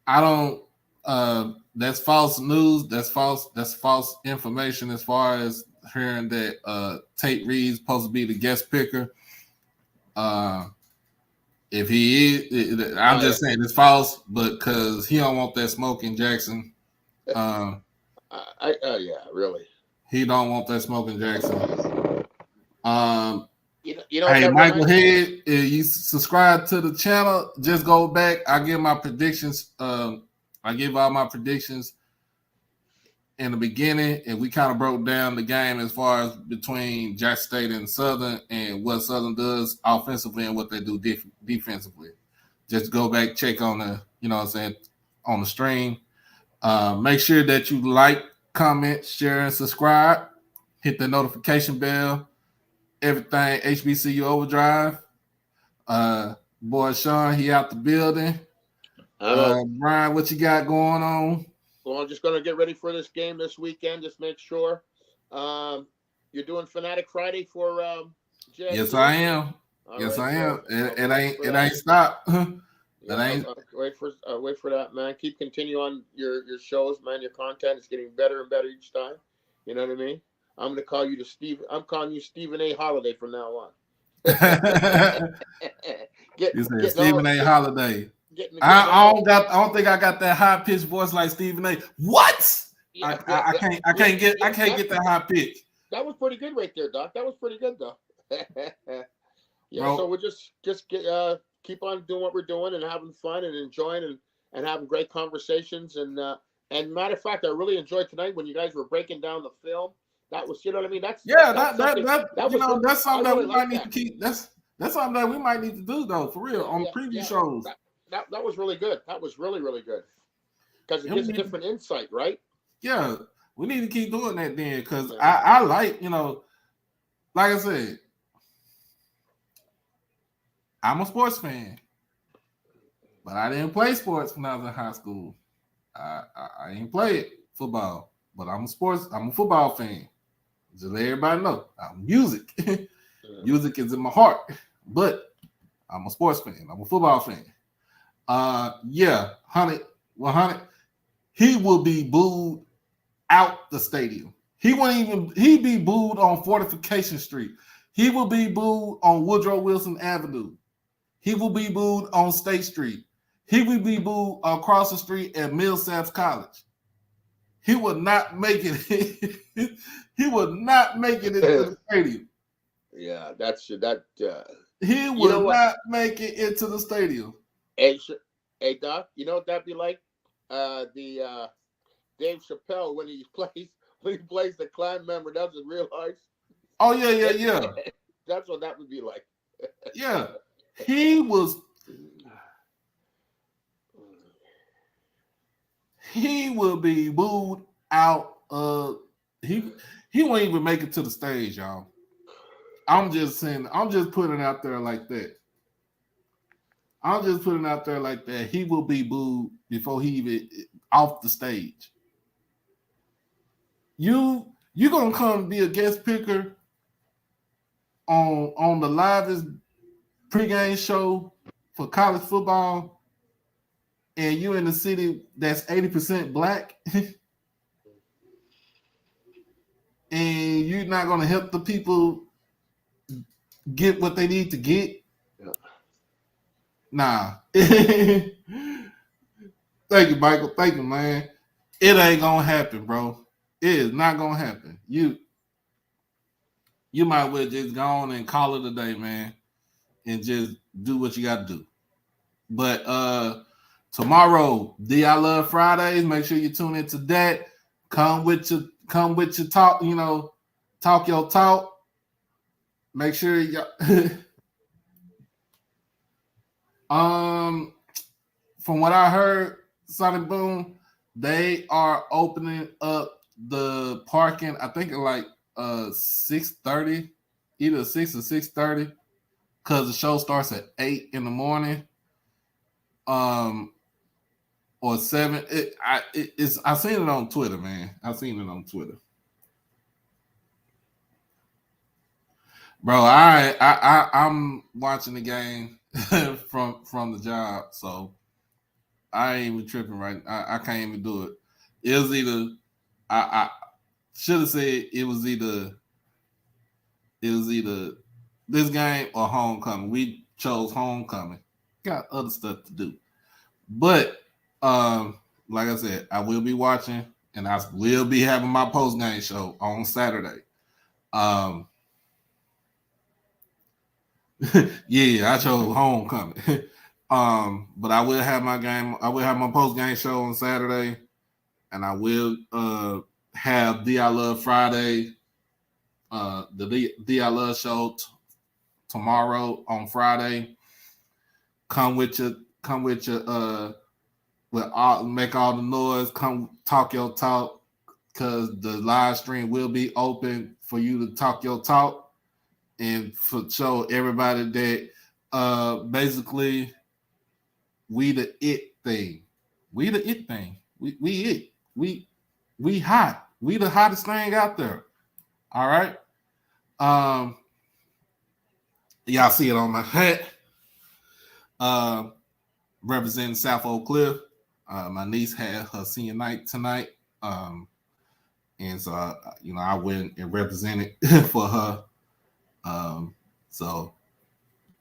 don't. That's false news. That's false information as far as hearing that Tate Reed's supposed to be the guest picker. If he is, I'm just saying it's false, but because he don't want that smoke in Jackson. Yeah, really. He don't want that smoke in Jackson. Hey, Michael Head, if you subscribe to the channel, just go back. I give my predictions. I give all my predictions in the beginning, and we kind of broke down the game as far as between Jackson State and Southern, and what Southern does offensively and what they do defensively. Just go back, check on the, on the stream. Make sure that you like, comment, share, and subscribe. Hit the notification bell. Everything HBCU OverDrive. Boy Sean, he out the building. Brian, what you got going on? Well, I'm just going to get ready for this game this weekend. Just make sure you're doing Fanatic Friday for JSU. Yes, I am. I am. It ain't stopped. Wait for that, man. Continue on your shows, man. Your content is getting better and better each time. You know what I mean? I'm going to call you I'm calling you Stephen A. Holiday from now on. You said Stephen A. Holiday. I don't think I got that high pitched voice like Stephen A. What? Yeah, I can't get that high pitch. That was pretty good right there, Doc. That was pretty good though. Bro. So we'll just keep on doing what we're doing and having fun and enjoying and having great conversations and matter of fact, I really enjoyed tonight when you guys were breaking down the film. That was, you know what I mean? That's something that we might need to keep. That's something that we might need to do though, for real, on preview shows. That was really good. That was really, really good. Because it gives a different insight, right? Yeah. We need to keep doing that then, because I like, like I said, I'm a sports fan, but I didn't play sports when I was in high school. I didn't play football, but I'm a football fan. Just let everybody know. I'm music. Music is in my heart, but I'm a sports fan. I'm a football fan. 100. He will be booed out the stadium. He'd be booed on Fortification Street. He will be booed on Woodrow Wilson Avenue. He will be booed on State Street. He will be booed across the street at Millsaps College. He will not make it. He will not make it into the stadium. Yeah, he will not make it into the stadium. Hey, Doc, you know what that'd be like? The Dave Chappelle when he plays the Klan member doesn't realize. Oh yeah. That's what that would be like. Yeah, he was. He will be booed out of. he won't even make it to the stage, y'all. I'm just saying. I'm just putting it out there like that. I'm just putting it out there like that. He will be booed before he even off the stage. You gonna come be a guest picker on the livest pregame show for college football, and you in the city that's 80% black, and you're not gonna help the people get what they need to get. Yeah. Nah. Thank you, Michael. Thank you, man. It ain't gonna happen, bro. It is not gonna happen. You might well just go on and call it a day, man, and just do what you got to do. But tomorrow, I Love Fridays. Make sure you tune into that. Come with your talk. Talk your talk. Make sure you. From what I heard, Sonic Boom, they are opening up the parking. I think at like 6:30, either 6 or 6:30, because the show starts at 8 in the morning. Or 7. I seen it on Twitter, man. I seen it on Twitter. Bro, I'm watching the game from the job, so I ain't even tripping right. I can't even do it. It was either I should have said it was either this game or homecoming. We chose homecoming. Got other stuff to do. But like I said, I will be watching, and I will be having my post-game show on Saturday. Yeah, I chose homecoming. But I will have my game. I will have my post-game show on Saturday, and I will have I Love Friday, the I Love show tomorrow on Friday. Come with your make all the noise. Come talk your talk, because the live stream will be open for you to talk your talk and for show everybody that basically we the it thing. We the it thing. We it. We hot. We the hottest thing out there. All right. Y'all see it on my hat. Representing South Oak Cliff. My niece had her senior night tonight. And so I went and represented for her. So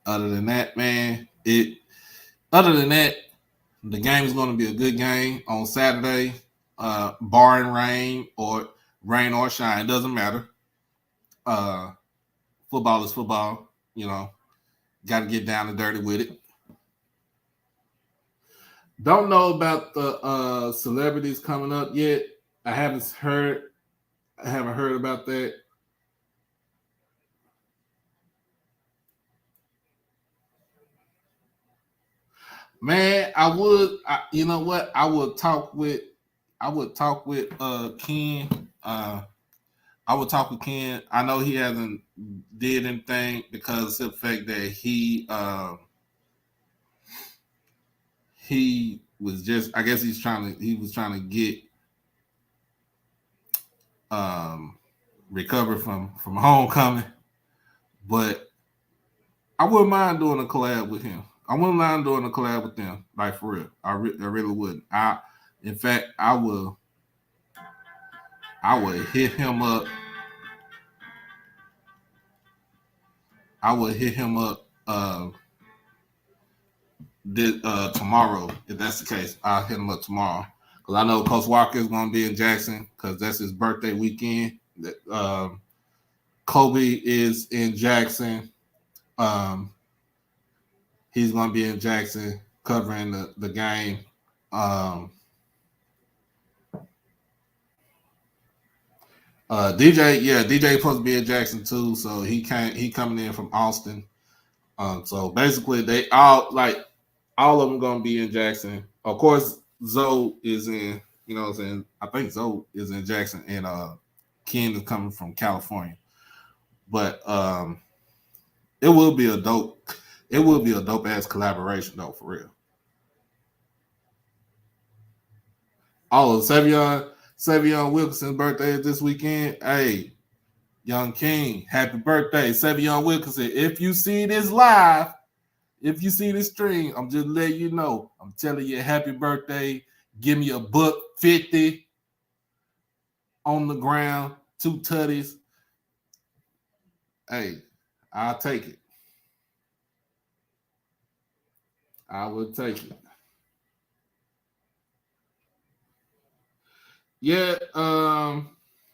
other than that, man, the game is going to be a good game on Saturday, barring rain or shine. It doesn't matter. Football is football. Got to get down and dirty with it. Don't know about the celebrities coming up yet. I haven't heard about that. Man, I would talk with Ken. I would talk with Ken. I know he hasn't did anything because of the fact that he was just, I guess he was trying to get recover from homecoming. But I wouldn't mind doing a collab with him. I wouldn't mind doing a collab with them, like for real. I really wouldn't. In fact, I would hit him up. Tomorrow, if that's the case. I'll hit him up tomorrow, because I know Coach Walker is going to be in Jackson because that's his birthday weekend. Kobe is in Jackson. He's going to be in Jackson covering the game. DJ supposed to be in Jackson too, so he coming in from Austin. So basically they all of them gonna be in Jackson. Of course, Zoe is in, I think Zoe is in Jackson, and Ken is coming from California. But it will be a dope ass collaboration though, for real. Oh, Savion Wilkinson's birthday is this weekend. Hey, Young King, happy birthday, Savion Wilkinson. If you see this live, if you see this stream, I'm just letting you know. I'm telling you, happy birthday. Give me a $1.50 on the ground, 2 tutties. Hey, I'll take it. I will take it. Yeah,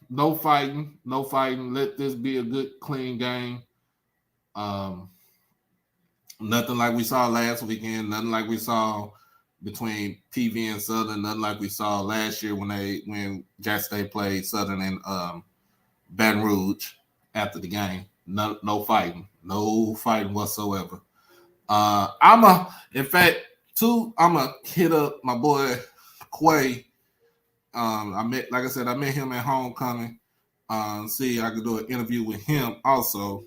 no fighting. Let this be a good, clean game. Nothing like we saw last weekend. Nothing like we saw between PV and Southern. Nothing like we saw last year when Jackson State played Southern and Baton Rouge after the game. No fighting whatsoever. I'm gonna hit up my boy Quay. I met him at homecoming. See, I could do an interview with him also.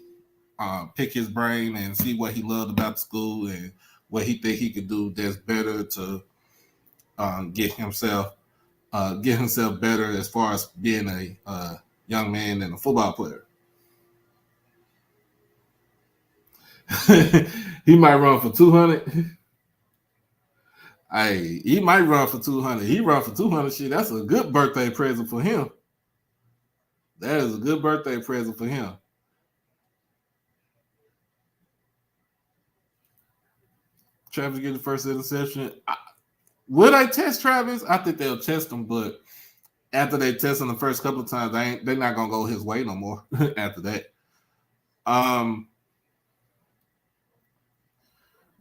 Pick his brain and see what he loved about the school and what he think he could do that's better to get himself better as far as being a young man and a football player. He might run for 200. Hey, he might run for 200. He run for 200. Shit, that's a good birthday present for him. That is a good birthday present for him. Travis get the first interception. Will they test Travis? I think they'll test him, but after they test him the first couple of times, they're not gonna go his way no more after that.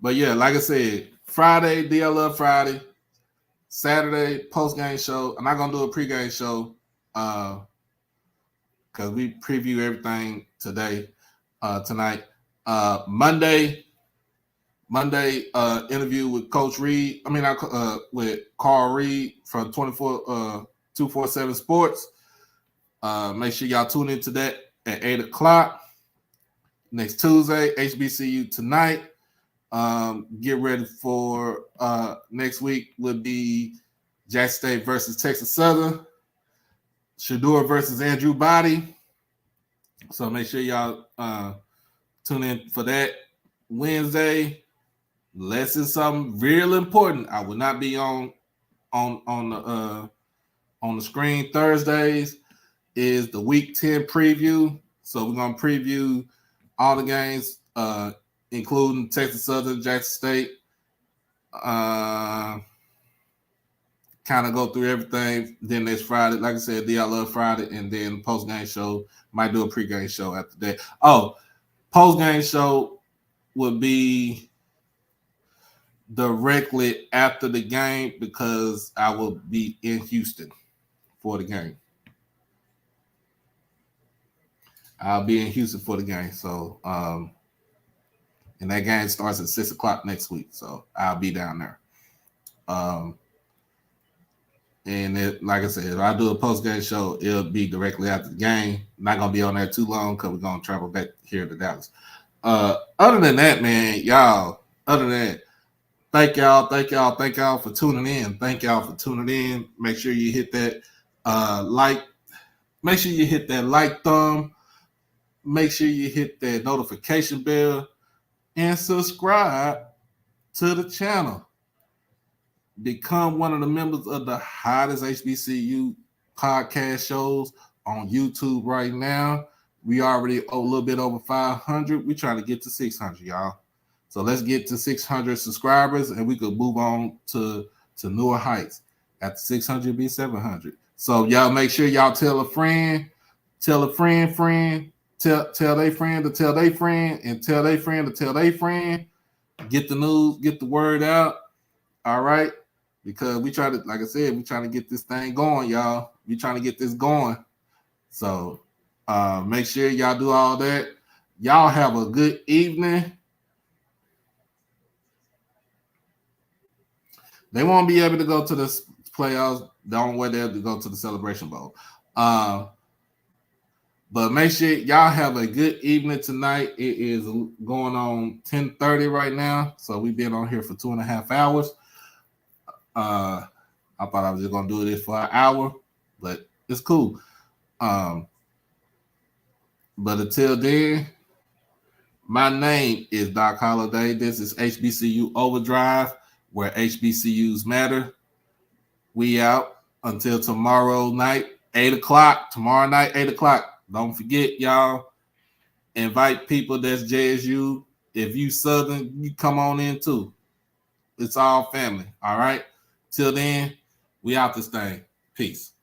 But yeah, like I said, Friday, DLF Friday, Saturday, post-game show. I'm not going to do a pre-game show because we preview everything tonight. Monday, interview with Coach Reed. With Carl Reed from 247 Sports. Make sure y'all tune into that at 8 o'clock. Next Tuesday, HBCU tonight. Get ready for next week would be Jackson State versus Texas Southern, Shador versus Andrew Body. So make sure y'all tune in for that. Wednesday, unless it's something real important, I will not be on the screen. Thursdays is the Week 10 preview. So we're gonna preview all the games. Including Texas Southern, Jackson State. Kind of go through everything. Then next Friday, like I said, I Love Friday, and then post-game show. Might do a pre-game show after that. Oh, post-game show would be directly after the game because I will be in Houston for the game. I'll be in Houston for the game. So, and that game starts at 6 o'clock next week. So I'll be down there. Like I said, if I do a post-game show, it'll be directly after the game. Not going to be on there too long because we're going to travel back here to Dallas. Other than that, man, y'all, thank y'all for tuning in. Thank y'all for tuning in. Make sure you hit that make sure you hit that like thumb. Make sure you hit that notification bell. And subscribe to the channel. Become one of the members of the hottest HBCU podcast shows on YouTube right now. We already a little bit over 500. We're trying to get to 600, y'all. So let's get to 600 subscribers, and we could move on to newer heights. After 600, be 700. So y'all make sure y'all tell a friend, tell their friend to tell their friend, and tell their friend to tell their friend. Get the news, get the word out. All right. Because we try to, like I said, we trying to get this thing going, y'all. We trying to get this going. So make sure y'all do all that. Y'all have a good evening. They won't be able to go to the playoffs. The only way they'll to go to the Celebration Bowl. But make sure y'all have a good evening tonight. It is going on 10:30 right now. So we've been on here for 2.5 hours. I thought I was just going to do this for an hour, but it's cool. But until then, my name is Doc Holliday. This is HBCU OverDrive, where HBCUs matter. We out until tomorrow night, 8 o'clock. Tomorrow night, 8 o'clock. Don't forget, y'all, invite people that's JSU. If you Southern, you come on in too. It's all family, all right? Till then, we out this thing. Peace.